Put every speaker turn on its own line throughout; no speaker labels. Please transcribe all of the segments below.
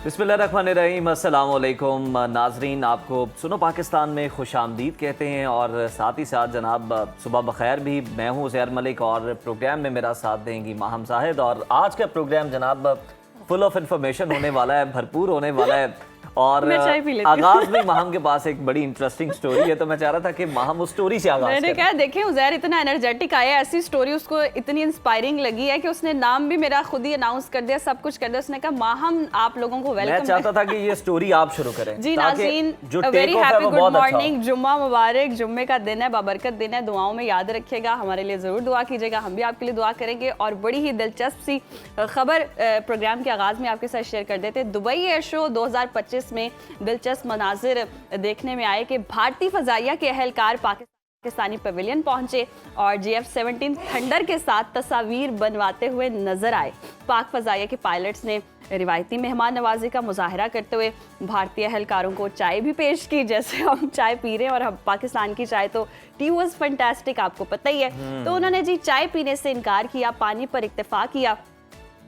बिस्मिल्लाहिर्रहमानिर्रहीम। अस्सलाम वालेकुम नाजरीन, आपको सुनो पाकिस्तान में खुश आमदीद कहते हैं और साथ ही साथ जनाब सुबह बखैर भी। मैं हूँ ज़ैर मलिक और प्रोग्राम में मेरा साथ देंगी माहम साहिद। और आज का प्रोग्राम जनाब फुल ऑफ इंफॉर्मेशन होने वाला है, भरपूर होने वाला है। और आगाज में माहम के पास एक बड़ी इंटरेस्टिंग स्टोरी है, तो मैं चाह रहा था कि माहम उस स्टोरी से आगाज
मैंने कहा देखें उज़ैर इतना एनर्जेटिक आया, ऐसी स्टोरी उसको इतनी इंस्पायरिंग लगी है कि उसने नाम भी मेरा खुद ही अनाउंस कर दिया, सब कुछ कर दिया। उसने कहा माहम आप लोगों को वेलकम।
मैं चाहता था कि ये स्टोरी आप शुरू करें।
जी नाज़रीन, वेरी हैप्पी गुड मॉर्निंग, जुम्मा मुबारक। जुम्मे का दिन है, बाबरकत दिन है, दुआओं में याद रखिएगा, हमारे लिए ज़रूर दुआ कीजिएगा, हम भी आपके लिए दुआ करेंगे। और बड़ी ही दिलचस्प सी खबर प्रोग्राम के आगाज़ में आपके साथ शेयर कर देते। दुबई एयर शो 2025 में दिलचस्प मनाजिर देखने में आए कि भारतीय फ़ज़ाइया के अहलकार पाकिस्तानी पवेलियन पहुंचे और GF-17 थंडर के साथ तस्वीर बनवाते हुए नजर आए। पाक फ़ज़ाइया के पायलट्स ने रिवायती मेहमान नवाजी का मुजाहरा करते हुए भारतीय अहलकारों को चाय भी पेश की, जैसे हम चाय पी रहे हैं। और हम पाकिस्तान की चाय तो टी वॉज फैंटास्टिक, आपको पता ही है। तो उन्होंने जी चाय पीने से इनकार किया, पानी पर इक्तफा किया।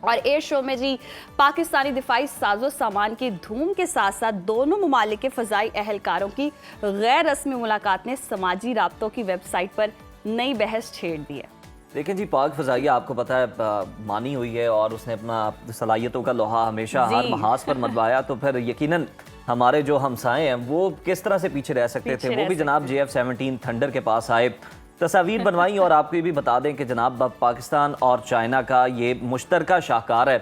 और एयर शो में जी पाकिस्तानी दिफाई साजो सामान की धूम के साथ साथ दोनों ममालिक के फ़ज़ाई अहलकारों की गैर रस्मी मुलाकात ने समाजी राब्तों की वेबसाइट पर नई बहस छेड़ दी है।
देखें जी, पाक फ़ज़ाइया आपको पता है मानी हुई है और उसने अपना सलाहियतों का लोहा हमेशा हर महाज पर मनवाया। तो फिर यकीनन हमारे जो हमसाए हैं वो किस तरह से पीछे रह सकते थे। वो भी जनाब GF-17 थंडर के पास आए, तस्वीर बनवाई। और आपको ये भी बता दें कि जनाब पाकिस्तान और चाइना का ये मुश्तरका शाहकार है।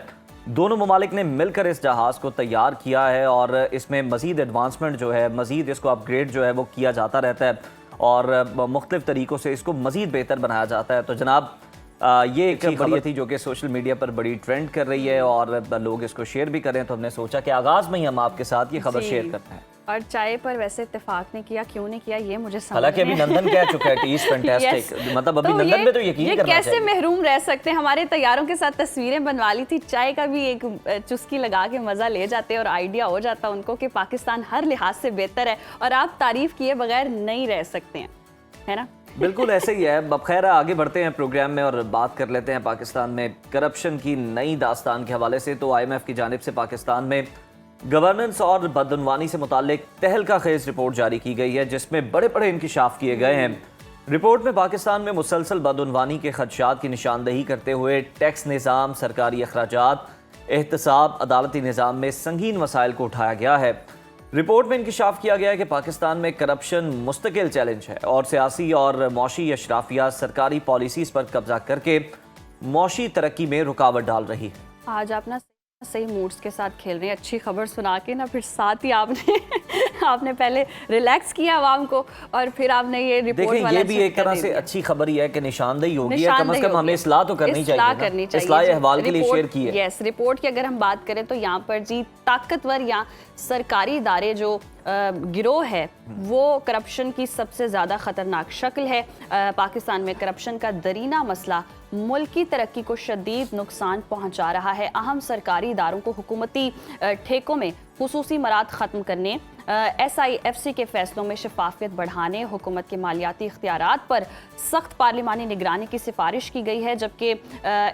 दोनों ममालिक ने मिलकर इस जहाज़ को तैयार किया है और इसमें मज़ीद एडवांसमेंट जो है, मज़ीद इसको अपग्रेड जो है वो किया जाता रहता है और मुख्तलिफ तरीक़ों से इसको मज़ीद बेहतर बनाया जाता है। तो जनाब ये एक खबर थी जो कि सोशल मीडिया पर बड़ी ट्रेंड कर रही है और लोग इसको शेयर भी करें। तो हमने सोचा कि आगाज़ में ही हम आपके साथ ये खबर शेयर करते हैं।
और चाय पर वैसे इत्तेफाक नहीं किया, क्यों नहीं किया ये मुझे समझ
हालांकि अभी नंदन कह चुका है, टी इज फैंटास्टिक। मतलब अभी नंदन में तो यकीन करना चाहिए।
कैसे महरूम रह सकते हैं। हमारे तैयारों के साथ तस्वीरें बनवा ली थी, चाय का भी एक चुस्की लगा के मजा ले जाते और आइडिया हो जाता उनको कि पाकिस्तान हर लिहाज से बेहतर है और आप तारीफ किए बगैर नहीं रह सकते हैं, है ना।
बिल्कुल ऐसे ही है। अब खैर आगे बढ़ते हैं प्रोग्राम में और बात कर लेते हैं पाकिस्तान में करप्शन की नई दास्तान के हवाले से। तो IMF की जानिब से पाकिस्तान में गवर्नेंस और बदअनवानी से मुतालिक तहलका खेज रिपोर्ट जारी की गई है, जिसमें बड़े बड़े इंकिशाफ किए गए हैं। रिपोर्ट में पाकिस्तान में मुसलसल बदअनवानी के खदशात की निशानदही करते हुए टैक्स निज़ाम, सरकारी अखराजात, एहतसाब, अदालती निज़ाम में संगीन मसाइल को उठाया गया है। रिपोर्ट में इंकिशाफ किया गया है कि पाकिस्तान में करप्शन मुस्तकिल चैलेंज है और सियासी और मौशी अशराफिया सरकारी पॉलिसीज़ पर कब्जा करके मौशी तरक्की में रुकावट डाल रही है।
आज आप ना सही मूड्स के साथ खेल रहे हैं, अच्छी खबर सुना के ना, फिर साथ ही आपने पहले रिलैक्स किया आवाम को और फिर आपने ये रिपोर्ट वाला
ये भी एक तरह से अच्छी खबर ही है कि निशानदेही होगी है, कम से कम हमें इस्लाह तो करनी चाहिए, इस्लाह अहवाल के लिए शेयर की है।
यस, रिपोर्ट की अगर हम बात करें तो यहाँ पर जी ताकतवर या सरकारी इदारे जो गिरोह है वो करप्शन की सबसे ज़्यादा ख़तरनाक शक्ल है। पाकिस्तान में करप्शन का दरीना मसला मुल्क की तरक्की को शदीद नुकसान पहुंचा रहा है। अहम सरकारी इदारों को हुकूमती ठेकों में खुसूसी मराद ख़त्म करने, SIFC के फैसलों में शफाफियत बढ़ाने, हुकूमत के मालियाती इख्तियारात पर सख्त पार्लिमानी निगरानी की सिफारिश की गई है। जबकि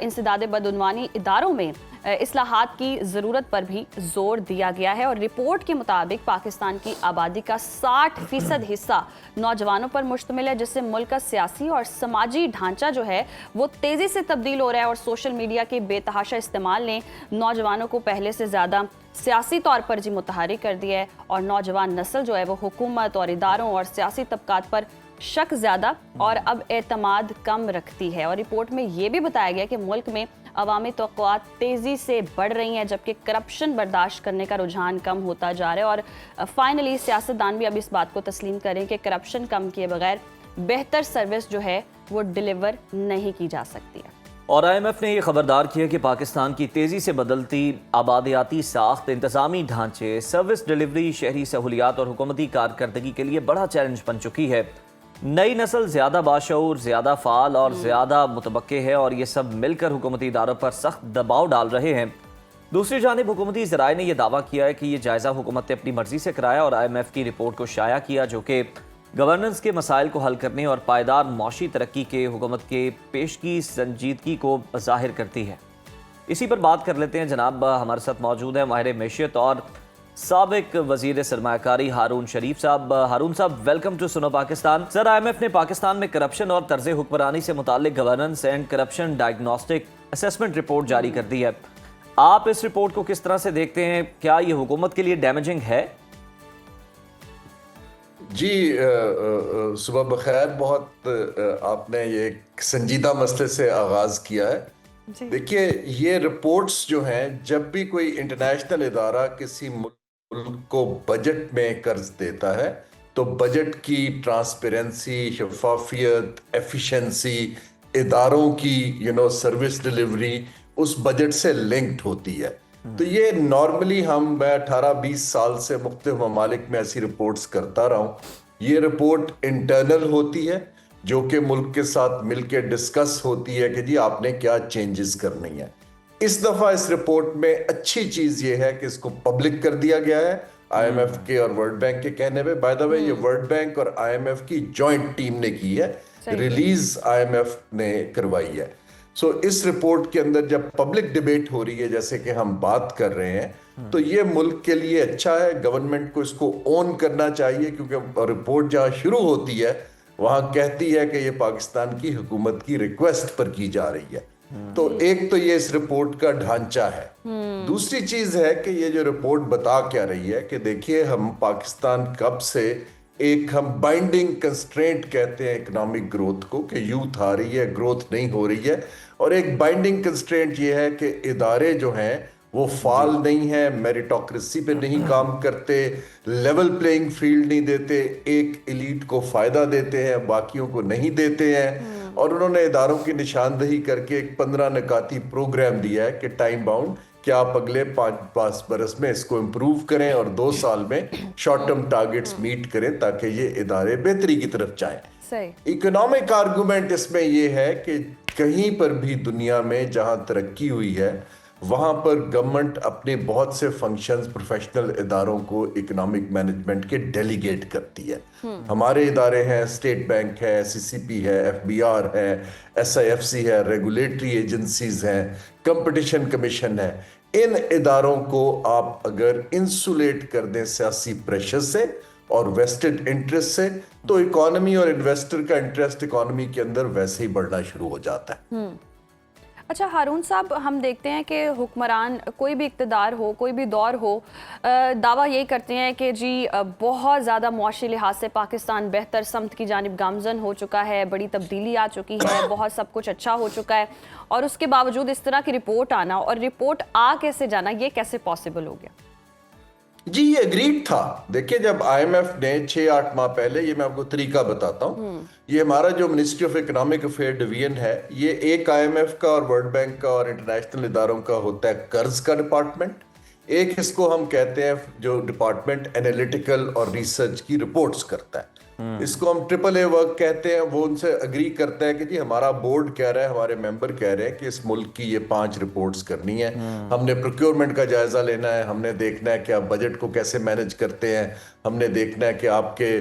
इंसदाद बदउनवानी इदारों में इस्लाहात की ज़रूरत पर भी जोर दिया गया है। और रिपोर्ट के मुताबिक पाकिस्तान की आबादी का 60% हिस्सा नौजवानों पर मुश्तमिल है, जिससे मुल्क का सियासी और समाजी ढांचा जो है वो तेज़ी से तब्दील हो रहा है। और सोशल मीडिया के बेतहाशा इस्तेमाल ने नौजवानों को पहले से ज़्यादा सियासी तौर पर जी मुतहरिक कर दिया है और नौजवान नस्ल जो है वो हुकूमत और इदारों और सियासी तबकात पर शक ज़्यादा और अब एतमाद कम रखती है। और रिपोर्ट में ये भी बताया गया कि मुल्क में अवामी तवक्कुआत तेज़ी से बढ़ रही हैं, जबकि करप्शन बर्दाश्त करने का रुझान कम होता जा रहा है। और फाइनली सियासतदान भी अब इस बात को तस्लीम करें कि करप्शन कम किए बगैर बेहतर सर्विस जो है वो डिलीवर नहीं की जा सकती है।
और IMF ने यह खबरदार किया कि पाकिस्तान की तेज़ी से बदलती आबादियाती साख्त, इंतज़ामी ढांचे, सर्विस डिलीवरी, शहरी सहूलियात और हुकूमती कारकर्दगी के लिए बड़ा चैलेंज बन चुकी है। नई नस्ल ज़्यादा बाशऊर, ज़्यादा फ़ाल और ज़्यादा मुतबक्के है और ये सब मिलकर हुकूमती इदारों पर सख्त दबाव डाल रहे हैं। दूसरी जानिब हुकूमती ज़राए ने यह दावा किया है कि ये जायज़ा हुकूमत ने अपनी मर्ज़ी से कराया और IMF की रिपोर्ट को शाया किया, जो कि गवर्नेंस के मसाइल को हल करने और पायदार मौशी तरक्की के हुकूमत के पेश की संजीदगी को ज़ाहिर करती है। اسی پر بات کر لیتے ہیں جناب. ہمارے ساتھ موجود ہیں ماہر معیشت اور سابق وزیر سرمایہ کاری ہارون شریف صاحب. ہارون صاحب ویلکم ٹو سنو پاکستان. سر آئی ایم ایف نے پاکستان میں کرپشن اور طرز حکمرانی سے متعلق governance and corruption diagnostic assessment report جاری کر دی ہے. آپ اس رپورٹ کو کس طرح سے دیکھتے ہیں؟ کیا یہ حکومت کے لیے ڈیمیجنگ ہے؟
جی صبح بخیر. بہت آپ نے یہ ایک سنجیدہ مسئلے سے آغاز کیا ہے. دیکھیے یہ رپورٹس جو ہیں، جب بھی کوئی انٹرنیشنل ادارہ کسی ملک کو بجٹ میں قرض دیتا ہے تو بجٹ کی ٹرانسپیرنسی، شفافیت، ایفیشنسی، اداروں کی سروس ڈلیوری اس بجٹ سے لنکڈ ہوتی ہے. تو یہ نارملی میں 18-20 سال سے مختلف ممالک میں ایسی رپورٹس کرتا رہا ہوں. یہ رپورٹ انٹرنل ہوتی ہے جو کہ ملک کے ساتھ مل کے ڈسکس ہوتی ہے کہ جی آپ نے کیا چینجز کرنی ہے. اس دفعہ اس رپورٹ میں اچھی چیز یہ ہے کہ اس کو پبلک کر دیا گیا ہے آئی ایم ایف کے اور ورلڈ بینک کے کہنے پہ. بائی دا وے یہ ورلڈ بینک اور آئی ایم ایف کی جوائنٹ ٹیم نے کی ہے، ریلیز آئی ایم ایف نے کروائی ہے. سو اس رپورٹ کے اندر جب پبلک ڈیبیٹ ہو رہی ہے جیسے کہ ہم بات کر رہے ہیں تو یہ ملک کے لیے اچھا ہے. گورنمنٹ کو اس کو اون کرنا چاہیے کیونکہ رپورٹ جہاں شروع ہوتی ہے وہاں کہتی ہے کہ یہ پاکستان کی حکومت کی ریکویسٹ پر کی جا رہی ہے. تو ایک تو یہ اس رپورٹ کا ڈھانچہ ہے. دوسری چیز ہے کہ یہ جو رپورٹ بتا کیا رہی ہے کہ دیکھیے ہم پاکستان کب سے ایک ہم بائنڈنگ کنسٹرینٹ کہتے ہیں اکنامک گروتھ کو کہ یوتھ آ رہی ہے، گروتھ نہیں ہو رہی ہے. اور ایک بائنڈنگ کنسٹرینٹ یہ ہے کہ ادارے جو ہیں وہ فعال نہیں ہیں، میریٹوکریسی پہ نہیں کام کرتے، لیول پلینگ فیلڈ نہیں دیتے، ایک ایلیٹ کو فائدہ دیتے ہیں باقیوں کو نہیں دیتے ہیں. اور انہوں نے اداروں کی نشاندہی کر کے ایک 15 نکاتی پروگرام دیا ہے کہ ٹائم باؤنڈ کہ آپ اگلے 5 برس میں اس کو امپروو کریں اور 2 سال میں شارٹ ٹرم ٹارگٹس میٹ کریں تاکہ یہ ادارے بہتری کی طرف جائیں. اکنامک آرگومنٹ اس میں یہ ہے کہ کہیں پر بھی دنیا میں جہاں ترقی ہوئی ہے وہاں پر گورنمنٹ اپنے بہت سے فنکشنز پروفیشنل اداروں کو اکنامک مینجمنٹ کے ڈیلیگیٹ کرتی ہے. ہمارے ادارے ہیں، اسٹیٹ بینک ہے، CCP ہے، FBR ہے، SIFC ہے، ریگولیٹری ایجنسیز ہیں، کمپٹیشن کمیشن ہے. ان اداروں کو آپ اگر انسولیٹ کر دیں سیاسی پریشر سے اور ویسٹڈ انٹرسٹ سے تو اکانومی اور انویسٹر کا انٹرسٹ اکانومی کے اندر ویسے ہی بڑھنا شروع ہو جاتا ہے.
اچھا ہارون صاحب، ہم دیکھتے ہیں کہ حکمران کوئی بھی اقتدار ہو، کوئی بھی دور ہو، دعویٰ یہ کرتے ہیں کہ جی بہت زیادہ معاشی لحاظ سے پاکستان بہتر سمت کی جانب گامزن ہو چکا ہے، بڑی تبدیلی آ چکی ہے، بہت سب کچھ اچھا ہو چکا ہے، اور اس کے باوجود اس طرح کی رپورٹ آنا اور رپورٹ آ کیسے جانا، یہ کیسے پاسبل ہو گیا؟
جی یہ اگریڈ تھا. دیکھیں جب آئی ایم ایف نے 6-8 ماہ پہلے، یہ میں آپ کو طریقہ بتاتا ہوں، یہ ہمارا جو ministry of economic affair division ہے یہ ایک آئی ایم ایف کا اور ورلڈ بینک کا اور انٹرنیشنل اداروں کا ہوتا ہے قرض کا ڈپارٹمنٹ. ایک اس کو ہم کہتے ہیں جو ڈپارٹمنٹ انالیٹیکل اور ریسرچ کی رپورٹس کرتا ہے. اس کو ہم AAA ورک کہتے ہیں. وہ ان سے اگری کرتا ہے کہ جی ہمارا بورڈ کہہ رہا ہے، ہمارے ممبر کہہ رہے ہیں کہ اس ملک کی یہ 5 رپورٹس کرنی ہے. ہم نے پروکیورمنٹ کا جائزہ لینا ہے، ہم نے دیکھنا ہے کہ آپ بجٹ کو کیسے مینج کرتے ہیں، ہم نے دیکھنا ہے کہ آپ کے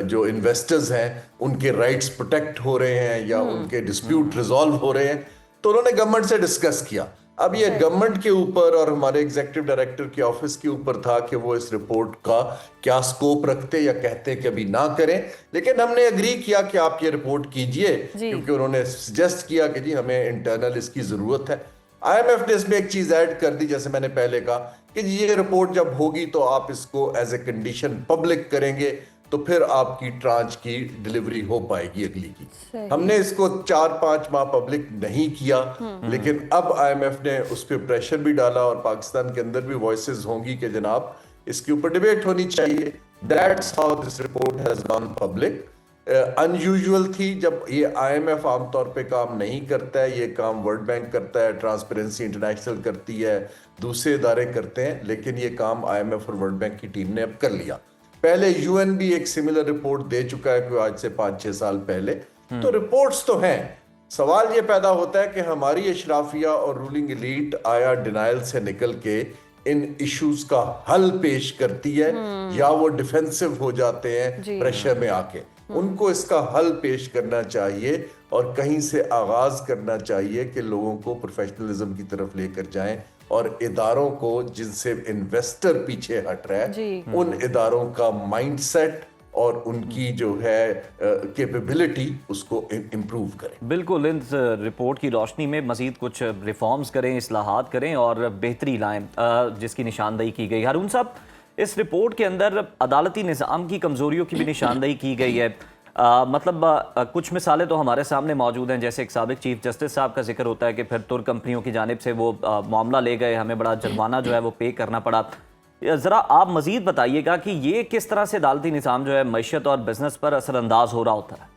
جو انویسٹرز ہیں ان کے رائٹس پروٹیکٹ ہو رہے ہیں یا ان کے ڈسپیوٹ ریزالو ہو رہے ہیں. تو انہوں نے گورنمنٹ سے ڈسکس کیا. اب یہ گورنمنٹ کے اوپر اور ہمارے ایگزیکٹو ڈائریکٹر کے آفس کے اوپر تھا کہ وہ اس رپورٹ کا کیا سکوپ رکھتے یا کہتے کہ ابھی نہ کریں. لیکن ہم نے اگری کیا کہ آپ یہ رپورٹ کیجئے کیونکہ انہوں نے سجیسٹ کیا کہ جی ہمیں انٹرنل اس کی ضرورت ہے. آئی ایم ایف نے اس میں ایک چیز ایڈ کر دی جیسے میں نے پہلے کہا کہ یہ رپورٹ جب ہوگی تو آپ اس کو ایز اے کنڈیشن پبلک کریں گے تو پھر آپ کی ٹرانچ کی ڈلیوری ہو پائے گی اگلی کی. ہم نے اس کو 4-5 ماہ پبلک نہیں کیا لیکن اب آئی ایم ایف نے اس پہ پریشر بھی ڈالا اور پاکستان کے اندر بھی وائسز ہوں گی کہ جناب اس کے اوپر ڈیبیٹ ہونی چاہیے. That's how this report has gone public. انیوژول تھی جب یہ آئی ایم ایف عام طور پہ کام نہیں کرتا ہے، یہ کام ورلڈ بینک کرتا ہے، ٹرانسپیرنسی انٹرنیشنل کرتی ہے، دوسرے ادارے کرتے ہیں، لیکن یہ کام آئی ایم ایف اور ورلڈ بینک کی ٹیم نے اب کر لیا. پہلے UN بھی ایک سملر رپورٹ دے چکا ہے کوئی آج سے 5-6 سال پہلے. تو رپورٹس تو ہیں. سوال یہ پیدا ہوتا ہے کہ ہماری اشرافیہ اور رولنگ ایلیٹ آیا ڈینائل سے نکل کے ان ایشوز کا حل پیش کرتی ہے یا وہ ڈیفینسو ہو جاتے ہیں پریشر میں آ کے. ان کو اس کا حل پیش کرنا چاہیے اور کہیں سے آغاز کرنا چاہیے کہ لوگوں کو پروفیشنلزم کی طرف لے کر جائیں اور اداروں کو جن سے انویسٹر پیچھے ہٹ رہا ہے ان اداروں کا مائنڈ سیٹ اور ان کی جو ہے کیپیبلٹی اس کو امپروو کریں.
بالکل اس رپورٹ کی روشنی میں مزید کچھ ریفارمز کریں, اصلاحات کریں اور بہتری لائیں جس کی نشاندہی کی گئی. ہارون صاحب, اس رپورٹ کے اندر عدالتی نظام کی کمزوریوں کی بھی نشاندہی کی گئی ہے. مطلب کچھ مثالیں تو ہمارے سامنے موجود ہیں, جیسے ایک سابق چیف جسٹس صاحب کا ذکر ہوتا ہے کہ پھر ترک کمپنیوں کی جانب سے وہ معاملہ لے گئے, ہمیں بڑا جرمانہ جو ہے وہ پے کرنا پڑا. ذرا آپ مزید بتائیے گا کہ یہ کس طرح سے عدالتی نظام جو ہے معیشت اور بزنس پر اثر انداز ہو رہا ہوتا ہے؟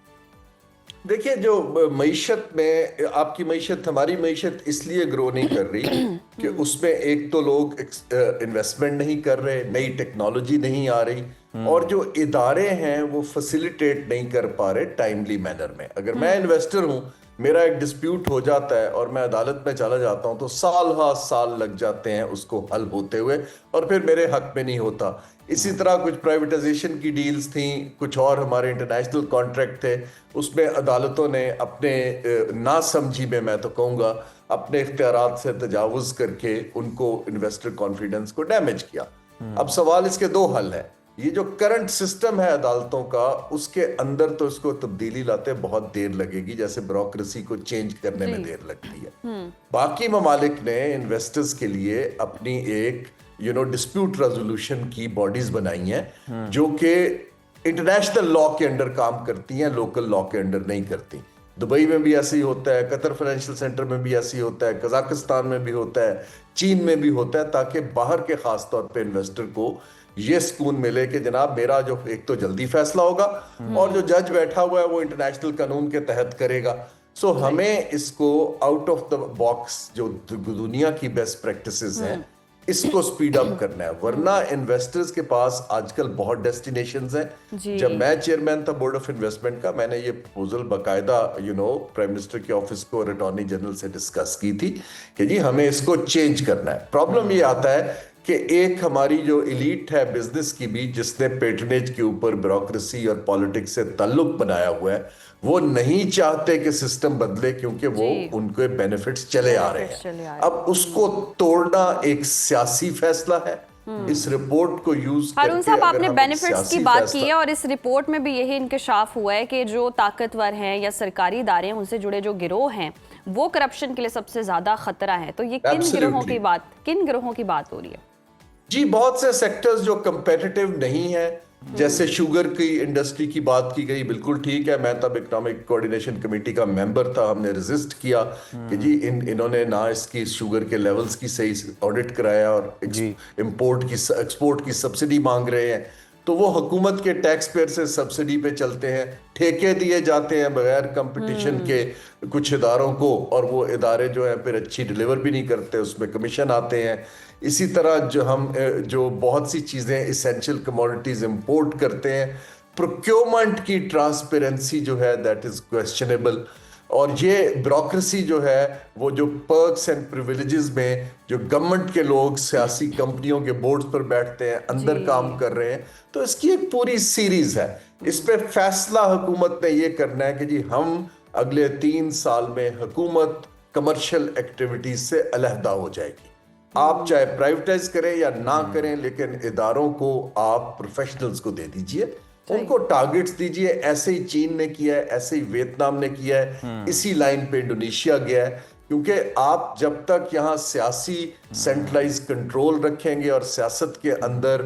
دیکھیے, جو معیشت میں آپ کی معیشت, ہماری معیشت اس لیے گرو نہیں کر رہی کہ اس میں ایک تو لوگ انویسٹمنٹ نہیں کر رہے, نئی ٹیکنالوجی نہیں آ رہی, اور جو ادارے ہیں وہ فیسیلیٹیٹ نہیں کر پا رہے ٹائملی مینر میں. اگر میں انویسٹر ہوں, میرا ایک ڈسپیوٹ ہو جاتا ہے اور میں عدالت میں چلا جاتا ہوں تو سال لگ جاتے ہیں اس کو حل ہوتے ہوئے, اور پھر میرے حق میں نہیں ہوتا. اسی طرح کچھ پرائیویٹائزیشن کی ڈیلز تھیں, کچھ اور ہمارے انٹرنیشنل کانٹریکٹ تھے, اس میں عدالتوں نے اپنے نا سمجھی میں تو کہوں گا اپنے اختیارات سے تجاوز کر کے ان کو انویسٹر کانفیڈنس کو ڈیمیج کیا. اب سوال اس کے دو حل ہیں. یہ جو کرنٹ سسٹم ہے عدالتوں کا, اس کے اندر تو اس کو تبدیلی لاتے بہت دیر لگے گی, جیسے بیوروکریسی کو چینج کرنے میں دیر لگتی ہے. باقی ممالک نے انویسٹرز کے لیے اپنی ایک ڈسپیوٹ ریزولوشن کی باڈیز بنائی ہیں جو کہ انٹرنیشنل لا کے انڈر کام کرتی ہیں, لوکل لا کے انڈر نہیں کرتی. دبئی میں بھی ایسے ہی ہوتا ہے, قطر فائنینشیل سینٹر میں بھی ایسے ہی ہوتا ہے, قزاقستان میں بھی ہوتا ہے, چین میں بھی ہوتا ہے, تاکہ باہر کے خاص طور پہ انویسٹر کو یہ سکون ملے کہ جناب میرا جو ایک تو جلدی فیصلہ ہوگا اور جو جج بیٹھا ہوا ہے وہ انٹرنیشنل قانون کے تحت کرے گا. سو ہمیں اس کو آؤٹ آف دا باکس جو دنیا کی بیسٹ پریکٹسز ہیں اس کو سپیڈ اپ کرنا ہے, ورنہ انویسٹرز کے پاس آج کل بہت ڈیسٹینیشنز ہیں. جب میں چیئرمین تھا بورڈ آف انویسٹمنٹ کا, میں نے یہ پروپوزل باقاعدہ پرائم منسٹر کے آفس کو اور اٹارنی جنرل سے ڈسکس کی تھی کہ جی ہمیں اس کو چینج کرنا ہے. پرابلم یہ آتا ہے کہ ایک ہماری جو ایلیٹ ہے بزنس کی بھی, جس نے پیٹرنیج کے اوپر بیوروکریسی اور پالیٹکس سے تعلق بنایا ہوا ہے, وہ نہیں چاہتے کہ سسٹم بدلے کیونکہ وہ ان کے بینیفٹس چلے آ رہے ہیں. اب اس کو توڑنا ایک سیاسی فیصلہ ہے. اس رپورٹ کو یوز
ہارون صاحب, آپ نے بینیفٹس کی بات کی ہے اور اس رپورٹ میں بھی یہی انکشاف ہوا ہے کہ جو طاقتور ہیں یا سرکاری ادارے ہیں ان سے جڑے جو گروہ ہیں وہ کرپشن کے لیے سب سے زیادہ خطرہ ہے. تو یہ کن گروہوں کی بات ہو رہی ہے؟
جی, بہت سے سیکٹرز جو کمپیٹیٹیو نہیں ہیں, جیسے شوگر کی انڈسٹری کی بات کی گئی, بالکل ٹھیک ہے. میں تب اکنامک کوارڈینیشن کمیٹی کا ممبر تھا, ہم نے ریزسٹ کیا کہ جی انہوں نے نہ اس کی شوگر کے لیولز کی صحیح آڈٹ کرایا اور ایکسپورٹ کی سبسڈی مانگ رہے ہیں. تو وہ حکومت کے ٹیکس پیئر سے سبسڈی پہ چلتے ہیں, ٹھیکے دیے جاتے ہیں بغیر کمپٹیشن کے کچھ اداروں کو, اور وہ ادارے جو ہیں پھر اچھی ڈیلیور بھی نہیں کرتے, اس میں کمیشن آتے ہیں. اسی طرح جو بہت سی چیزیں ایسینشل کموڈٹیز امپورٹ کرتے ہیں, پروکیورمنٹ کی ٹرانسپیرنسی جو ہے دیٹ از کویسچنیبل. اور یہ بیوروکریسی جو ہے وہ جو پرکس اینڈ پریویلیجز میں جو گورنمنٹ کے لوگ سیاسی کمپنیوں کے بورڈز پر بیٹھتے ہیں, اندر کام کر رہے ہیں, تو اس کی ایک پوری سیریز ہے. اس پہ فیصلہ حکومت نے یہ کرنا ہے کہ جی ہم اگلے 3 سال میں حکومت کمرشل ایکٹیویٹیز سے علیحدہ ہو جائے گی. آپ چاہے پرائیویٹائز کریں یا نہ کریں, لیکن اداروں کو آپ پروفیشنلز کو دے دیجئے, ان کو ٹارگٹس دیجئے. ایسے ہی چین نے کیا ہے, ایسے ہی ویتنام نے کیا ہے, اسی لائن پہ انڈونیشیا گیا ہے. کیونکہ آپ جب تک یہاں سیاسی سینٹرلائز کنٹرول رکھیں گے اور سیاست کے اندر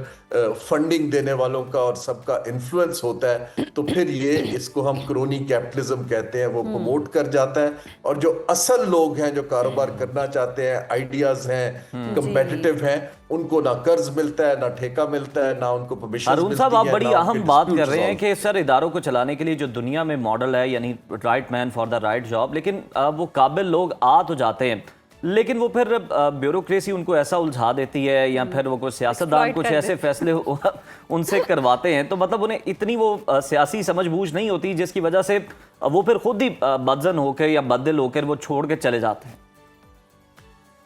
فنڈنگ دینے والوں کا اور سب کا انفلوئنس ہوتا ہے, تو پھر یہ اس کو ہم کرونی کیپٹلزم کہتے ہیں, وہ پروموٹ کر جاتا ہے. اور جو اصل لوگ ہیں جو کاروبار کرنا چاہتے ہیں, آئیڈیاز ہیں, کمپیٹیٹیو ہیں, ان کو نہ قرض ملتا ہے, نہ ٹھیکہ ملتا ہے, نہ ان کو پرمیشن ملتی ہے.
ہارون صاحب, آپ بڑی اہم بات کر رہے ہیں کہ سر اداروں کو چلانے کے لیے جو دنیا میں ماڈل ہے, یعنی right man for the right job, لیکن وہ قابل لوگ آ تو جاتے ہیں, لیکن وہ پھر بیوروکریسی ان کو ایسا الجھا دیتی ہے, یا پھر وہ کوئی سیاستدان کچھ ایسے فیصلے ان سے کرواتے ہیں, تو مطلب انہیں اتنی وہ سیاسی سمجھ بوجھ نہیں ہوتی, جس کی وجہ سے وہ پھر خود ہی بدزن ہو کے یا بددل ہو کر وہ چھوڑ کے چلے جاتے ہیں.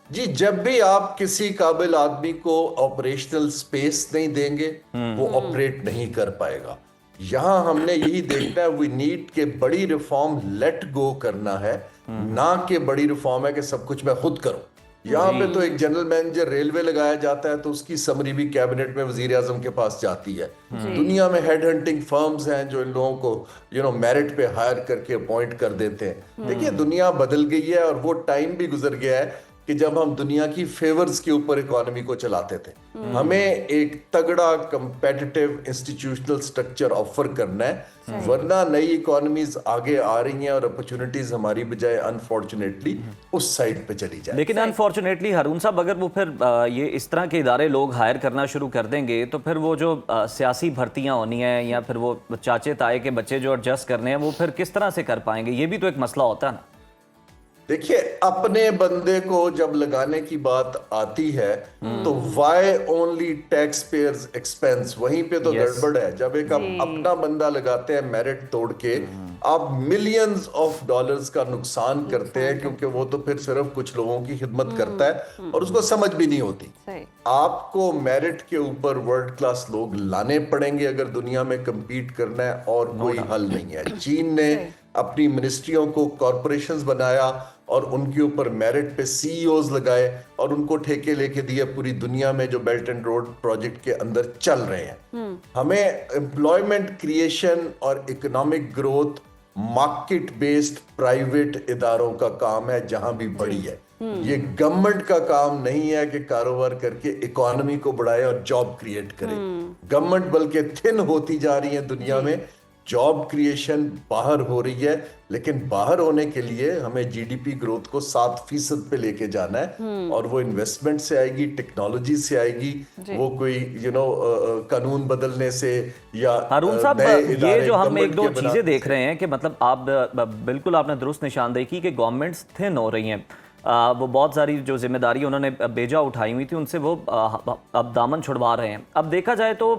جی, جب بھی آپ کسی قابل آدمی کو آپریشنل سپیس نہیں دیں گے, وہ آپریٹ نہیں کر پائے گا. यहाँ हमने यही देखना है, वी नीड के बड़ी रिफॉर्म लेट गो करना है, ना कि बड़ी रिफॉर्म है कि सब कुछ मैं खुद करूं। यहाँ पे तो एक जनरल मैनेजर रेलवे लगाया जाता है तो उसकी समरी भी कैबिनेट में वजीर आजम के पास जाती है। दुनिया में हेड हंटिंग फर्म्स हैं जो इन लोगों को मेरिट पे हायर करके अपॉइंट कर देते हैं। देखिए दुनिया बदल गई है और वो टाइम भी गुजर गया है कि जब हम दुनिया की फेवर्स के ऊपर इकोनॉमी को चलाते थे। हमें एक तगड़ा कंपेटिटिव इंस्टीट्यूशनल स्ट्रक्चर ऑफर करना है, वरना नई इकोनॉमीज आगे आ रही हैं और अपॉर्चुनिटीज हमारी बजाय अनफॉर्चुनेटली उस साइड पे चली जाए।
लेकिन अनफॉर्चुनेटली हारून साहब, अगर वो फिर ये इस तरह के इदारे लोग हायर करना शुरू कर देंगे तो फिर वो जो सियासी भर्तियां होनी है या फिर वो चाचे ताए के बच्चे जो एडजस्ट करने हैं वो फिर किस तरह से कर पाएंगे? ये भी तो एक मसला होता है ना।
देखिए अपने बंदे को जब लगाने की बात आती है तो why only tax payers expense, वहीं पे तो गड़बड़ है। जब एक आप अपना बंदा लगाते हैं मेरिट तोड़ के, आप मिलियंस ऑफ डॉलर्स का नुकसान करते हैं, क्योंकि वो तो फिर सिर्फ कुछ लोगों की खिदमत करता है और उसको समझ भी नहीं होती। आपको मेरिट के ऊपर वर्ल्ड क्लास लोग लाने पड़ेंगे अगर दुनिया में compete करना है, और कोई हल नहीं है। चीन ने अपनी मिनिस्ट्रियों को कॉरपोरेशंस बनाया और उनके ऊपर मेरिट पे सीईओज लगाए और उनको ठेके लेके दिए पूरी दुनिया में जो बेल्ट एंड रोड प्रोजेक्ट के अंदर चल रहे हैं। हमें एम्प्लॉयमेंट क्रिएशन और economic growth market based private इदारों का काम है जहां भी बड़ी है। ये गवर्नमेंट का काम नहीं है कि कारोबार करके इकोनॉमी को बढ़ाए और जॉब क्रिएट करे। गवर्नमेंट बल्कि थिन होती जा रही है दुनिया में, जॉब क्रिएशन बाहर हो रही है, लेकिन बाहर होने के लिए हमें जीडीपी ग्रोथ को 7% पे लेके जाना है और वो इन्वेस्टमेंट से आएगी, टेक्नोलॉजी से आएगी, वो कोई कानून बदलने से या
हारून साहब, ये जो हम एक दो चीजें देख रहे हैं कि मतलब आप बिल्कुल आपने दुरुस्त निशानदेही की कि गवर्नमेंट्स थिन हो रही हैं। वो बहुत सारी जो जिम्मेदारी उन्होंने बेजा उठाई हुई थी उनसे वो अब दामन छुड़वा रहे हैं। अब देखा जाए तो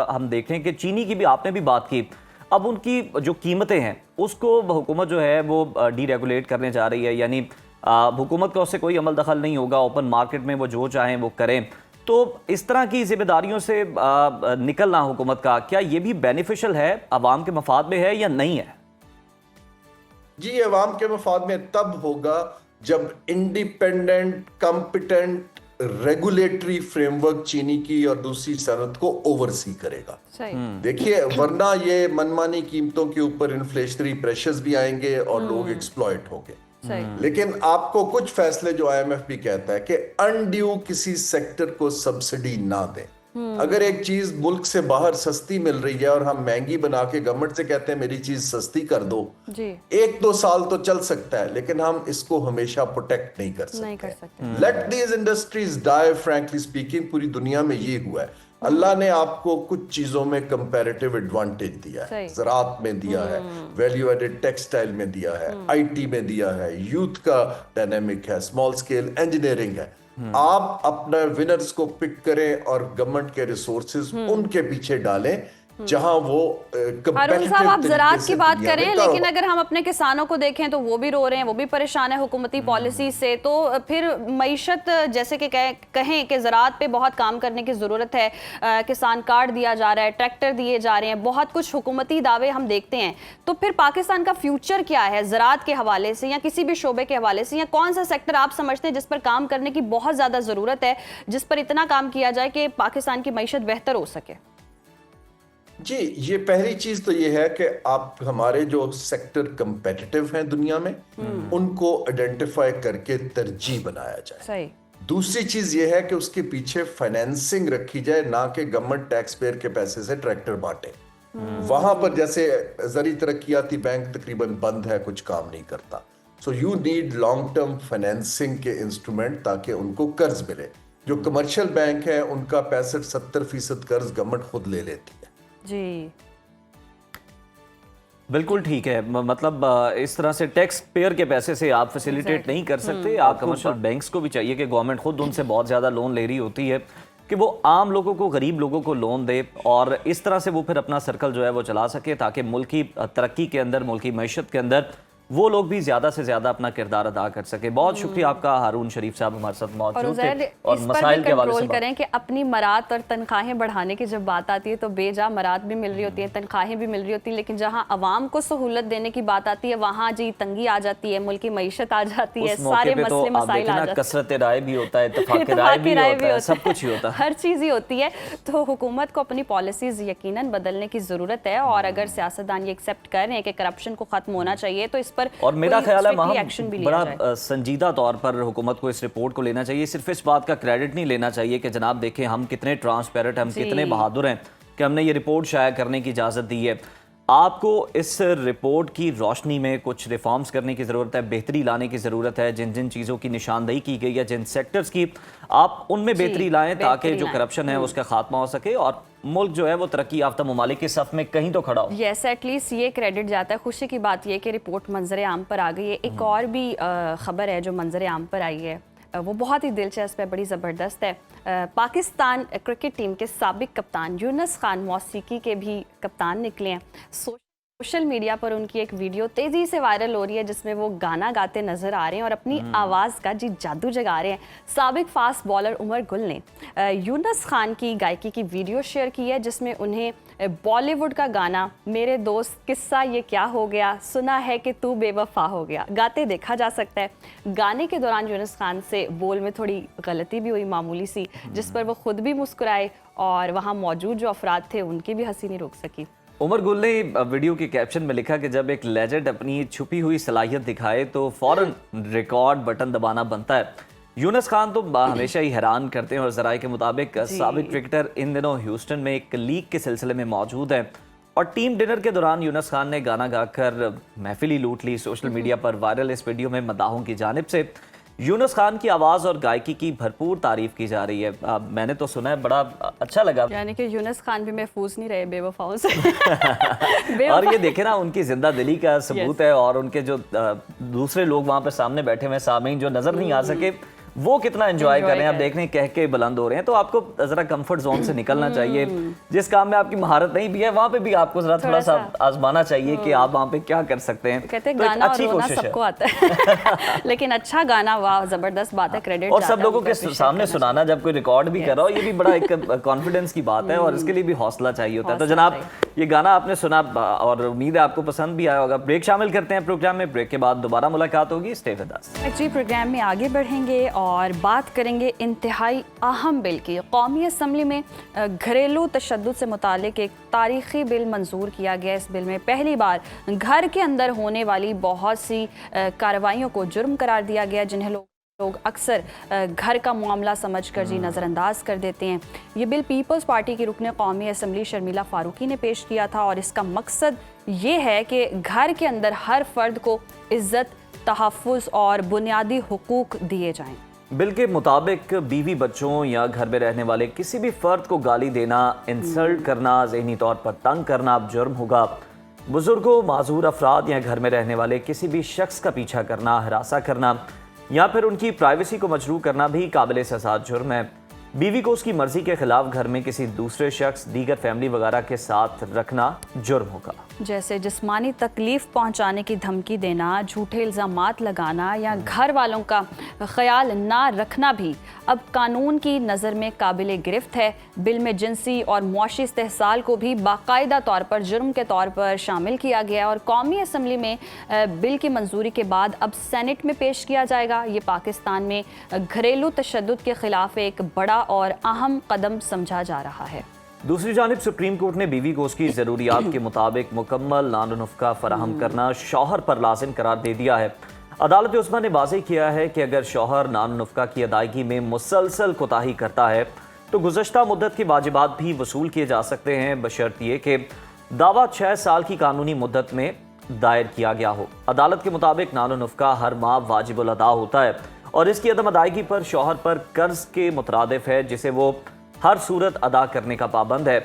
हम देखें कि चीनी की भी आपने भी बात की, अब उनकी जो कीमतें हैं उसको हुकूमत जो है वो डीरेगुलेट करने जा रही है, यानी हुकूमत का उससे कोई अमल दखल नहीं होगा, ओपन मार्केट में वो जो चाहें वो करें। तो इस तरह की जिम्मेदारियों से निकलना हुकूमत का, क्या ये भी बेनिफिशियल है, अवाम के मफाद में है या नहीं है?
जी, अवाम के मफाद में तब होगा जब इंडिपेंडेंट कॉम्पिटेंट रेगुलेटरी फ्रेमवर्क चीनी की और दूसरी सनत को ओवरसी करेगा। देखिए वरना ये मनमानी कीमतों के ऊपर इन्फ्लेशनरी प्रेशर्स भी आएंगे और लोग एक्सप्लॉइट होंगे। लेकिन आपको कुछ फैसले जो आईएमएफ भी कहता है कि अनड्यू किसी सेक्टर को सब्सिडी ना दें। अगर एक चीज मुल्क से बाहर सस्ती मिल रही है और हम महंगी बना के गवर्नमेंट से कहते हैं मेरी चीज सस्ती कर दो, 1-2 साल तो चल सकता है, लेकिन हम इसको हमेशा प्रोटेक्ट नहीं कर सकते। Let these industries die, frankly speaking. पूरी दुनिया में ये हुआ है। अल्लाह ने आपको कुछ चीजों में कंपैरेटिव एडवांटेज दिया है, ज़राअत में दिया है, वैल्यू एडेड टेक्सटाइल में दिया है, आईटी में दिया है, यूथ का डायनेमिक है, स्मॉल स्केल इंजीनियरिंग है। आप अपने विनर्स को पिक करें और गवर्नमेंट के रिसोर्सेज उनके पीछे डालें जहां वो
हारून साहब, आप ज़राअत की बात करें, लेकिन अगर हम अपने किसानों को देखें तो वो भी रो रहे हैं, वो भी परेशान है हुकूमती पॉलिसी से। तो फिर मईशत, जैसे कि कहें कि ज़राअत पे बहुत काम करने की ज़रूरत है, किसान कार्ड दिया जा रहा है, ट्रैक्टर दिए जा रहे हैं, बहुत कुछ हुकूमती दावे हम देखते हैं। तो फिर पाकिस्तान का फ्यूचर क्या है ज़राअत के हवाले से या किसी भी शोबे के हवाले से, या कौन सा सेक्टर आप समझते हैं जिस पर काम करने की बहुत ज़्यादा ज़रूरत है, जिस पर इतना काम किया जाए कि पाकिस्तान की मईशत बेहतर हो सके?
जी, ये पहली चीज तो ये है कि आप हमारे जो सेक्टर कंपेटिटिव हैं दुनिया में उनको आइडेंटिफाई करके तरजीह बनाया जाए।
सही।
दूसरी चीज ये है कि उसके पीछे फाइनेंसिंग रखी जाए, ना कि गवर्नमेंट टैक्स पेयर के पैसे से ट्रैक्टर बांटे। वहां पर जैसे ज़री तरक्याती बैंक तकरीबन बंद है, कुछ काम नहीं करता। So you need long term financing के इंस्ट्रूमेंट ताकि उनको कर्ज मिले। जो कमर्शियल बैंक है उनका 65-70% कर्ज गवर्नमेंट खुद ले लेती है।
जी
बिल्कुल ठीक है। मतलब इस तरह से टैक्स पेयर के पैसे से आप फैसिलिटेट नहीं कर सकते। आप कमर्शियल बैंक्स को भी चाहिए कि गवर्नमेंट खुद उनसे बहुत ज़्यादा लोन ले रही होती है कि वो आम लोगों को, गरीब लोगों को लोन दे और इस तरह से वो फिर अपना सर्कल जो है वो चला सके ताकि मुल्क की तरक्की के अंदर, मुल्क की मईशत के अंदर وہ لوگ بھی زیادہ سے زیادہ اپنا کردار ادا کر سکے. بہت شکریہ آپ کا ہارون شریف صاحب ہمارے ساتھ موجود تھے اور مسائل کے حوالے سے
کریں کہ اپنی مراد اور تنخواہیں بڑھانے کی جب بات آتی ہے تو بے جا مراد بھی مل رہی ہوتی ہیں, تنخواہیں بھی مل رہی ہوتی ہیں, لیکن جہاں عوام کو سہولت دینے کی بات آتی ہے وہاں جی تنگی آ جاتی ہے, ملک کی معیشت آ جاتی ہے, سارے مسئلے مسائل آ جاتے ہیں.
کثرت رائے بھی ہوتا ہے, اتفاق رائے بھی ہوتا ہے, سب کچھ ہی ہوتا ہے,
ہر چیز ہی ہوتی ہے. تو حکومت کو اپنی پالیسیز یقیناً بدلنے کی ضرورت ہے, اور اگر سیاستدان یہ ایکسیپٹ کر رہے ہیں کہ کرپشن کو ختم ہونا چاہیے تو اس پر
اور میرا خیال ہے بڑا سنجیدہ طور پر حکومت کو اس رپورٹ کو لینا چاہیے. صرف اس بات کا کریڈٹ نہیں لینا چاہیے کہ جناب دیکھیں ہم کتنے ٹرانسپیرنٹ, ہم کتنے بہادر ہیں کہ ہم نے یہ رپورٹ شائع کرنے کی اجازت دی ہے. آپ کو اس رپورٹ کی روشنی میں کچھ ریفارمز کرنے کی ضرورت ہے, بہتری لانے کی ضرورت ہے. جن جن چیزوں کی نشاندہی کی گئی ہے, جن سیکٹرز کی, آپ ان میں بہتری لائیں تاکہ جو کرپشن ہے اس کا خاتمہ ہو سکے اور ملک جو ہے وہ ترقی یافتہ ممالک کے صف میں کہیں تو کھڑا ہو.
یس, ایٹ لیسٹ یہ کریڈٹ جاتا ہے. خوشی کی بات یہ کہ رپورٹ منظر عام پر آ گئی ہے. ایک اور بھی خبر ہے جو منظر عام پر آئی ہے, وہ بہت ہی دلچسپ ہے, بڑی زبردست ہے. پاکستان کرکٹ ٹیم کے سابق کپتان یونس خان موسیقی کے بھی کپتان نکلے ہیں. سوشل میڈیا پر ان کی ایک ویڈیو تیزی سے وائرل ہو رہی ہے جس میں وہ گانا گاتے نظر آ رہے ہیں اور اپنی آواز کا جادو جگا رہے ہیں. سابق فاسٹ بالر عمر گل نے یونس خان کی گائیکی کی ویڈیو شیئر کی ہے جس میں انہیں بالی ووڈ کا گانا میرے دوست قصہ یہ کیا ہو گیا, سنا ہے کہ تو بے وفا ہو گیا گاتے دیکھا جا سکتا ہے. گانے کے دوران یونس خان سے بول میں تھوڑی غلطی بھی ہوئی, معمولی سی, جس پر وہ خود بھی مسکرائے اور وہاں موجود جو افراد تھے ان کی بھی ہنسی نہیں روک سکی.
عمر گل نے ویڈیو کے کیپشن میں لکھا کہ جب ایک لیجنڈ اپنی چھپی ہوئی صلاحیت دکھائے تو فوراً ریکارڈ بٹن دبانا بنتا ہے. یونس خان تو ہمیشہ ہی حیران کرتے ہیں اور ذرائع کے مطابق سابق کرکٹر ان دنوں ہیوسٹن میں ایک لیگ کے سلسلے میں موجود ہیں اور ٹیم ڈنر کے دوران یونس خان نے گانا گا کر محفل ہی لوٹ لی. سوشل میڈیا پر وائرل اس ویڈیو میں مداحوں کی جانب سے یونس خان کی آواز اور گائیکی کی بھرپور تعریف کی جا رہی ہے. میں نے تو سنا ہے, بڑا اچھا لگا.
یعنی کہ یونس خان بھی محفوظ نہیں رہے بے وفاؤں سے.
اور یہ دیکھیں نا, ان کی زندہ دلی کا ثبوت ہے, اور ان کے جو دوسرے لوگ وہاں پہ سامنے بیٹھے ہوئے سامعین جو نظر نہیں آ سکے وہ کتنا انجوائے کر رہے ہیں. آپ دیکھ رہے ہیں کہہ کے بلند ہو رہے ہیں. تو آپ کو ذرا کمفرٹ زون سے نکلنا چاہیے. جس کام میں آپ کی مہارت نہیں بھی ہے وہاں پہ بھی آپ کو ذرا تھوڑا سا آزمانا چاہیے کہ آپ وہاں پہ کیا کر سکتے ہیں.
کہتے ہیں گانا اور رونا سب کو آتا ہے لیکن اچھا گانا, واہ زبردست بات ہے, کریڈٹ
اور سب لوگوں کے سامنے سنانا جب کوئی ریکارڈ بھی کر رہا ہو, یہ بھی بڑا ایک کانفیڈنس کی بات ہے اور اس کے لیے بھی حوصلہ چاہیے ہوتا ہے. تو جناب یہ گانا آپ نے سنا اور امید ہے آپ کو پسند بھی آیا ہوگا. بریک شامل کرتے ہیں پروگرام میں, بریک کے بعد دوبارہ ملاقات ہوگی. Stay with us.
جی پروگرام میں آگے بڑھیں گے اور بات کریں گے انتہائی اہم بل کی. قومی اسمبلی میں گھریلو تشدد سے متعلق ایک تاریخی بل منظور کیا گیا. اس بل میں پہلی بار گھر کے اندر ہونے والی بہت سی کارروائیوں کو جرم قرار دیا گیا جنہیں لوگ اکثر گھر کا معاملہ سمجھ کر نظر انداز کر دیتے ہیں. یہ بل پیپلز پارٹی کی رکن قومی اسمبلی شرمیلا فاروقی نے پیش کیا تھا اور اس کا مقصد یہ ہے کہ گھر کے اندر ہر فرد کو عزت, تحفظ اور بنیادی حقوق دیے جائیں.
بل کے مطابق بیوی, بچوں یا گھر میں رہنے والے کسی بھی فرد کو گالی دینا, انسلٹ کرنا, ذہنی طور پر تنگ کرنا اب جرم ہوگا. بزرگوں, معذور افراد یا گھر میں رہنے والے کسی بھی شخص کا پیچھا کرنا, ہراساں کرنا یا پھر ان کی پرائیویسی کو مجروح کرنا بھی قابل سزا جرم ہے. بیوی کو اس کی مرضی کے خلاف گھر میں کسی دوسرے شخص, دیگر فیملی وغیرہ کے ساتھ رکھنا جرم ہوگا.
جیسے جسمانی تکلیف پہنچانے کی دھمکی دینا, جھوٹے الزامات لگانا یا گھر والوں کا خیال نہ رکھنا بھی اب قانون کی نظر میں قابل گرفت ہے. بل میں جنسی اور معاشی استحصال کو بھی باقاعدہ طور پر جرم کے طور پر شامل کیا گیا اور قومی اسمبلی میں بل کی منظوری کے بعد اب سینٹ میں پیش کیا جائے گا. یہ پاکستان میں گھریلو تشدد کے خلاف ایک بڑا اور اہم قدم سمجھا جا رہا ہے.
دوسری جانب سپریم کورٹ نے بیوی کو اس کی ضروریات کے مطابق مکمل نان و نفقہ فراہم کرنا شوہر پر لازم قرار دے دیا ہے. عدالت عظمیٰ نے واضح کیا ہے کہ اگر شوہر نان و نفقہ کی ادائیگی میں مسلسل کوتاہی کرتا ہے تو گزشتہ مدت کے واجبات بھی وصول کیے جا سکتے ہیں, بشرط یہ کہ دعویٰ 6 سال کی قانونی مدت میں دائر کیا گیا ہو. عدالت کے مطابق نان و نفقہ ہر ماہ واجب الادا ہوتا ہے اور اس کی عدم ادائیگی پر شوہر پر قرض کے مترادف ہے جسے وہ ہر صورت ادا کرنے کا پابند ہے.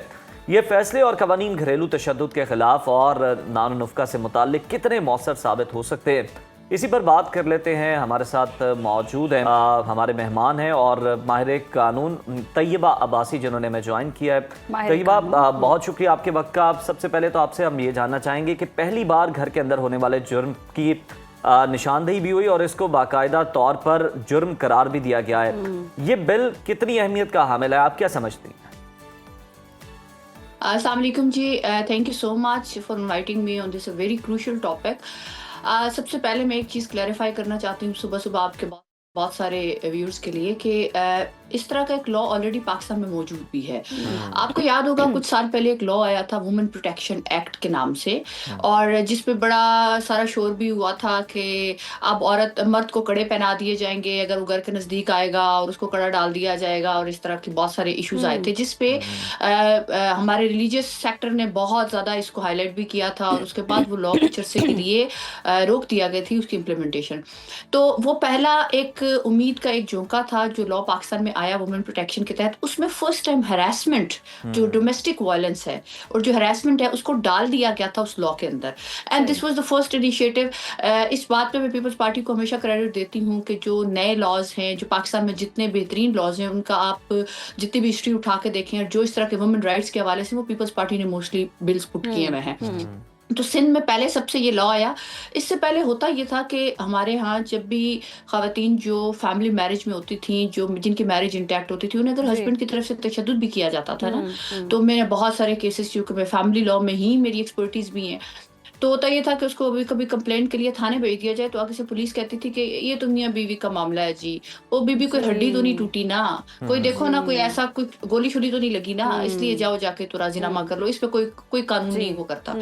یہ فیصلے اور قوانین گھریلو تشدد کے خلاف اور نان و نفقہ سے متعلق کتنے مؤثر ثابت ہو سکتے ہیں اسی پر بات کر لیتے ہیں. ہمارے ساتھ موجود ہیں ہمارے مہمان ہیں اور ماہر قانون طیبہ عباسی جنہوں نے ہمیں جوائن کیا ہے. طیبہ بہت شکریہ آپ کے وقت کا. سب سے پہلے تو آپ سے ہم یہ جاننا چاہیں گے کہ پہلی بار گھر کے اندر ہونے والے جرم کی نشاندہی بھی ہوئی اور اس کو باقاعدہ طور پر جرم قرار بھی دیا گیا ہے. یہ بل کتنی اہمیت کا حامل ہے, آپ کیا سمجھتی ہیں؟
السلام علیکم جی. Thank you so much for inviting me on this a very crucial topic. سب سے پہلے میں ایک چیز کلیریفائی کرنا چاہتی ہوں صبح آپ کے بہت سارے ویورز کے لیے کہ اس طرح کا ایک لا آلریڈی پاکستان میں موجود بھی ہے. آپ کو یاد ہوگا کچھ سال پہلے ایک لا آیا تھا وومن پروٹیکشن ایکٹ کے نام سے, اور جس پہ بڑا سارا شور بھی ہوا تھا کہ اب مرد کو کڑے پہنا دیے جائیں گے اگر وہ گھر کے نزدیک آئے گا, اور اس کو کڑا ڈال دیا جائے گا, اور اس طرح کے بہت سارے ایشوز آئے تھے جس پہ ہمارے ریلیجیس سیکٹر نے بہت زیادہ اس کو ہائی لائٹ بھی کیا تھا, اور اس کے بعد وہ لا کچھ عرصے کے لیے روک دیا گئی تھی اس کی امپلیمنٹیشن. تو وہ پہلا ایک امید کا ایک جھونکا تھا جو لا پاکستان میں آیا وومن پروٹیکشن کے تحت. اس میں فرسٹ ٹائم ہراسمنٹ جو ڈومیسٹک وائلنس ہے اور جو ہراسمنٹ ہے اس کو ڈال دیا گیا تھا اس لا کے اندر. And this was the first initiative. اس بات پہ میں پیپلز پارٹی کو ہمیشہ کریڈٹ دیتی ہوں کہ جو نئے لاز ہیں جو پاکستان میں جتنے بہترین لاز ہیں ان کا آپ جتنی بھی ہسٹری اٹھا کے دیکھیں, اور جو اس طرح کے وومن رائٹس کے حوالے سے وہ پیپلز پارٹی نے موسٹلی بلز پٹ کیے ہوئے ہیں. تو سندھ میں پہلے سب سے یہ لا آیا. اس سے پہلے ہوتا یہ تھا کہ ہمارے ہاں جب بھی خواتین جو فیملی میرج میں ہوتی تھیں, جو جن کی میرج انٹیکٹ ہوتی تھی, انہیں اگر ہسبینڈ کی طرف سے تشدد بھی کیا جاتا تھا نا, تو میں نے بہت سارے کیسز, کیونکہ میں فیملی لا میں ہی میری ایکسپرٹیز بھی ہیں, تو ہوتا یہ تھا کہ اس کو کبھی کمپلینٹ کے لیے تھانے بھیج دیا جائے تو آگے سے پولیس کہتی تھی کہ یہ تو میاں بیوی کا معاملہ ہے جی, وہ بیوی کوئی ہڈی تو نہیں ٹوٹی نا, کوئی دیکھو نا کوئی ایسا کوئی گولی شولی تو نہیں لگی نا, اس لیے جاؤ جا کے تو راضی نامہ کر لو, اس پہ کوئی قانون نہیں وہ کرتا.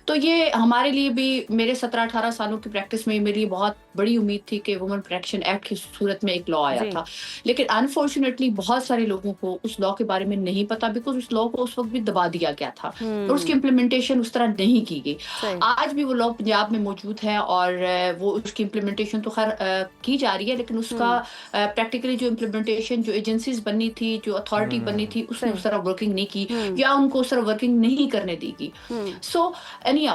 تو یہ ہمارے لیے بھی میرے 17-18 سالوں کی پریکٹس میں میری بہت بڑی امید تھی کہ وومن پروٹیکشن ایکٹ کی صورت میں ایک لا آیا تھا. لیکن انفارچونیٹلی بہت سارے لوگوں کو اس لا کے بارے میں نہیں پتا, بیکاز اس لا کو اس وقت بھی دبا دیا گیا تھا اور اس کی امپلیمنٹیشن اس طرح نہیں کی گئی. آج بھی وہ لا پنجاب میں موجود ہے اور وہ اس کی امپلیمنٹیشن تو خیر کی جا رہی ہے, لیکن اس کا پریکٹیکلی جو امپلیمنٹیشن جو ایجنسیز بننی تھی, جو اتھارٹی بننی تھی, اس نے اس طرح ورکنگ نہیں کی یا ان کو اس طرح ورکنگ نہیں کرنے دی گئی. سو اینی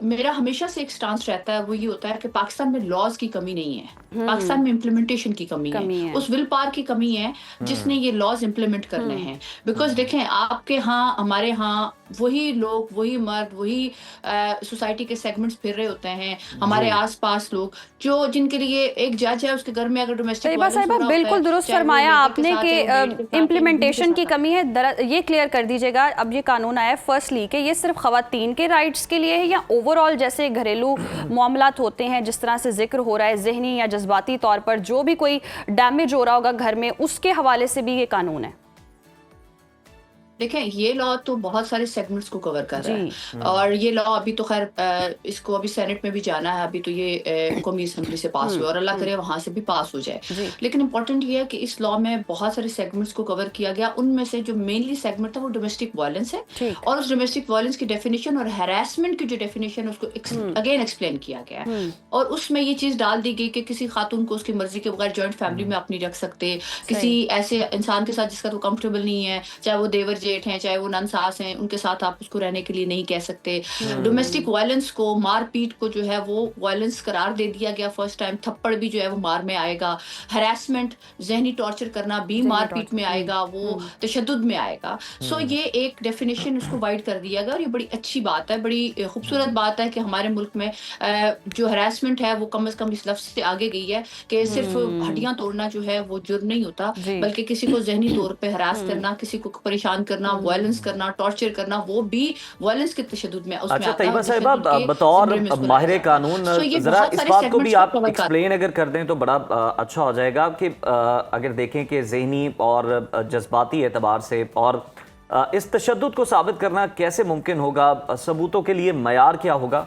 میرا ہمیشہ سے ایک سٹانس رہتا ہے, وہ یہ ہوتا ہے کہ پاکستان میں لاز کی کمی نہیں ہے, پاکستان میں امپلیمنٹیشن کی کمی ہے, اس ول پاور کی کمی ہے جس نے یہ لاز امپلیمنٹ کرنے ہیں. بیکاز دیکھیں آپ کے ہاں ہمارے ہاں وہی لوگ, وہی مرد, وہی سوسائٹی کے سیگمنٹس پھر رہے ہوتے ہیں, ہمارے آس پاس لوگ جو جن کے لیے ایک جج ہے اس کے گھر میں اگر ڈومیسٹک
طیبہ صاحبہ بالکل درست فرمایا آپ نے کہ امپلیمنٹیشن کی کمی ہے. یہ کلیئر کر دیجیے گا, اب یہ قانون آیا فرسٹلی کہ یہ صرف خواتین کے رائٹس کے لیے ہے یا اوور آل جیسے گھریلو معاملات ہوتے ہیں جس طرح سے ذکر ہو رہا ہے, ذہنی یا جذباتی طور پر جو بھی کوئی ڈیمیج ہو رہا ہوگا گھر میں, اس کے حوالے سے بھی یہ قانون ہے؟
دیکھیں یہ لا تو بہت سارے سیگمنٹس کو کور کر رہا ہے, اور یہ لا ابھی تو خیر اس کو ابھی سینٹ میں بھی جانا ہے, ابھی تو یہ قومی اسمبلی سے پاس ہوا اور اللہ کرے وہاں سے بھی پاس ہو جائے. لیکن امپورٹنٹ یہ ہے کہ اس لا میں بہت سارے سیگمنٹس کو کور کیا گیا. ان میں سے جو مینلی سیگمنٹ تھا وہ ڈومیسٹک وائلنس ہے, اور اس ڈومیسٹک وائلنس کی ڈیفینیشن اور ہراسمنٹ کی جو ڈیفینیشن ہے اس کو اگین ایکسپلین کیا گیا ہے. اور اس میں یہ چیز ڈال دی گئی کہ کسی خاتون کو اس کی مرضی کے بغیر جوائنٹ فیملی میں اپنی رکھ سکتے, کسی ایسے انسان کے ساتھ جس کا تو کمفرٹیبل نہیں ہے, چاہے وہ دیور جیٹھ ہیں, چاہے وہ نن ساس ہیں, ان کے ساتھ آپ اس کو رہنے کے لیے نہیں کہہ سکتے. ڈومیسٹک وائلنس کو, مار پیٹ کو جو ہے وہ وائلنس قرار دے دیا گیا فرسٹ ٹائم. تھپڑ بھی جو ہے وہ مار میں آئے گا, ہراسمنٹ ذہنی ٹارچر کرنا بھی مار پیٹ میں آئے گا, وہ تشدد میں آئے گا. سو یہ ایک ڈیفینیشن اس کو وائڈ کر دیا گیا, اور یہ بڑی اچھی بات ہے, بڑی خوبصورت بات ہے کہ ہمارے ملک میں جو ہراسمنٹ ہے وہ کم از کم اس لفظ سے آگے گئی ہے کہ صرف ہڈیاں توڑنا جو ہے وہ جرم نہیں ہوتا, بلکہ کسی کو ذہنی طور پہ ہراس کرنا, کسی کو پریشان کرنا, وائلنس کرنا, ٹارچر کرنا, وہ بھی وائلنس کے تشدد میں اس میں آتا ہے.
طیبہ صاحبہ بطور ماہر قانون ذرا اس بات کو بھی آپ ایکسپلین اگر کر دیں تو بڑا اچھا ہو جائے گا کہ اگر دیکھیں کہ ذہنی اور جذباتی اعتبار سے اور اس تشدد کو ثابت کرنا کیسے ممکن ہوگا, ثبوتوں کے لیے معیار کیا ہوگا؟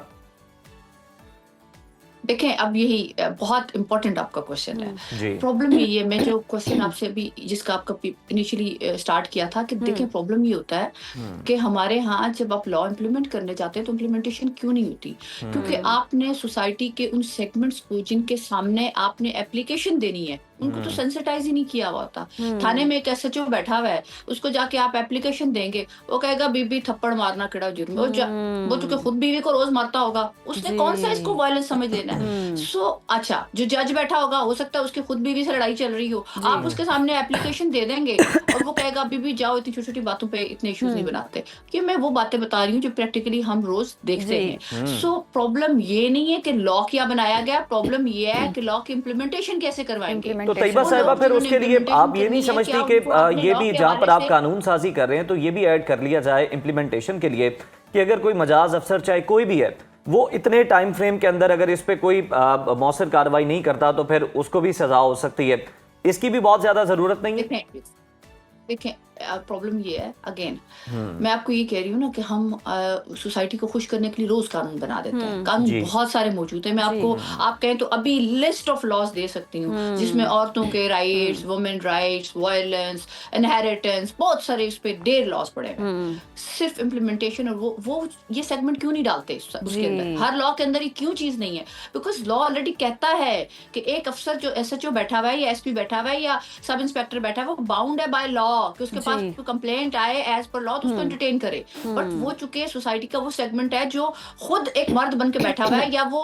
دیکھیں اب یہی بہت امپورٹنٹ آپ کا کوشچن ہے. پرابلم یہی ہے, میں جو کوشچن آپ سے بھی جس کا آپ کا انیشلی اسٹارٹ کیا تھا کہ دیکھیں پرابلم یہ ہوتا ہے کہ ہمارے ہاں جب آپ لا امپلیمنٹ کرنے جاتے ہیں تو امپلیمنٹیشن کیوں نہیں ہوتی, کیونکہ آپ نے سوسائٹی کے ان سیگمنٹس کو جن کے سامنے آپ نے اپلیکیشن دینی ہے उनको तो सेंसिटाइज ही नहीं किया हुआ होता। थाने में एक एसएचओ बैठा हुआ है, उसको जाके आप एप्लीकेशन देंगे, वो कहेगा बीबी थप्पड़ मारना केड़ा जुर्म है, वो चूंकि खुद बीवी को रोज मारता होगा, उसने कौन सा इसको वायलेंस समझ लेना है। सो अच्छा, जो जज बैठा होगा, हो सकता है उसकी खुद बीवी से लड़ाई चल रही हो, आप उसके सामने एप्लीकेशन दे देंगे और वो कहेगा बीबी जाओ, इतनी छोटी छोटी बातों पे इतने इश्यूज नहीं बनाते। कि मैं वो बातें बता रही हूँ जो प्रैक्टिकली हम रोज देखते हैं। सो प्रॉब्लम ये नहीं है कि लॉ क्या बनाया गया, प्रॉब्लम ये है कि लॉ की इम्प्लीमेंटेशन कैसे करवाएंगे।
तो तैयबा साहिबा, फिर उसके लिए आप ये नहीं समझती कि ये भी जहाँ पर आप कानून साजी कर रहे हैं तो ये भी ऐड कर लिया जाए इम्प्लीमेंटेशन के लिए कि अगर कोई मजाज अफसर चाहे कोई भी है, वो इतने टाइम फ्रेम के अंदर अगर इस पे कोई मौसर कार्रवाई नहीं करता तो फिर उसको भी सजा हो सकती है। इसकी भी बहुत ज्यादा जरूरत नहीं है।
देखें प्रॉब्लम ये है, अगेन मैं आपको ये कह रही हूँ ना कि हम सोसाइटी को खुश करने के लिए रोज कानून बना देते हैं। कानून बहुत सारे मौजूद हैं। मैं आपको आप कहें तो अभी लिस्ट ऑफ लॉज दे सकती हूँ जिसमें औरतों के rights, women rights, violence, inheritance, बहुत सारे इस पे 1.5 लॉज पड़े हैं। सिर्फ इम्प्लीमेंटेशन और वो ये सेगमेंट क्यों नहीं डालते उसके अंदर? हर लॉ के अंदर ये क्यों चीज नहीं है? बिकॉज लॉ ऑलरेडी कहता है कि एक अफसर जो एसएचओ बैठा हुआ है या एसपी बैठा हुआ है या सब इंस्पेक्टर बैठा हुआ है, वो बाउंड है बाय लॉ कि उसके पास कंप्लेंट आए एज पर लॉ तो उसको एंटरटेन करे। बट वो चूंकि सोसाइटी का वो सेगमेंट है जो खुद एक मर्द बन के बैठा हुआ है या वो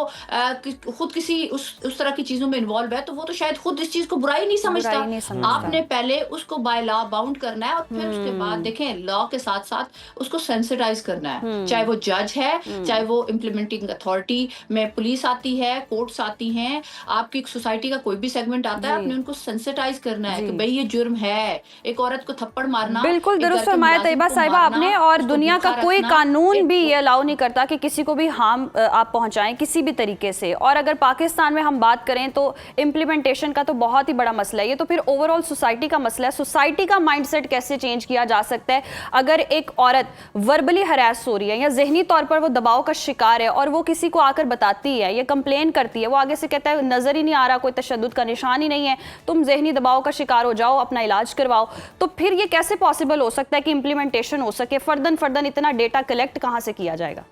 खुद किसी उस तरह की चीजों में इन्वॉल्व है, तो वो तो शायद खुद इस चीज को बुराई नहीं समझता। आपने पहले उसको बाय लॉ बाउंड करना है और फिर उसके बाद देखें लॉ के साथ साथ उसको सेंसिटाइज करना है। चाहे वो जज है, चाहे वो इम्प्लीमेंटिंग अथॉरिटी में पुलिस आती है, कोर्ट्स आती हैं, आपकी सोसाइटी का कोई भी सेगमेंट आता है, आपने उनको सेंसिटाइज करना है कि भाई ये जुर्म है। एक औरत को थप्पड़ मारना,
बिल्कुल दुरुस्त फरमाया तैयबा साहिबा आपने। और दुनिया का कोई कानून भी ये अलाउ नहीं करता कि किसी को भी हार्म आप पहुंचाएं किसी भी तरीके से। और अगर पाकिस्तान में हम बात करें तो इम्प्लीमेंटेशन का तो बहुत ही बड़ा मसला है ये, तो फिर ओवरऑल सोसाइटी का मसला है। सोसाइटी का माइंडसेट कैसे चेंज किया जा सकता है? अगर एक औरत वर्बली हरास हो रही है या जहनी तौर पर वो दबाव का शिकार है और वो किसी को आकर बताती है या कंप्लेन करती है, वो आगे से कहता है नजर ही नहीं आ रहा, कोई तशद्दुद का निशान ही नहीं है, तुम जहनी दबाव का शिकार हो जाओ, अपना इलाज करवाओ, तो फिर ये कैसे पॉसिबल हो सकता है कि इंप्लीमेंटेशन हो सके? फर्दन इतना डेटा कलेक्ट कहां से किया जाएगा?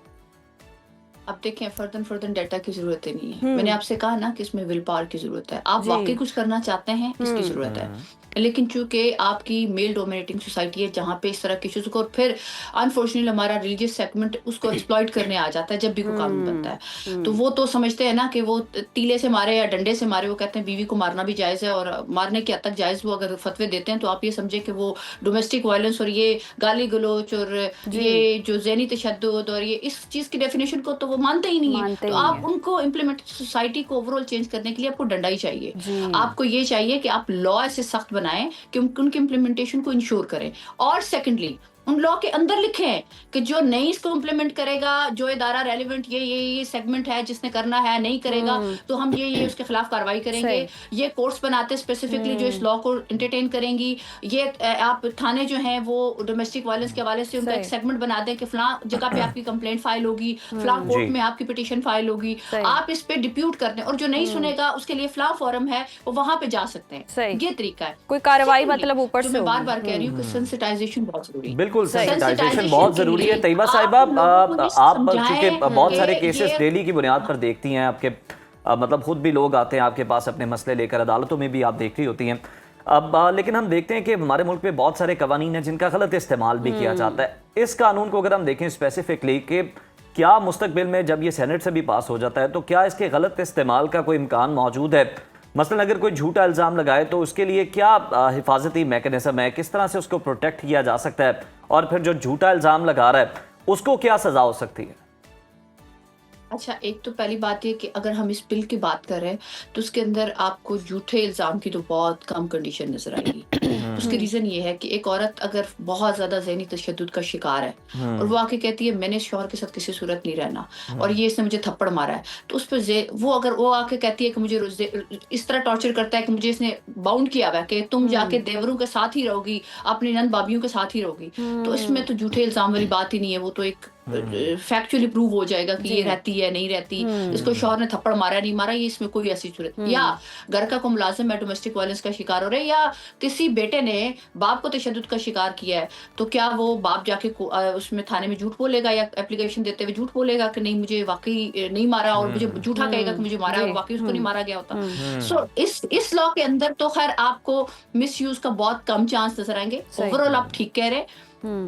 अब देखें फर्दन डाटा की जरूरत ही नहीं है। मैंने आपसे कहा ना कि इसमें विल पावर की जरूरत है। आप वाकई कुछ करना चाहते हैं, इसकी जरूरत है। लेकिन चूंकि आपकी मेल डोमिनेटिंग सोसाइटी है जहाँ पे इस तरह के इश्यूज को, और फिर अनफॉर्चुनेटली हमारा रिलीजियस सेगमेंट उसको एक्सप्लॉइट करने आ जाता है जब भी कोई कानून बनता है। तो वो तो समझते हैं ना कि वो तीले से मारे या डंडे से मारे, वो कहते हैं बीवी को मारना भी जायज़ है और मारने की हद तक जायज़। वो अगर फतवे देते हैं तो आप ये समझे कि वो डोमेस्टिक वायलेंस और ये गाली गलोच और ये जो ज़हनी तशद्दुद और ये इस चीज़ की डेफिनेशन को तो वो मानते ही नहीं है। तो आप उनको इम्प्लीमेंट सोसाइटी को ओवरऑल चेंज करने के लिए आपको डंडा ही चाहिए। आपको ये चाहिए कि आप लॉ ऐसे सख्त बनाएं कि उनके इम्प्लीमेंटेशन को इंश्योर करें। और सेकेंडली उन लॉ के अंदर लिखें कि जो नहीं इसको इम्प्लीमेंट करेगा, जो इदारा रेलिवेंट ये सेगमेंट है जिसने करना है, नहीं करेगा तो हम ये उसके खिलाफ कार्रवाई करेंगे। ये कोर्ट्स बनाते स्पेसिफिकली जो इस लॉ को एंटरटेन करेंगी। ये आप थाने जो हैं वो डोमेस्टिक वायलेंस के हवाले से उनका एक सेगमेंट बना दें कि फलां जगह पे आपकी कंप्लेंट फाइल होगी, फलां कोर्ट में आपकी पिटीशन फाइल होगी, आप इस पे डिप्यूट करते हैं और जो नहीं सुनेगा उसके लिए फलां फोरम है, वो वहां पे जा सकते हैं। ये तरीका है।
कोई कार्रवाई मतलब ऊपर से
मैं बार बार कह रही हूँ कि सेंसिटाइजेशन बहुत जरूरी है।
बिल्कुल सेंसिटाइजेशन बहुत जरूरी है। तैयबा साहिबा, आप चूंकि बहुत सारे केसेस डेली की बुनियाद पर देखती हैं, आपके मतलब खुद भी लोग आते हैं आपके पास अपने मसले लेकर, अदालतों में भी आप देख रही होती हैं। अब लेकिन हम देखते हैं कि हमारे मुल्क में बहुत सारे कवानीन हैं जिनका गलत इस्तेमाल भी किया जाता है। इस कानून को अगर हम देखें स्पेसिफिकली कि क्या मुस्तकबिल में जब ये सेनेट से भी पास हो जाता है तो क्या इसके गलत इस्तेमाल का कोई इम्कान मौजूद है? मसलन अगर कोई झूठा इल्ज़ाम लगाए तो उसके लिए क्या हिफाजती मैकेनिज्म है, किस तरह से उसको प्रोटेक्ट किया जा सकता है, और फिर जो झूठा इल्ज़ाम लगा रहा है उसको क्या सज़ा हो सकती है?
अच्छा, एक तो पहली बात ये कि अगर हम इस बिल की बात कर रहे हैं तो उसके अंदर आपको झूठे इल्ज़ाम की तो बहुत कम कंडीशन नजर आएगी। उसकी रीज़न ये है कि एक औरत अगर बहुत ज़्यादा ज़हनी तशद्दुद का शिकार है और वो आके कहती है मैंने शौहर के साथ किसी सूरत नहीं रहना और ये इसने मुझे थप्पड़ मारा है, तो उस पर वो अगर वो आके कहती है कि मुझे इस तरह टॉर्चर करता है कि मुझे इसने बाउंड किया हुआ है कि तुम जाके देवरों के साथ ही रहोगी, अपनी नंद बाबियों के साथ ही रहोगी, तो इसमें तो झूठे इल्ज़ाम वाली बात ही नहीं है। वो तो एक फैक्चुअली प्रूव हो जाएगा कि ये रहती है नहीं रहती, इसको शौहर ने थप्पड़ मारा नहीं मारा, ये इसमें कोई ऐसी सूरत, या घर का कोई मुलाजिम है डोमेस्टिक वायलेंस का शिकार हो रहा है, या किसी बेटे ने बाप को तशद्दुद का शिकार किया है, तो क्या वो बाप जाके उसमें थाने में झूठ बोलेगा या एप्लीकेशन देते हुए झूठ बोलेगा कि नहीं मुझे वाकई नहीं मारा, और मुझे झूठा कहेगा कि मुझे मारा और वाकई उसको नहीं मारा गया होता। सो इस लॉ के अंदर तो खैर आपको मिस यूज का बहुत कम चांस नजर आएंगे। ओवरऑल आप ठीक कह रहे हैं,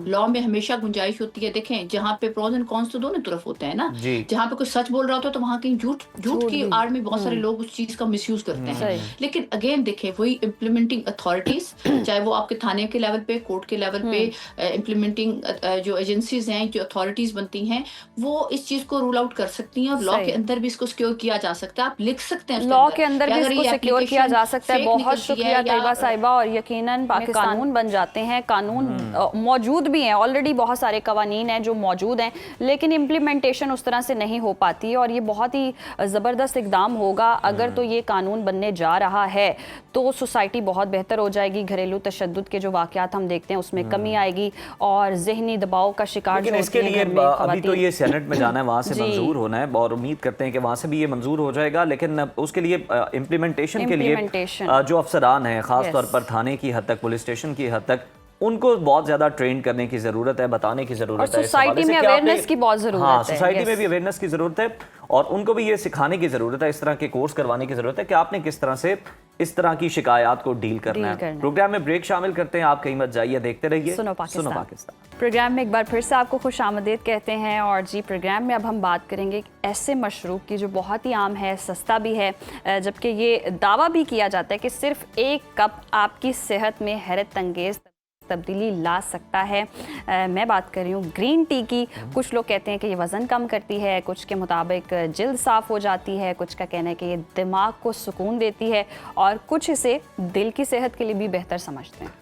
लॉ में हमेशा गुंजाइश होती है। देखें जहाँ पे प्रोज एंड कॉन्स तो दोनों तरफ होते हैं ना, जहाँ पे कोई सच बोल रहा होता है तो वहाँ कहीं झूठ की आड़ में बहुत सारे लोग उस चीज का मिसयूज करते हैं। लेकिन अगेन देखें वही इम्प्लीमेंटिंग अथॉरिटीज, चाहे वो आपके थाने के लेवल पे, कोर्ट के लेवल पे, इम्प्लीमेंटिंग जो एजेंसीज हैं, जो अथॉरिटीज बनती हैं, वो इस चीज को रूल आउट कर सकती हैं और लॉ के अंदर भी इसको सिक्योर किया जा सकता है। आप लिख सकते हैं
लॉ के अंदर भी इसको सिक्योर किया जा सकता है। बहुत शुक्रिया तैयबा साहिबा। और यकीनन पाकिस्तान कानून बन जाते हैं, कानून मौजूद भी हैं, ऑलरेडी बहुत सारे कवानीन हैं जो मौजूद हैं, लेकिन इम्प्लीमेंटेशन उस तरह से नहीं हो पाती। और ये बहुत ही ज़बरदस्त इकदाम होगा अगर तो ये कानून बनने जा रहा है तो सोसाइटी बहुत बेहतर हो जाएगी। घरेलू तशद्दुद के जो वाक़यात हम देखते हैं उसमें कमी आएगी और ज़हनी दबाव का शिकार जो
इसके लिए अभी तो ये सेनेट में जाना है, वहाँ से मंजूर होना है और उम्मीद करते हैं कि वहाँ से भी ये मंजूर हो जाएगा। लेकिन उसके लिए इम्प्लीमेंटेशन के लिए जो अफसरान हैं, ख़ास तौर पर थाने की हद तक, पुलिस स्टेशन की हद तक, उनको बहुत ज्यादा ट्रेन करने की जरूरत है, बताने की जरूरत है,
सोसाइटी में अवेयरनेस की बहुत जरूरत है।
सोसाइटी में भी अवेयरनेस की जरूरत है और उनको भी ये सिखाने की जरूरत है, इस तरह के कोर्स करवाने की जरूरत है कि आपने किस तरह से इस तरह की शिकायत को डील करना है। प्रोग्राम में ब्रेक शामिल करते हैं, आप कहीं मत जाइए, देखते रहिए सुनो पाकिस्तान।
प्रोग्राम में एक बार फिर से आपको खुश आमदीद कहते हैं। और जी प्रोग्राम में अब हम बात करेंगे ऐसे मशरूब की जो बहुत ही आम है, सस्ता भी है, जबकि ये दावा भी किया जाता है कि सिर्फ एक कप आपकी सेहत में हैरत अंगेज तब्दीली ला सकता है। मैं बात कर रही हूँ ग्रीन टी की। कुछ लोग कहते हैं कि ये वज़न कम करती है, कुछ के मुताबिक जिल्द साफ़ हो जाती है, कुछ का कहना है कि ये दिमाग को सुकून देती है और कुछ इसे दिल की सेहत के लिए भी बेहतर समझते हैं।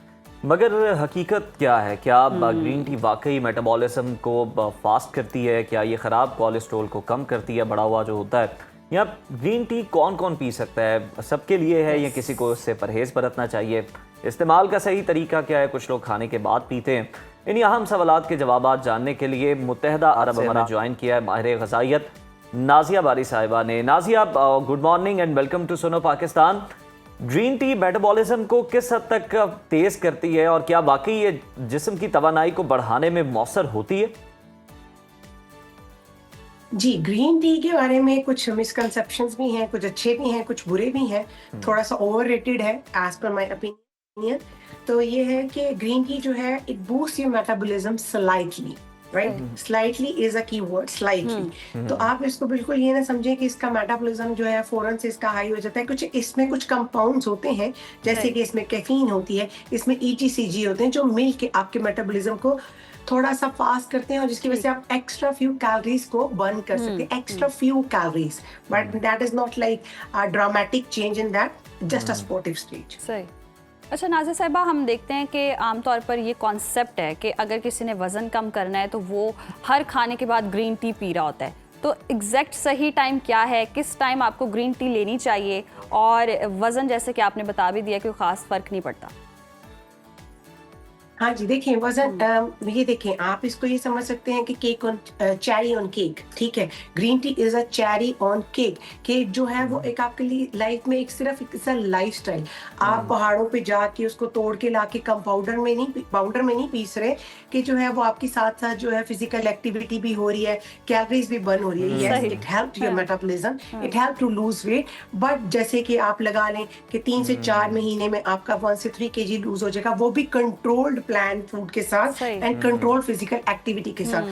मगर हकीकत क्या है? क्या ग्रीन टी वाकई मेटाबॉलिज्म को फास्ट करती है? क्या ये ख़राब कोलेस्ट्रॉल को कम करती है, बढ़ा हुआ जो होता है? या ग्रीन टी कौन कौन पी सकता है? सबके लिए है या किसी को इससे परहेज़ बरतना चाहिए? इस्तेमाल का सही तरीका क्या है? कुछ लोग खाने के बाद पीते हैं। इन्हीं अहम सवालात के जवाबात जानने के लिए मुत्तहदा अरब अमीरात ज्वाइन किया है माहिर ग़िज़ाइयत नाज़िया बारी साहिबा ने। Nazia, good morning and welcome to Suno Pakistan. Green tea metabolism को किस हद तक तेज़ करती है और क्या वाकई ये जिस्म की तवानाई को बढ़ाने में मौसर होती है?
जी, ग्रीन टी के बारे में कुछ मिसकंसेप्शंस भी हैं, कुछ अच्छे भी हैं, कुछ बुरे भी हैं, थोड़ा सा ओवररेटेड है एज पर माय ओपिनियन। तो ये है कि ग्रीन टी जो है it boost your metabolism slightly, right? Slightly is a की वर्ड, स्लाइटली। तो आप इसको बिल्कुल ये ना समझें कि इसका मेटाबॉलिज्म जो है फौरन से इसका हाई हो जाता है। कुछ इसमें कुछ कंपाउंड्स होते हैं, जैसे कि इसमें कैफीन होती है, इसमें EGCG होते हैं, जो मिल के आपके मेटाबॉलिज्म को थोड़ा सा फास्ट करते हैं और जिसकी वजह से आप एक्स्ट्रा फ्यू कैलोरीज को बर्न कर सकते हैं, extra few calories, but that is not like a dramatic change in that, just a sportive stage.
सही। अच्छा नाज़िया साहिबा, हम देखते हैं कि आमतौर पर ये कॉन्सेप्ट है कि अगर किसी ने वज़न कम करना है तो वो हर खाने के बाद ग्रीन टी पी रहा होता है। तो एग्जैक्ट सही टाइम क्या है? किस टाइम आपको ग्रीन टी लेनी चाहिए? और वज़न जैसे कि आपने बता भी दिया कि ख़ास फ़र्क नहीं पड़ता।
हाँ जी, देखिए वजन, ये देखें आप इसको ये समझ सकते हैं कि cake on cherry on cake, ठीक है? Green tea is a cherry on cake. Cake जो है वो एक आपके लिए लाइफ में एक सिर्फ एक लाइफस्टाइल। आप पहाड़ों पे जाके उसको तोड़ के लाके कम पाउडर में नहीं पीस रहे, कि जो है वो आपके साथ साथ जो है फिजिकल एक्टिविटी भी हो रही है, कैलोरीज भी बर्न हो रही है। Yes, it help your metabolism, it help to lose weight, but जैसे कि आप लगा लें कि 3 से 4 महीने में आपका 1 से 3 kg लूज हो जाएगा, वो भी कंट्रोल्ड प्लान फूड के साथ एंड कंट्रोल फिजिकल एक्टिविटी के साथ,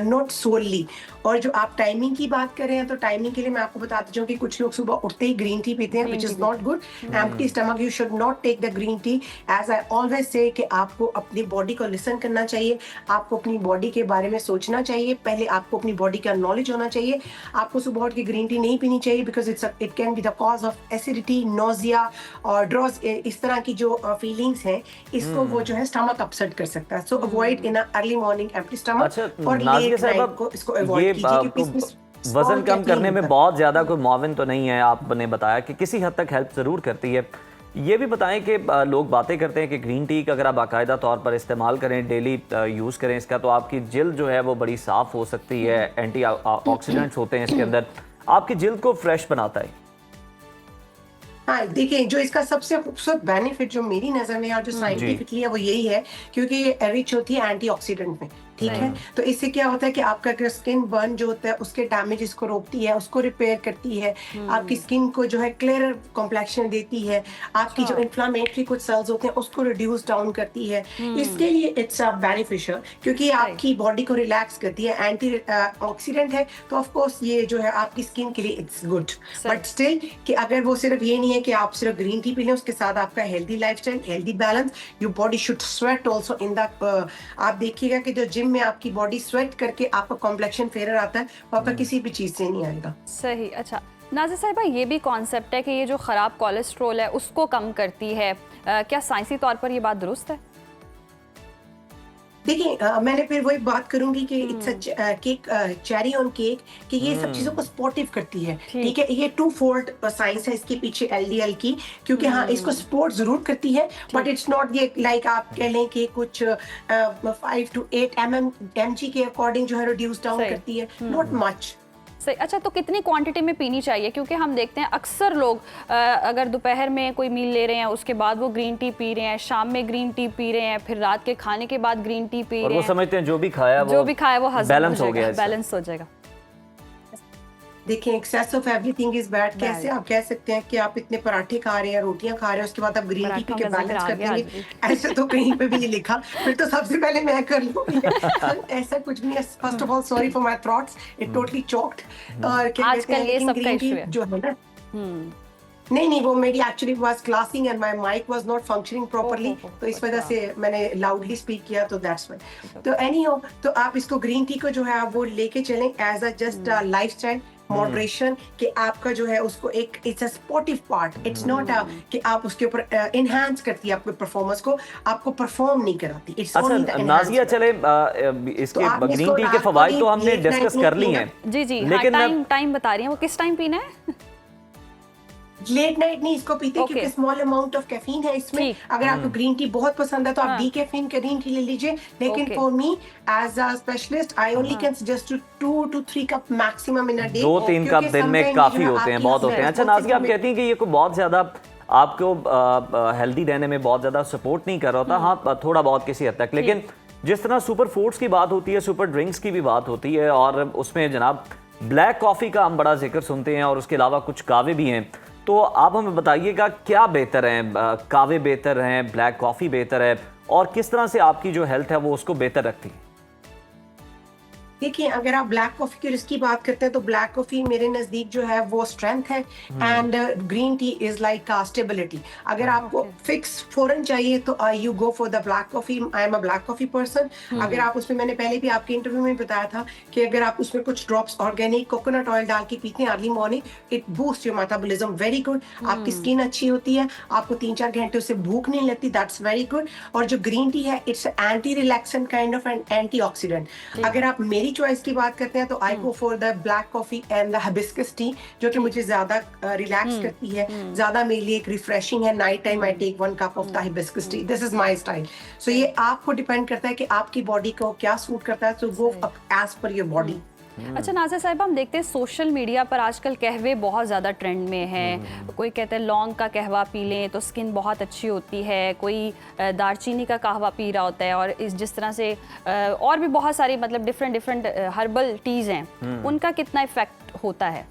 नॉट सोली। और जो आप टाइमिंग की बात कर रहे हैं, तो टाइमिंग के लिए मैं आपको बताती हूँ कि कुछ लोग सुबह उठते ही ग्रीन टी पीते हैं, which is not good. Empty stomach you should not take the green tea. As I always say कि आपको अपनी बॉडी को लिसन करना चाहिए, आपको अपनी बॉडी के बारे में सोचना चाहिए, पहले आपको अपनी बॉडी का नॉलेज होना चाहिए। आपको सुबह उठ के ग्रीन टी नहीं पीनी चाहिए, because it can be the cause of acidity, nausea और ड्रॉज, इस तरह की जो फीलिंग्स हैं, इसको वो जो है स्टमक अपसेट कर सकता है। सो avoid in early morning empty stomach और लेट नाइट को इसको अवॉइड कीजिए।
वजन कम करने में बहुत ज्यादा कोई मुआविन तो नहीं है, आपने बताया कि किसी हद तक हेल्प जरूर करती है, یہ بھی بتائیں کہ لوگ باتیں کرتے ہیں کہ گرین ٹی کا اگر آپ باقاعدہ طور پر استعمال کریں، ڈیلی یوز کریں اس کا، تو آپ کی جلد جو ہے وہ بڑی صاف ہو سکتی ہے، اینٹی آکسیڈنٹس ہوتے ہیں اس کے اندر، آپ کی جلد کو فریش بناتا ہے۔
ہاں دیکھیں، جو اس کا سب سے خوبصورت بینیفٹ جو میری نظر میں اور جو سائنٹیفکلی ہے وہ یہی ہے، کیونکہ یہ ریچ ہوتی ہے اینٹی آکسیڈنٹ میں، ٹھیک ہے؟ تو اس سے کیا ہوتا ہے کہ آپ کا اسکن برن جو ہوتا ہے اس کے ڈیمیجز کو روکتی ہے، اس کو ریپیئر کرتی ہے، آپ کی اسکن کو جو ہے کلیئر کمپلیکشن دیتی ہے، آپ کی جو انفلامٹری کچھ سیلز ہوتے ہیں اس کو ریڈیوس ڈاؤن کرتی ہے۔ اس کے لیے اٹس بینیفیشل، کیونکہ یہ آپ کی باڈی کو ریلیکس کرتی ہے، اینٹی آکسیڈنٹ ہے، تو آف کورس یہ جو ہے آپ کی اسکن کے لیے اٹس گڈ۔ بٹ اسٹل کہ اگر وہ صرف یہ نہیں ہے کہ آپ صرف گرین ٹی پی لیں، اس کے ساتھ آپ کا healthy lifestyle, healthy balance, your body should sweat also in the, آپ دیکھیے گا کہ جو جم میں آپ کی باڈی سویٹ کر کے آپ کا کمپلیکشن فیئر آتا ہے، وہ آپ کا کسی بھی چیز سے نہیں آئے گا۔
صحیح۔ اچھا نازیہ صاحبہ، یہ بھی کانسیپٹ ہے کہ یہ جو خراب کولیسٹرول ہے اس کو کم کرتی ہے، کیا سائنسی طور پر یہ بات درست ہے؟
دیکھیں میں نے پھر وہی بات کروں گی کہ کیک، چیری آن کیک، کہ یہ سب چیزوں کو سپورٹیو کرتی ہے، ٹھیک ہے؟ یہ ٹو فولڈ سائنس ہے اس کے پیچھے LDL کی، کیونکہ ہاں اس کو سپورٹ ضرور کرتی ہے، بٹ اٹس ناٹ یہ لائک آپ کہہ لیں کہ کچھ 5 to 8 mg کے اکارڈنگ جو ہے ریڈیوس ڈاؤن کرتی ہے، ناٹ مچ۔
صحیح۔ اچھا تو کتنی کوانٹٹی میں پینی چاہیے؟ کیونکہ ہم دیکھتے ہیں اکثر لوگ اگر دوپہر میں کوئی میل لے رہے ہیں اس کے بعد وہ گرین ٹی پی رہے ہیں، شام میں گرین ٹی پی رہے ہیں، پھر رات کے کھانے کے بعد گرین ٹی پی رہے ہیں،
اور وہ سمجھتے ہیں جو بھی کھایا وہ
بیلنس ہو گیا، بیلنس ہو جائے گا۔
دیکھیں access of every thing is bad, کیسے آپ کہہ سکتے ہیں کہ آپ اتنے پراٹھے کھا رہے ہیں، روٹیاں کھا رہے ہیں، اس کے بعد آپ گرین ٹی پی کے بیلنس کر دیں گے؟ ایسے تو کہیں پہ بھی نہیں لکھا، پھر تو سب سے پہلے میں کر لوں، ایسا کچھ نہیں ہے۔ First of all sorry for my thoughts, it totally choked. اور
آج کل یہ سب کا ایشو ہے
جو ہے نا، نہیں وہ میری actually was classing and my mic was not functioning properly, تو اس وجہ سے میں نے لاؤڈلی اسپیک کیا، تو دیٹس وائی۔ تو اینی ہو، تو آپ اس کو گرین ٹی کو جو ہے آپ وہ لے کے چلیں as a just lifestyle moderation, کہ آپ کا جو ہے اس کو ایک it's a supportive part, it's not کہ آپ اس کے اوپر انہانس کرتی ہے آپ کے پرفارمنس کو، آپ کو پرفارم نہیں کراتی۔
اچھا نازیہ، چلے اس کے گرین ٹی کے فوائد تو ہم نے ڈسکس کر لی ہیں،
جی
لیکن
ٹائم بتا رہی ہیں، وہ کس ٹائم پینا ہے؟
لیٹ نائٹ نہیں اس کو پیتے، کیونکہ اسمال اماؤنٹ آف کیفین ہے اس میں۔ اگر آپ کو گرین ٹی بہت پسند ہے تو آپ ڈی کیفین گرین ٹی لے لیجیے، لیکن for me as a specialist I only can suggest 2 to 3 cup maximum in a day.
2-3 cup دن میں کافی ہوتے ہیں، بہت ہوتے ہیں۔ اچھا نازیہ، آپ کہتی ہیں کہ یہ کوئی بہت زیادہ آپ کو ہیلدی رہنے میں بہت زیادہ سپورٹ نہیں کر رہا ہوتا، ہاں تھوڑا بہت کسی حد تک، لیکن جس طرح سپر فوڈز کی بات ہوتی ہے، سپر ڈرنکس کی بھی بات ہوتی ہے، اور اس میں جناب بلیک کافی کا ہم بڑا ذکر سنتے ہیں، اور اس کے علاوہ کچھ کہوے بھی ہیں، تو آپ ہمیں بتائیے گا کیا بہتر ہیں؟ کہوے بہتر ہیں، بلیک کافی بہتر ہے، اور کس طرح سے آپ کی جو ہیلتھ ہے وہ اس کو بہتر رکھتی ہے؟
دیکھیں اگر آپ بلیک کافی کی رسک کی بات کرتے ہیں تو بلیک کافی میرے نزدیک جو ہے وہ اسٹرینتھ ہے، and green tea is like stability. اگر آپ کو فکس فوراً چاہیے تو you go for the black coffee, I am a black coffee person. اگر آپ اس میں نے پہلے بھی آپ کے انٹرویو میں بتایا تھا کہ اگر آپ اس میں کچھ ڈراپس آرگینک کوکونٹ آئل ڈال کے پیتے ہیں early morning, it boost your metabolism very good, آپ کی اسکن اچھی ہوتی ہے، آپ کو 3-4 گھنٹے اس سے بھوک نہیں لگتی، دیٹس ویری گڈ۔ اور جو گرین ٹی ہے it's anti relaxant kind of and antioxidant. اگر آپ میری چوائس کی بات کرتے ہیں تو I go for the black coffee and the hibiscus tea, جو کہ مجھے زیادہ ریلیکس کرتی ہے، زیادہ میرے لیے ایک ریفریشنگ ہے۔ Night time I take 1 cup of the hibiscus tea, this is my style. So یہ آپ کو ڈیپینڈ کرتا ہے کہ آپ کی باڈی کو کیا سوٹ کرتا ہے، so go as per your body.
اچھا نازیہ صاحبہ، ہم دیکھتے ہیں سوشل میڈیا پر آج کل قہوے بہت زیادہ ٹرینڈ میں ہیں، کوئی کہتا ہے لونگ کا قہوہ پی لیں تو سکن بہت اچھی ہوتی ہے، کوئی دار چینی کا قہوہ پی رہا ہوتا ہے، اور جس طرح سے اور بھی بہت ساری مطلب ڈفرینٹ ہربل ٹیز ہیں، ان کا کتنا افیکٹ ہوتا ہے؟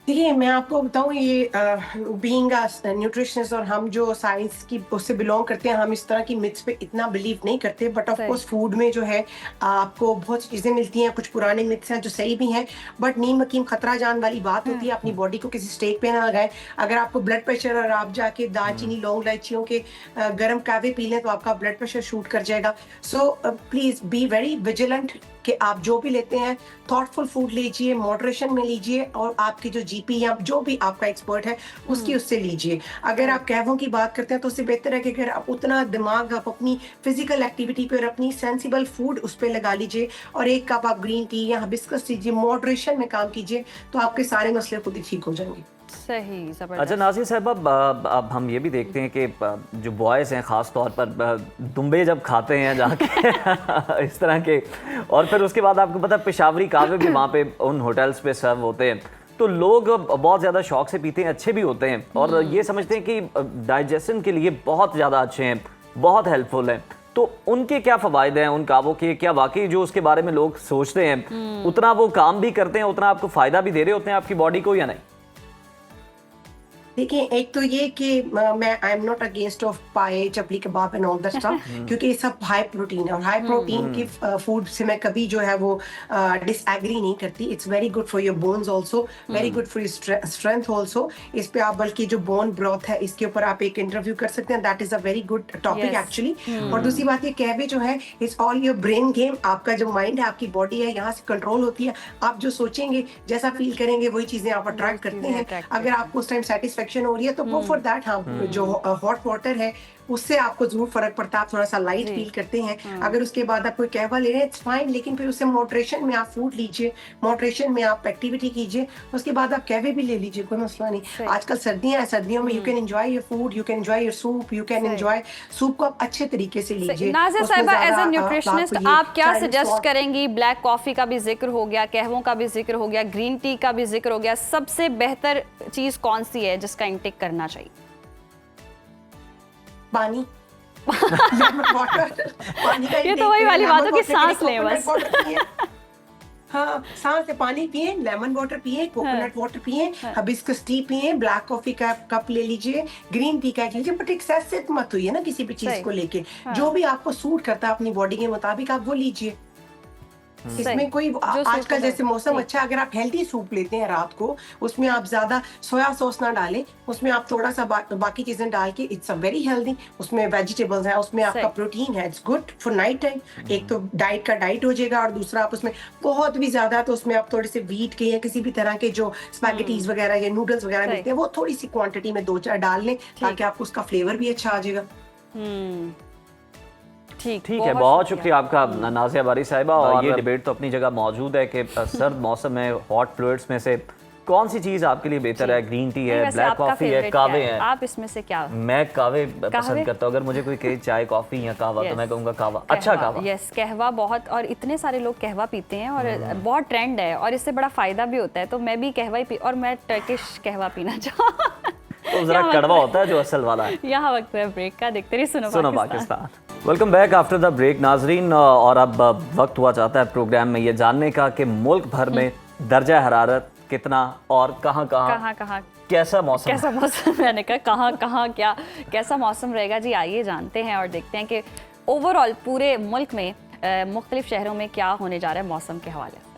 دیکھیے میں آپ کو بتاؤں، یہ بینگ نیوٹریشنسٹ اور ہم جو سائنس کی اس سے بلونگ کرتے ہیں، ہم اس طرح کی متس پہ اتنا بلیو نہیں کرتے، بٹ آف کورس فوڈ میں جو ہے آپ کو بہت سی چیزیں ملتی ہیں، کچھ پرانے متس ہیں جو صحیح بھی ہیں، بٹ نیم حکیم خطرہ جان والی بات ہوتی ہے، اپنی باڈی کو کسی اسٹیک پہ نہ لگائیں۔ اگر آپ کو بلڈ پریشر اور آپ جا کے دال چینی لونگ الائچیوں کے گرم قہوے پی لیں تو آپ کا بلڈ پریشر شوٹ کر جائے گا۔ So please be very vigilant کہ آپ جو بھی لیتے ہیں تھاٹ فل فوڈ لیجیے، ماڈریشن میں لیجیے، اور آپ کی جو جی پی یا جو بھی آپ کا ایکسپرٹ ہے اس کی اس سے لیجیے۔ اگر آپ قہووں کی بات کرتے ہیں تو اس سے بہتر ہے کہ اگر آپ اتنا دماغ آپ اپنی فزیکل ایکٹیویٹی پہ اور اپنی سینسیبل فوڈ اس پہ لگا لیجیے، اور 1 کپ آپ گرین ٹی یا ہبسکس لیجیے، ماڈریشن میں کام کیجیے، تو آپ کے سارے مسئلے خود ہی ٹھیک ہو جائیں گے۔
सही,
अच्छा
जबरदस्त।
नाज़िया साहब, अब हम ये भी देखते हैं कि जो बॉयज़ हैं ख़ास तौर पर दुम्बे जब खाते हैं जाके इस तरह के, और फिर उसके बाद आपको पता है पेशावरी कहवे भी वहाँ पे उन होटल्स पे सर्व होते हैं, तो लोग बहुत ज़्यादा शौक से पीते हैं, अच्छे भी होते हैं और ये समझते हैं कि डाइजेशन के लिए बहुत ज़्यादा अच्छे हैं, बहुत हेल्पफुल हैं। तो उनके क्या फ़वाइद हैं उन कावों के? क्या वाकई जो उसके बारे में लोग सोचते हैं उतना वो काम भी करते हैं, उतना आपको फ़ायदा भी दे रहे होते हैं आपकी बॉडी को, या नहीं?
देखिए, एक तो ये कि मैं I am not against of पाए, चपली, कबाब एंड ऑल दैट स्टफ, क्योंकि ये सब हाई प्रोटीन है और हाई प्रोटीन की फूड से मैं कभी जो है वो डिसएग्री नहीं करती। It's very good for your bones also, very good for your strength also. इस पे आप बल्कि जो बोन ब्रॉथ है इसके ऊपर आप एक इंटरव्यू कर सकते हैं, that is a very good topic actually. और दूसरी बात ये कहवे जो है it's all your brain game. आपका जो माइंड है, आपकी बॉडी है, यहाँ से कंट्रोल होती है। आप जो सोचेंगे, जैसा फील करेंगे, वही चीजें आप अट्रैक्ट करते हैं। अगर आपको उस टाइम सेटिस्फेक्शन हो रही है तो गो फॉर दैट। हाँ, जो हॉट वाटर है उससे आपको जरूर फर्क पड़ता है, आप थोड़ा सा लाइट फील करते हैं। अगर उसके बाद आप कोई कहवा ले रहे हैं, इट्स फाइन, लेकिन फिर उससे मॉडरेशन में आप फूड लीजिए, मॉडरेशन में आप एक्टिविटी कीजिए, उसके बाद आप कहवे भी ले लीजिए, कोई मसला नहीं। आजकल सर्दियां हैं, सर्दियों में you can enjoy your food, you can enjoy your soup, you can enjoy soup को आप अच्छे तरीके से लीजिए।
नाज़िया साहिबा, एज ए न्यूट्रिशनिस्ट आप क्या सजेस्ट करेंगी? ब्लैक कॉफी का भी जिक्र हो गया, कहवों का भी जिक्र हो गया, ग्रीन टी का भी जिक्र हो गया, सबसे बेहतर चीज कौन सी है जिसका इंटेक करना चाहिए?
पानी, लेमन वाटर। पानी का
ये तो वही वाली बात है कि सांस लें बस।
हाँ, सांस से पानी पिए, लेमन वाटर पिए, कोकोनट वाटर पिए, हिबिस्कस टी पिए, ब्लैक कॉफी का कप ले लीजिए, ग्रीन टी का लीजिए, बट एक्सेसिव मत होइए ना किसी भी चीज को लेके। जो भी आपको सूट करता है अपनी बॉडी के मुताबिक आप वो लीजिए। इसमें कोई आजकल जैसे मौसम अच्छा, अगर आप हेल्दी सूप लेते हैं रात को, उसमें आप ज्यादा सोया सॉस ना डालें, उसमें आप थोड़ा सा बाकी चीजें डाल के, इट्स अ वेरी हेल्दी। उसमें वेजिटेबल्स है, उसमें आपका प्रोटीन है, it's good for night time. एक तो डाइट का डाइट हो जाएगा, और दूसरा आप उसमें बहुत भी ज्यादा तो उसमें आप थोड़े से व्हीट के या किसी भी तरह के जो स्पैगेटीज वगैरह या नूडल्स वगैरह मिलते हैं, वो थोड़ी सी क्वांटिटी में 2-4 डाल लें, ताकि आपको उसका फ्लेवर भी अच्छा आ जाएगा।
ठीक है, बहुत शुक्रिया आपका नाज़िया बारी साहिबा। और ये डिबेट तो अपनी जगह मौजूद है कि सर्द मौसम में हॉट फ्लूइड्स में से कौन सी चीज आपके लिए बेहतर है? ग्रीन टी है, ब्लैक कॉफी है, कावे है?
आप इसमें से क्या?
मैं कावे पसंद करता हूँ। अगर मुझे कोई कहे चाय, कॉफी या कहवा, तो मैं कहूँगा कहवा। अच्छा कहवा।
यस, कहवा बहुत, और इतने सारे लोग कहवा पीते हैं और बहुत ट्रेंड है और इससे बड़ा फायदा भी होता है। तो मैं भी कहवा ही पी, और मैं टर्किश कहवा पीना चाहूँ।
तो जरा कड़वा होता है जो असल वाला है।
यहाँ वक्त है ब्रेक का, देखते रहिए Suno Pakistan.
Welcome back after the break नाजरीन। और अब वक्त हुआ चाहता है प्रोग्राम में ये जानने का कि मुल्क भर में दर्जा हरारत कितना और कहाँ कैसा मौसम
मैंने कहा कहाँ क्या कैसा मौसम रहेगा जी। आइए जानते हैं और देखते हैं कि ओवरऑल पूरे मुल्क में मुख्तलिफ शहरों में क्या होने जा रहा है मौसम के हवाले से।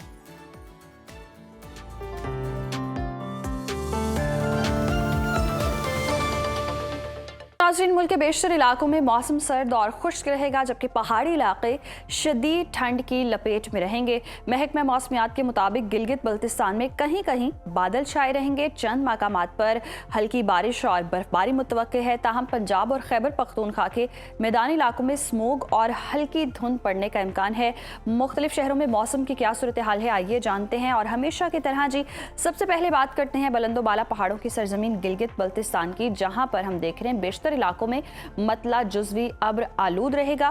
नाज़रीन, मुल्क के बेशतर इलाकों में मौसम सर्द और खुश्क रहेगा, जबकि पहाड़ी इलाके शदीद ठंड की लपेट में रहेंगे। महकमा मौसमियात के मुताबिक गिलगित बल्तिस्तान में कहीं कहीं बादल छाए रहेंगे। चंद मकामात पर हल्की बारिश और बर्फबारी मुतवक्के है। ताहम पंजाब और खैबर पख्तूनख्वा के मैदानी इलाकों में स्मोग और हल्की धुंध पड़ने का इम्कान है। मुख्तलिफ शहरों में मौसम की क्या सूरत हाल है, आइए जानते हैं। और हमेशा की तरह जी सबसे पहले बात करते हैं बुलंदोबाला पहाड़ों की सरजमीन गिलगित बल्तिस्तान की, जहाँ पर हम देख रहे हैं बेशतर इलाकों में मतला जुज़वी अब्र आलूद रहेगा।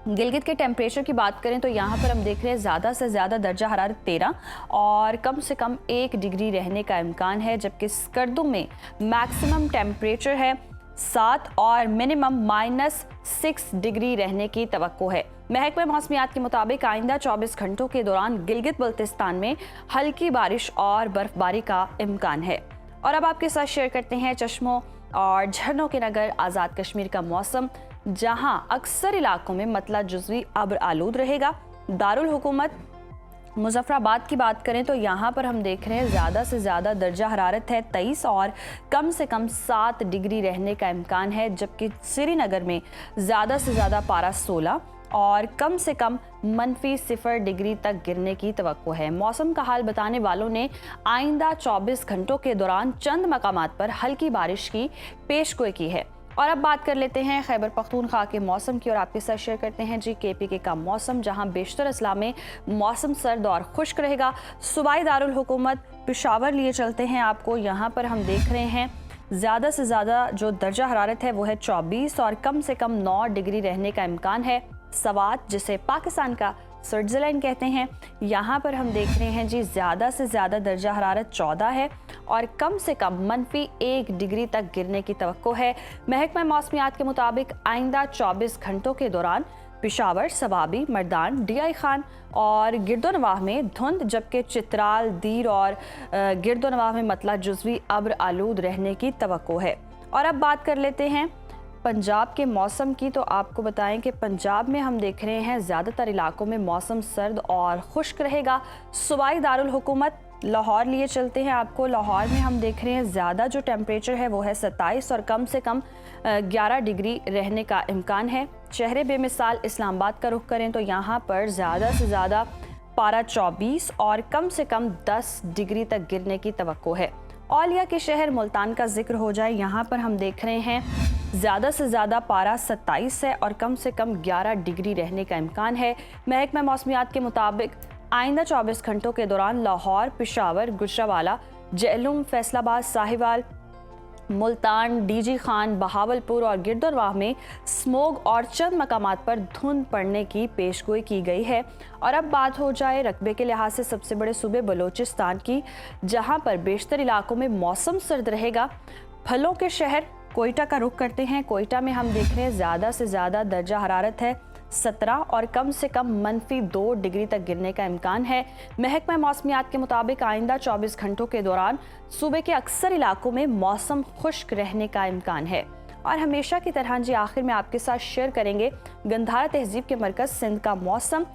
गिलगित के टेम्परेचर की बात करें तो यहाँ पर हम देख रहे हैं ज़्यादा से ज़्यादा दर्जा हरारत 13 और कम से कम 1 डिग्री रहने का इम्कान है, जबकि स्कर्दू में मैक्सिमम टेम्परेचर है 7 और मिनिमम -6 डिग्री रहने की तवक्को है। महकमा मौसमियात के मुताबिक आइंदा 24 घंटों के दौरान गिलगित बल्तिस्तान में हल्की बारिश और बर्फबारी का इम्कान है। और अब आपके साथ शेयर करते हैं चश्मों और झरनों के नगर आज़ाद कश्मीर का मौसम, जहां अक्सर इलाकों में मतला जुज़वी अब्र आलूद रहेगा। दारुल हुकूमत मुजफ्फराबाद की बात करें तो यहाँ पर हम देख रहे हैं ज़्यादा से ज़्यादा दर्जा हरारत है 23 और कम से कम 7 डिग्री रहने का इम्कान है, जबकि श्रीनगर में ज़्यादा से ज़्यादा पारा 16 और कम से कम -0 डिग्री तक गिरने की तवक्को है। मौसम का हाल बताने वालों ने आइंदा 24 घंटों के दौरान चंद मकामात पर हल्की बारिश की पेशगोई की है। और अब बात कर लेते हैं खैबर पख्तूनख्वा के मौसम की और आपके साथ शेयर करते हैं जी KPK का मौसम, जहां बेशतर अजला में मौसम सर्द और खुश्क रहेगा। सूबाई दारुल हुकूमत पेशावर लिए चलते हैं आपको। यहाँ पर हम देख रहे हैं ज़्यादा से ज़्यादा जो दर्जा हरारत है वो है 24 और कम से कम 9 डिग्री रहने का इम्कान है। सवात, जिसे पाकिस्तान का स्विट्ज़रलैंड कहते हैं, यहाँ पर हम देख रहे हैं जी ज़्यादा से ज़्यादा दर्जा हरारत 14 है और कम से कम -1 डिग्री तक गिरने की तवक्को है। महकमा मौसमियात के मुताबिक आइंदा 24 घंटों के दौरान पेशावर, सवाबी, मर्दान, डीआई खान और गिरदोनवाह में धुंध, जबकि चित्राल, दीर और गिरदोनवाह में मतला जुज़वी अब्र आलूद रहने की तवक्को है। और अब बात कर लेते हैं पंजाब के मौसम की। तो आपको बताएं कि पंजाब में हम देख रहे हैं ज़्यादातर इलाकों में मौसम सर्द और खुश्क रहेगा। सूबाई दारुल हुकूमत लाहौर लिए चलते हैं आपको। लाहौर में हम देख रहे हैं ज़्यादा जो टेम्परेचर है वो है 27 और कम से कम 11 डिग्री रहने का इम्कान है। शहर बेमिसाल इस्लामाबाद का रुख करें तो यहाँ पर ज़्यादा से ज़्यादा पारा 24 और कम से कम 10 डिग्री तक गिरने की तवक्को है। औलिया के शहर मुल्तान का जिक्र हो जाए, यहाँ पर हम देख रहे हैं ज़्यादा से ज़्यादा पारा 27 है और कम से कम 11 डिग्री रहने का इम्कान है। महकमा मौसमियात के मुताबिक आइंदा 24 घंटों के दौरान लाहौर, पेशावर, गुजरावाला, जहलुम, फैसलाबाद, साहिवाल, मुल्तान, डीजी खान, बहावलपुर और गिरदोनवाह में स्मोग और चंद मकामात पर धुंध पड़ने की पेशगोई की गई है। और अब बात हो जाए रकबे के लिहाज से सबसे बड़े सूबे बलोचिस्तान की, जहां पर बेशतर इलाकों में मौसम सर्द रहेगा। फलों के शहर कोयटा का रुख करते हैं। कोयटा में हम देख रहे हैं ज़्यादा से ज़्यादा दर्जा हरारत है 17 और कम से कम -2 डिग्री तक गिरने का इम्कान है। महकमा मौसमियात के मुताबिक आइंदा 24 घंटों के दौरान सूबे के अक्सर इलाकों में मौसम खुश्क रहने का इम्कान है। और हमेशा की तरह जी आखिर में आपके साथ शेयर करेंगे गंधारा तहजीब के मरकज़ सिंध का मौसम,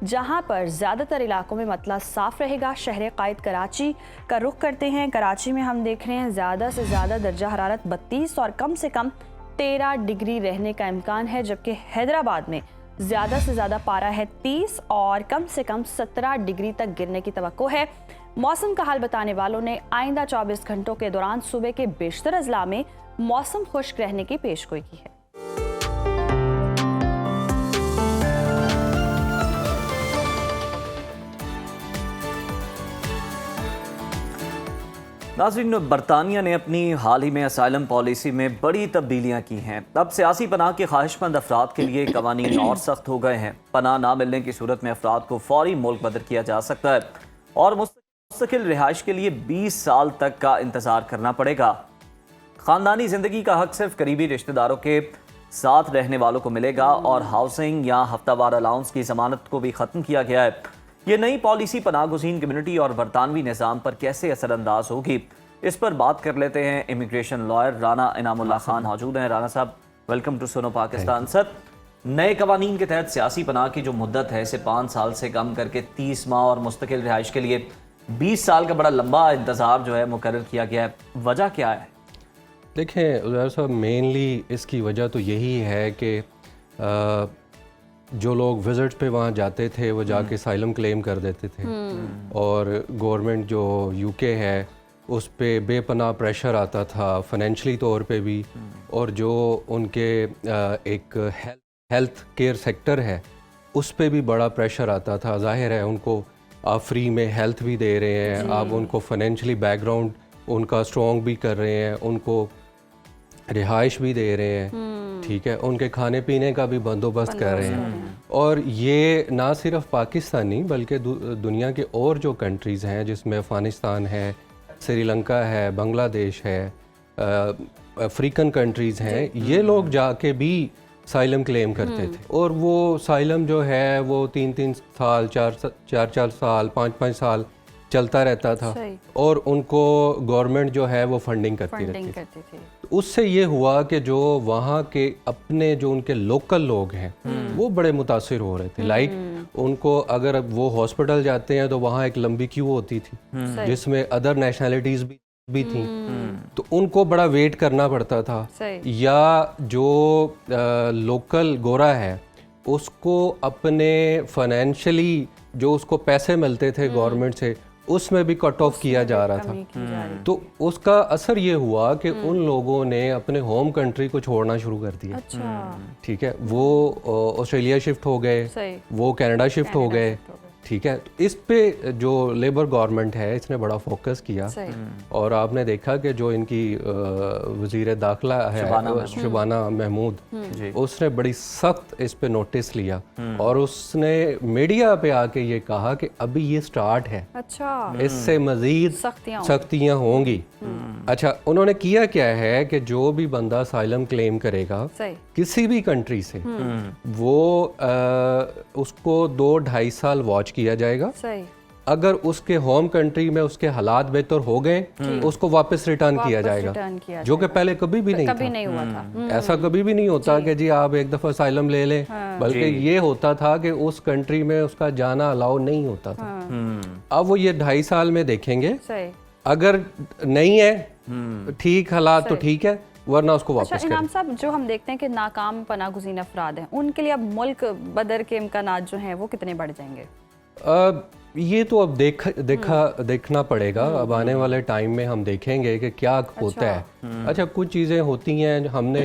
जहां पर ज़्यादातर इलाकों में मतला साफ रहेगा। शहर कायद कराची का रुख करते हैं। कराची में हम देख रहे हैं ज़्यादा से ज़्यादा दर्जा हरारत 32 और कम से कम 13 डिग्री रहने का इम्कान है, जबकि हैदराबाद में ज़्यादा से ज़्यादा पारा है 30 और कम से कम 17 डिग्री तक गिरने की तवक्को है। मौसम का हाल बताने वालों ने आइंदा 24 घंटों के दौरान सूबे के बेशतर अजला में मौसम खुश्क रहने की पेशगोई की है।
नाज़रीन, बरतानिया ने अपनी हाल ही में असाइलम पॉलिसी में बड़ी तब्दीलियां की हैं। अब सियासी पनाह के ख्वाहिशमंद अफराद के लिए कवानीन और सख्त हो गए हैं। पनाह ना मिलने की सूरत में अफराद को फौरी मुल्क बदर किया जा सकता है और मुस्तकिल रिहाइश के लिए 20 साल तक का इंतज़ार करना पड़ेगा। ख़ानदानी ज़िंदगी का हक सिर्फ करीबी रिश्तेदारों के साथ रहने वालों को मिलेगा और हाउसिंग या हफ्तावार अलाउंस की ज़मानत को भी ख़त्म किया गया है। ये नई पॉलिसी पनाह गुज़ीन कम्युनिटी और बरतानवी निज़ाम पर कैसे असरअंदाज होगी, इस पर बात कर लेते हैं। इमिग्रेशन लॉयर राना इनामुल्लाह खान मौजूद हैं। राना साहब, welcome to Suno Pakistan. Sir, नए कवानीन के तहत सियासी पनाह की जो मुद्दत है इसे 5 साल से कम करके 30 माह और मुस्तकिल रिहाइश के लिए 20 साल का बड़ा लंबा इंतज़ार जो है मुकर्रर किया गया है। वजह क्या है?
देखें उज़ैर साहब, मेनली इसकी वजह तो यही है कि जो लोग विज़िट पे वहाँ जाते थे वो जाके साइलम क्लेम कर देते थे और गवर्नमेंट जो यूके है उस पे बेपनाह प्रेशर आता था फाइनेंशियली तौर पे भी, और जो उनके एक हेल्थ केयर सेक्टर है उस पे भी बड़ा प्रेशर आता था। जाहिर है उनको आप फ्री में हेल्थ भी दे रहे हैं, आप उनको फाइनेंशियली बैकग्राउंड उनका स्ट्रॉन्ग भी कर रहे हैं, उनको रिहाइश भी दे रहे हैं, ठीक है, उनके खाने पीने का भी बंदोबस्त कर रहे हैं। और ये ना सिर्फ पाकिस्तानी बल्कि दुनिया के और जो कंट्रीज़ हैं जिसमें अफ़गानिस्तान है, श्रीलंका है, बांग्लादेश है, अफ्रीकन कंट्रीज़ हैं, ये लोग जाके भी साइलम क्लेम करते थे और वो साइलम जो है वो 3-3 साल 4 साल 5-5 साल चलता रहता था और उनको गवर्नमेंट जो है वो फंडिंग करती रहती थी। तो उससे ये हुआ कि जो वहाँ के अपने जो उनके लोकल लोग हैं वो बड़े मुतासिर हो रहे थे। लाइक उनको अगर वो हॉस्पिटल जाते हैं तो वहाँ एक लंबी क्यू होती थी जिसमें अदर नेशनैलिटीज़ भी थी, तो उनको बड़ा वेट करना पड़ता था। या जो लोकल गोरा है उसको अपने फाइनेंशियली जो उसको पैसे मिलते थे गवर्नमेंट से उसमें भी कट ऑफ किया जा रहा था। तो उसका असर ये हुआ कि उन लोगों ने अपने होम कंट्री को छोड़ना शुरू कर दिया। ठीक है, वो ऑस्ट्रेलिया शिफ्ट हो गए, वो कनाडा शिफ्ट हो गए, ठीक है, तो इस पे जो लेबर गवर्नमेंट है इसने बड़ा फोकस किया। और आपने देखा कि जो इनकी वज़ीर दाखिला है शुबाना महमूद, उसने बड़ी सख्त इस पे नोटिस लिया और उसने मीडिया पे आके ये कहा कि अभी ये स्टार्ट है,
अच्छा,
इससे मजीद सख्तियाँ होंगी। अच्छा, उन्होंने किया क्या है कि जो भी बंदा असाइलम क्लेम करेगा किसी भी कंट्री से, वो उसको 2-2.5 साल वॉच किया जाएगा। अगर उसके होम कंट्री में उसके हालात बेहतर हो गए, उसको वापस रिटर्न किया जाएगा, जो कि पहले कभी भी नहीं था। ऐसा कभी भी नहीं होता कि जी आप एक दफ़ा असाइलम ले लें, बल्कि ये होता था कि उस कंट्री में उसका जाना अलाउ नहीं होता था। अब वो ये 2.5 साल में देखेंगे, अगर नहीं है ठीक हालात तो ठीक है, वरना उसको वापस
अच्छा, इनाम साहब, जो हम देखते हैं कि नाकाम पनागुज़ीन अफराद हैं, उनके लिए अब मुल्क बदर के इम्कानात जो हैं वो कितने बढ़ जाएंगे?
ये तो अब देखना पड़ेगा। अब आने वाले टाइम में हम देखेंगे कि क्या होता है। अच्छा, कुछ चीज़ें होती हैं हमने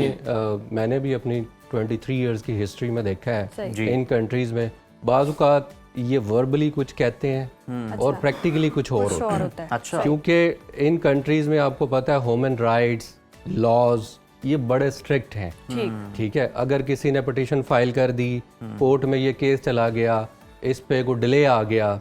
मैंने भी अपनी 23 इयर्स की हिस्ट्री में देखा है इन कंट्रीज़ में, बाज़ औक़ात ये वर्बली कुछ कहते हैं और प्रैक्टिकली कुछ और होता है।
अच्छा,
क्योंकि इन कंट्रीज़ में आपको पता है ह्यूमन राइट्स लॉज ये बड़े स्ट्रिक्ट हैं। ठीक है, अगर किसी ने पिटीशन फाइल कर दी, कोर्ट में ये केस चला गया, इस पे को डिले आ गया,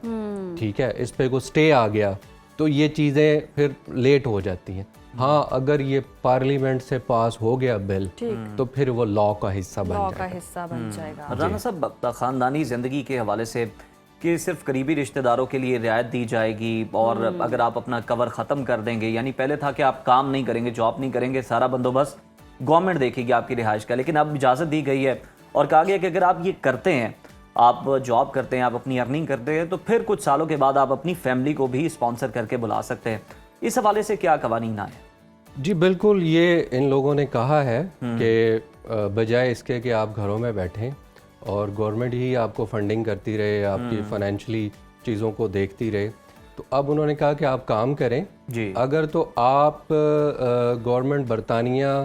ठीक है, इस पे को स्टे आ गया, तो ये चीज़ें फिर लेट हो जाती हैं। हाँ, अगर ये पार्लियामेंट से पास हो गया बिल तो फिर वो लॉ का हिस्सा बन
जाएगा।
राना साहब, ख़ानदानी ज़िंदगी के हवाले से कि सिर्फ करीबी रिश्तेदारों के लिए रियायत दी जाएगी और अगर आप अपना कवर ख़त्म कर देंगे, यानी पहले था कि आप काम नहीं करेंगे, जॉब नहीं करेंगे, सारा बंदोबस्त गवर्नमेंट देखेगी आपकी रिहाइश का, लेकिन अब इजाज़त दी गई है और कहा गया कि अगर आप ये करते हैं, आप जॉब करते हैं, आप अपनी अर्निंग करते हैं, तो फिर कुछ सालों के बाद आप अपनी फैमिली को भी स्पॉन्सर करके बुला सकते हैं। इस हवाले से क्या कवानीन आए?
जी बिल्कुल, ये इन लोगों ने कहा है कि बजाय इसके कि आप घरों में बैठें और गवर्नमेंट ही आपको फंडिंग करती रहे, आपकी फाइनेंशियली चीज़ों को देखती रहे, तो अब उन्होंने कहा कि आप काम करें जी। अगर तो आप गवर्नमेंट बरतानिया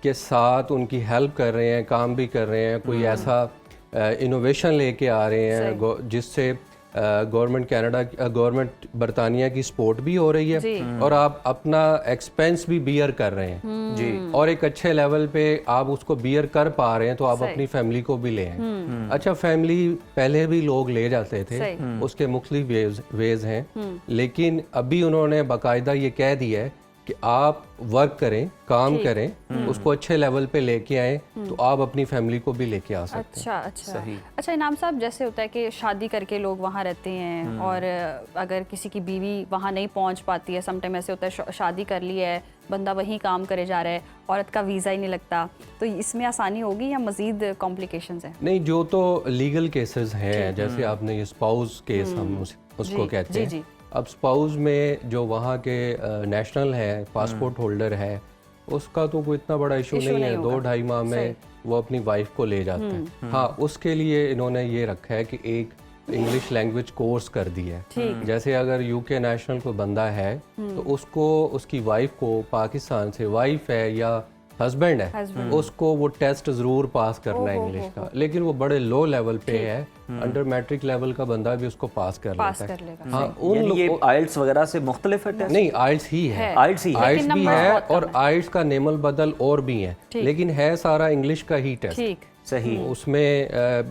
के साथ उनकी हेल्प कर रहे हैं, काम भी कर रहे हैं, कोई ऐसा इनोवेशन लेके आ रहे हैं जिससे गवर्नमेंट बरतानिया की सपोर्ट भी हो रही है और आप अपना एक्सपेंस भी बियर कर रहे हैं जी, और एक अच्छे लेवल पे आप उसको बियर कर पा रहे हैं, तो आप अपनी फैमिली को भी ले आए। अच्छा, फैमिली पहले भी लोग ले जाते थे, उसके मुख्तलिफ वेज हैं, लेकिन अभी उन्होंने बाकायदा ये कह दिया है कि आप वर्क करें, काम करें, उसको अच्छे लेवल पे लेके आए, तो आप अपनी फैमिली को भी लेके आ सकते हैं।
अच्छा, अच्छा इनाम साहब, जैसे होता है कि शादी करके लोग वहाँ रहते हैं और अगर किसी की बीवी वहाँ नहीं पहुँच पाती है, समटाइम ऐसे होता है शादी कर ली है, बंदा वहीं काम करे जा रहा है, औरत का वीज़ा ही नहीं लगता, तो इसमें आसानी होगी या मज़ीद कॉम्प्लिकेशंस हैं?
नहीं, जो तो लीगल केसेस हैं, जैसे आपने ये स्पाउस केस हम उसको कहते हैं। अब स्पाउस में जो वहाँ के नेशनल है, पासपोर्ट होल्डर है, उसका तो कोई इतना बड़ा इशू नहीं है, 2-2.5 माह में वो अपनी वाइफ को ले जाते हैं। हाँ, उसके लिए इन्होंने ये रखा है कि एक इंग्लिश लैंग्वेज कोर्स कर दिया है। जैसे अगर यूके नेशनल कोई बंदा है तो उसको उसकी वाइफ को पाकिस्तान से, वाइफ है या हस्बैंड है, उसको वो टेस्ट जरूर पास करना है इंग्लिश का, लेकिन वो बड़े लो लेवल पे है, अंडर मैट्रिक लेवल का बंदा भी उसको पास कर लेता है। हाँ,
ये आइल्स वगैरह से मुख्तलिफ है?
नहीं, आइल्स ही है,
आइल्स
भी है और आइल्स का नेमल बदल और भी है, लेकिन है सारा इंग्लिश का ही टेस्ट।
सही,
उसमें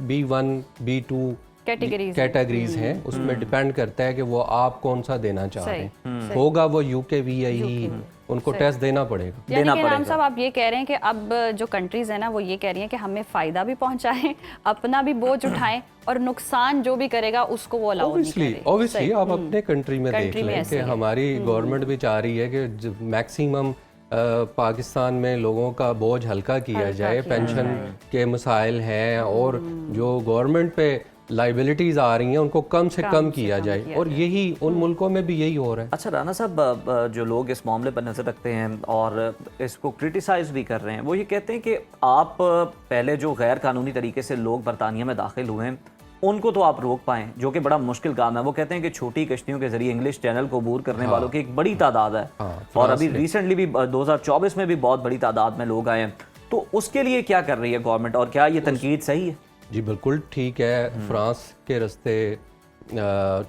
B1 B2 कैटेगरीज हैं, उसमें डिपेंड करता है कि वो आप कौन सा देना चाह रहे हैं। होगा वो UKVI ही, उनको टेस्ट देना पड़ेगा।
यानी कि नाम साहब, आप ये कह रहे हैं कि अब जो कंट्रीज है ना, वो ये कह रही हैं कि हमें फ़ायदा भी पहुंचाएं, अपना भी बोझ उठाएं और नुकसान जो भी करेगा उसको वो अलाउ नहीं करें।
ऑब्वियसली आप अपने कंट्री में देख लें कि हमारी गवर्नमेंट भी चाह रही है कि मैक्सिमम पाकिस्तान में लोगों का बोझ हल्का किया जाए, पेंशन के मसाइल हैं और जो गवर्नमेंट पे लाइबिलिटीज आ रही हैं उनको कम से कम किया जाए, और यही उन मुल्कों में भी यही हो रहा है।
अच्छा राना साहब, जो लोग इस मामले पर नज़र रखते हैं और इसको क्रिटिसाइज भी कर रहे हैं, वो ये कहते हैं कि आप पहले जो गैर कानूनी तरीके से लोग बरतानिया में दाखिल हुए हैं उनको तो आप रोक पाएँ, जो कि बड़ा मुश्किल काम है। वो कहते हैं कि छोटी कश्तियों के जरिए इंग्लिश चैनल को अबूर करने वालों की एक बड़ी तादाद है, और अभी रिसेंटली भी 2024 में भी बहुत बड़ी तादाद में लोग आए हैं, तो उसके लिए क्या कर रही है गवर्नमेंट और क्या ये तनकीद सही है?
जी बिल्कुल ठीक है। फ्रांस के रास्ते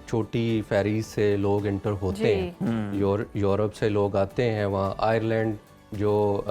छोटी फेरीज से लोग इंटर होते हैं, यूरोप से लोग आते हैं, वहाँ आयरलैंड जो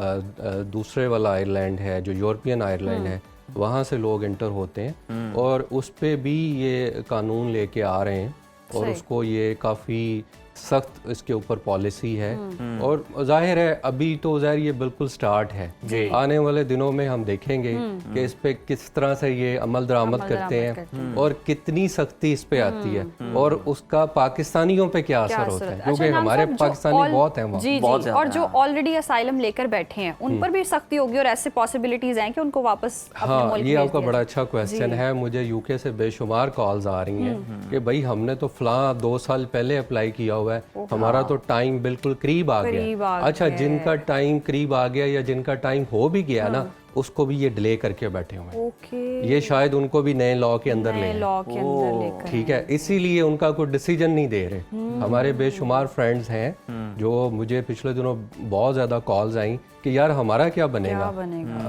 दूसरे वाला आयरलैंड है, जो यूरोपियन आयरलैंड है, वहाँ से लोग इंटर होते हैं, और उस पे भी ये कानून लेके आ रहे हैं, और उसको ये काफ़ी सख्त इसके ऊपर पॉलिसी है, और जाहिर है अभी तो ज़ाहिर ये बिल्कुल स्टार्ट है, आने वाले दिनों में हम देखेंगे कि इस पे किस तरह से ये अमल दरामद करते हैं और कितनी सख्ती इस पे आती है, और उसका पाकिस्तानियों पे क्या असर होता है, क्योंकि हमारे पाकिस्तानी बहुत हैं वहाँ।
जी जी, और जो ऑलरेडी असाइलम लेकर बैठे हैं उन पर भी सख्ती होगी, और ऐसे पॉसिबिलिटीज हैं कि उनको वापस अपने
हाँ,
मुल्क
ये
भेज
आपका
दिया
बड़ा
जाए।
अच्छा क्वेश्चन है। मुझे यूके से बेशुमार कॉल्स आ रही हैं कि भाई हमने तो फलां 2 साल पहले अप्लाई किया हुआ है, हमारा तो टाइम बिल्कुल करीब आ गया। अच्छा, जिनका टाइम करीब आ गया या जिनका टाइम हो भी गया ना, उसको भी ये डिले करके बैठे हुए हैं।
ओके,
ये शायद उनको भी नए लॉ के अंदर ले आए।
लॉ के अंदर लेकर
ठीक है, इसीलिए उनका कोई डिसीजन नहीं दे रहे। हमारे बेशुमार फ्रेंड्स हैं जो मुझे पिछले दिनों बहुत ज़्यादा कॉल्स आई कि यार हमारा क्या बनेगा,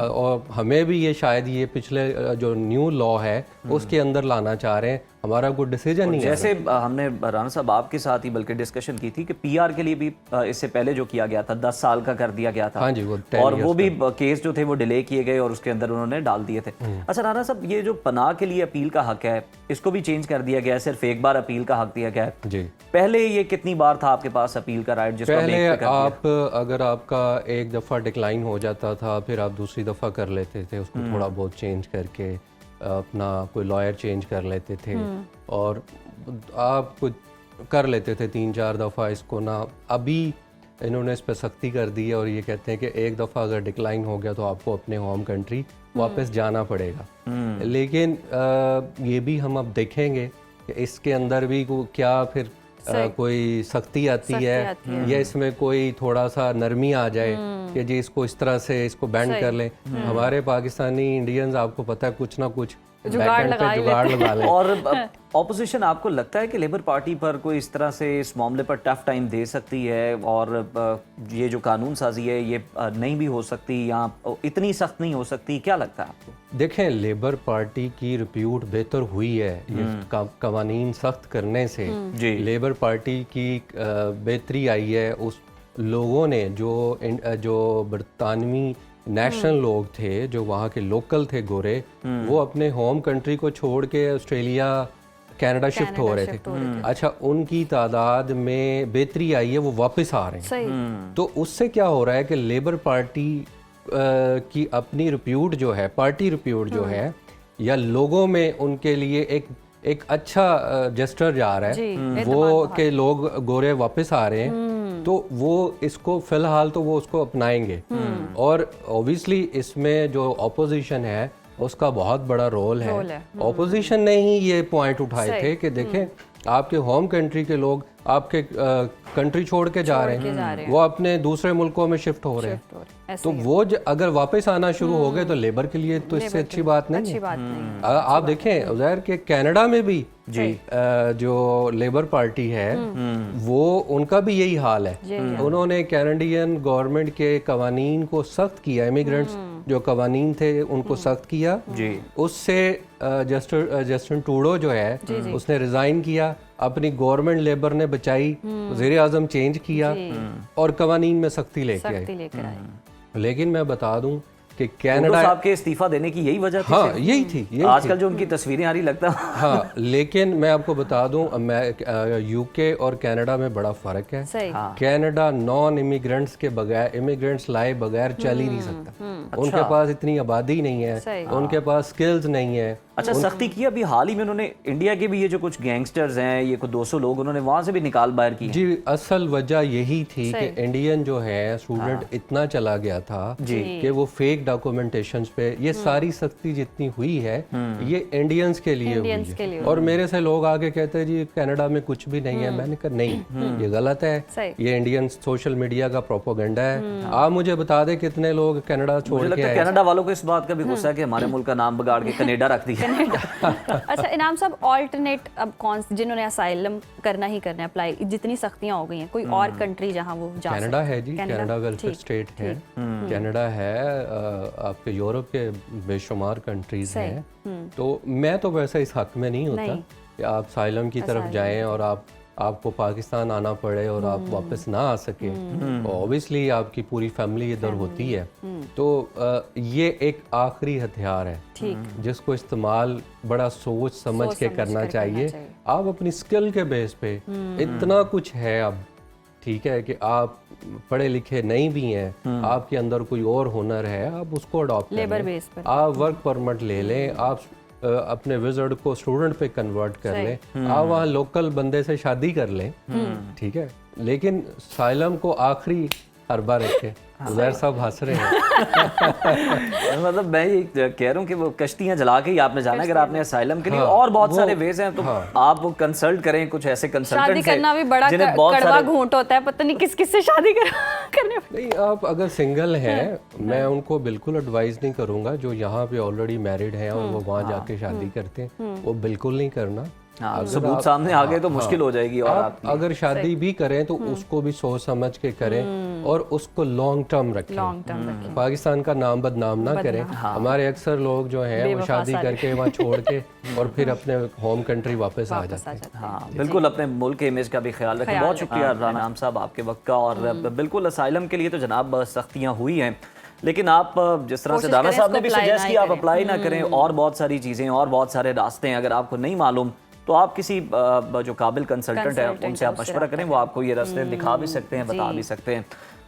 और हमें भी ये शायद ये पिछले जो न्यू लॉ है उसके अंदर लाना चाह रहे हैं, हमारा कोई डिसीजन नहीं है।
जैसे हमने राना साहब आपके साथ ही बल्कि डिस्कशन की थी कि पीआर के लिए भी इससे पहले जो किया गया था 10 साल का कर दिया गया था।
हाँ जी, वो
और वो भी केस जो थे वो डिले किए गए और उसके अंदर उन्होंने डाल दिए थे। अच्छा राना साहब, ये जो पनाह के लिए अपील का हक है इसको भी चेंज कर दिया गया है, सिर्फ एक बार अपील का हक दिया गया है
जी।
पहले ये कितनी बार था आपके पास अपील का राइट जिसको
पहले आप अगर आपका एक दफ़ा डिक्लाइन हो जाता था, फिर आप दूसरी दफ़ा कर लेते थे, उसको थोड़ा बहुत चेंज करके अपना कोई लॉयर चेंज कर लेते थे, और आप कुछ कर लेते थे 3-4 दफ़ा इसको ना। अभी इन्होंने इस पर सख्ती कर दी है और ये कहते हैं कि एक दफ़ा अगर डिक्लाइन हो गया तो आपको अपने होम कंट्री वापस जाना पड़ेगा। लेकिन ये भी हम अब देखेंगे कि इसके अंदर भी क्या फिर कोई सख्ती आती है या इसमें कोई थोड़ा सा नरमी आ जाए कि जी इसको इस तरह से इसको बैंड कर लें। हमारे पाकिस्तानी इंडियंस आपको पता है कुछ ना कुछ जुगाड़ लगा लें।
और ऑपोजिशन आपको लगता है कि लेबर पार्टी पर कोई इस तरह से इस मामले पर टफ टाइम दे सकती है और ये जो कानून साजी है ये नहीं भी हो सकती या इतनी सख्त नहीं हो सकती, क्या लगता है आपको?
देखें, लेबर पार्टी की रिप्यूट बेहतर हुई है ये कवानीन सख्त करने से। लेबर पार्टी की बेहतरी आई है। उस लोगों ने जो बरतानवी नेशनल लोग थे, जो वहाँ के लोकल थे गोरे, वो अपने होम कंट्री को छोड़ के ऑस्ट्रेलिया कनाडा शिफ्ट हो रहे थे। अच्छा, उनकी तादाद में बेहतरी आई है, वो वापस आ रहे हैं। तो उससे क्या हो रहा है कि लेबर पार्टी की अपनी रिप्यूट जो है, पार्टी रिप्यूट जो है, या लोगों में उनके लिए एक अच्छा जेस्टर जा रहा है वो कि लोग गोरे वापस आ रहे हैं, तो वो इसको फिलहाल तो वो उसको अपनाएंगे। और ऑब्वियसली इसमें जो ऑपोजिशन है उसका बहुत बड़ा रोल है। ऑपोजिशन ने ही ये पॉइंट उठाए थे कि देखें आपके होम कंट्री के लोग आपके कंट्री छोड़ के जा रहे हैं, वो अपने दूसरे मुल्कों में शिफ्ट हो रहे हैं, तो वो अगर वापस आना शुरू हो गए तो लेबर के लिए तो इससे अच्छी बात नहीं है। आप देखें उज़ैर के कनाडा में भी जो लेबर पार्टी है वो उनका भी यही हाल है। उन्होंने कैनेडियन गवर्नमेंट के कवानीन को सख्त किया, इमिग्रेंट्स जो कवानीन थे उनको सख्त किया। उससे जस्टिन ट्रूडो जो है उसने रिजाइन किया, अपनी गवर्नमेंट लेबर ने बचाई, वज़ीर आज़म चेंज किया और कवानीन में सख्ती लेके आए। लेकिन मैं बता दूं कि कनाडा
साहब के इस्तीफा देने की यही वजह थी।
हाँ, यही थी।
आजकल जो उनकी तस्वीरें आ रही लगता है।
हाँ, लेकिन मैं आपको बता दूं यूके और कनाडा में बड़ा फर्क है। कनाडा नॉन इमिग्रेंट्स के बगैर, इमिग्रेंट्स लाए बगैर चल ही नहीं सकता। उनके पास इतनी आबादी नहीं है, उनके पास स्किल्स नहीं है।
अच्छा, सख्ती की अभी हाल ही में उन्होंने इंडिया के भी ये जो कुछ गैंगस्टर्स हैं, ये कुछ 200 लोग उन्होंने वहां से भी निकाल बाहर की।
जी, असल वजह यही थी कि इंडियन जो है स्टूडेंट इतना चला गया था कि वो फेक डॉक्यूमेंटेशंस पे, ये सारी सख्ती जितनी हुई है ये इंडियंस के लिए हुई है। और मेरे से लोग आके कहते हैं जी कनाडा में कुछ भी नहीं है। मैंने कहा नहीं, ये गलत है, ये इंडियन सोशल मीडिया का प्रोपेगेंडा है। आप मुझे बता दें कितने लोग कनाडा छोड़ के आए।
कनाडा वालों को इस बात का भी गुस्सा है कि हमारे मुल्क का नाम बिगाड़ के कनाडा रख दिया।
अच्छा इनाम साहब, ऑल्टरनेट अब कौन जिन्होंने असाइलम करना ही करना है अप्लाई, जितनी सख्तियां हो गई हैं, कोई और कंट्री जहां वो जा
कनाडा है जी, कनाडा वेलफेयर स्टेट है, कनाडा है, आपके यूरोप के बेशुमार कंट्रीज हैं। तो मैं तो वैसे इस हक में नहीं होता کہ آپ سائلم کی طرف جائیں اور آپ کو پاکستان آنا پڑے اور آپ واپس نہ آ سکیں، اوبیسلی آپ کی پوری فیملی ادھر ہوتی ہے، تو یہ ایک آخری ہتھیار ہے جس کو استعمال بڑا سوچ سمجھ کے کرنا چاہیے۔ آپ اپنی سکل کے بیس پہ اتنا کچھ ہے اب، ٹھیک ہے، کہ آپ پڑھے لکھے نہیں بھی ہیں، آپ کے اندر کوئی اور ہنر ہے، آپ اس کو اڈاپٹ کر لیں، آپ ورک پرمٹ لے لیں، آپ اپنے وزٹ کو اسٹوڈنٹ پہ کنورٹ کر لیں، آپ وہاں لوکل بندے سے شادی کر لیں، ٹھیک ہے، لیکن سائلم کو آخری حربہ رکھے۔ زہر صاحب ہنس رہے ہیں۔
مطلب میں یہ کہہ رہا ہوں کہ وہ کشتیاں جلا کے ہی آپ نے جانا، اگر آپ نے اسائلم کے لیے اور بہت سارے ویز ہیں تو آپ وہ کنسلٹ کریں کچھ ایسے کنسلٹنٹ
شادی کرنا بھی بڑا کڑوا گھونٹ ہوتا ہے، پتہ نہیں کس کس سے شادی کرنے۔
نہیں، آپ اگر سنگل ہیں، میں ان کو بالکل ایڈوائز نہیں کروں گا جو یہاں پہ آلریڈی میرڈ ہیں اور وہ وہاں جا کے شادی کرتے ہیں، وہ بالکل نہیں کرنا۔
ثبوت سامنے آ گئے تو مشکل ہو جائے گی، اور
آپ اگر شادی بھی کریں تو اس کو بھی سوچ سمجھ کے کریں اور اس کو لانگ ٹرم رکھیں، پاکستان کا نام بدنام نہ کریں۔ ہمارے اکثر لوگ جو ہیں وہ شادی کر کے وہاں چھوڑ کے اور پھر اپنے ہوم کنٹری واپس آ جاتے ہیں۔
ہاں بالکل، اپنے ملک کے امیج کا بھی خیال رکھیں۔ بہت شکریہ رام صاحب آپ کے وقت کا، اور بالکل اسائلم کے لیے تو جناب سختیاں ہوئی ہیں، لیکن آپ جس طرح سے دانا صاحب نے بھی سجیسٹ کیا، آپ اپلائی نہ کریں، اور بہت ساری چیزیں اور بہت سارے راستے ہیں، اگر آپ کو نہیں معلوم تو آپ کسی جو قابل کنسلٹنٹ ہے ان سے آپ مشورہ کریں، وہ آپ کو یہ راستے دکھا بھی سکتے ہیں، بتا بھی سکتے ہیں۔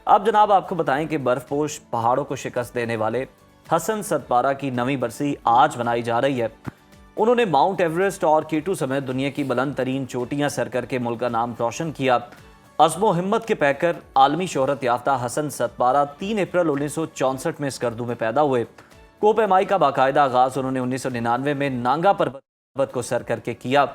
اب جناب آپ کو بتائیں کہ برف پوش پہاڑوں کو شکست دینے والے حسن ستپارہ کی 9ویں برسی آج منائی جا رہی ہے۔ انہوں نے ماؤنٹ ایوریسٹ اور K2 سمیت دنیا کی بلند ترین چوٹیاں سر کر کے ملک کا نام روشن کیا۔ عزم و ہمت کے پیکر عالمی شہرت یافتہ حسن ستپارہ 3 اپریل 1964 میں اسکردو میں پیدا ہوئے۔ کوہ پیمائی کا باقاعدہ آغاز انہوں نے 1999 میں نانگا پربت کو سر کر کے کیا۔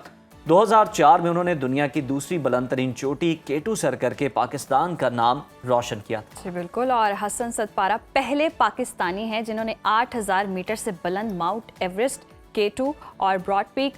2004 میں انہوں نے دنیا کی دوسری بلند ترین چوٹی K2 سر کر کے پاکستان کا نام روشن کیا تھا۔
جی بالکل، اور حسن ستپارہ پہلے پاکستانی ہیں جنہوں نے 8000 میٹر سے بلند ماؤنٹ ایوریسٹ، K2 اور براڈ پیک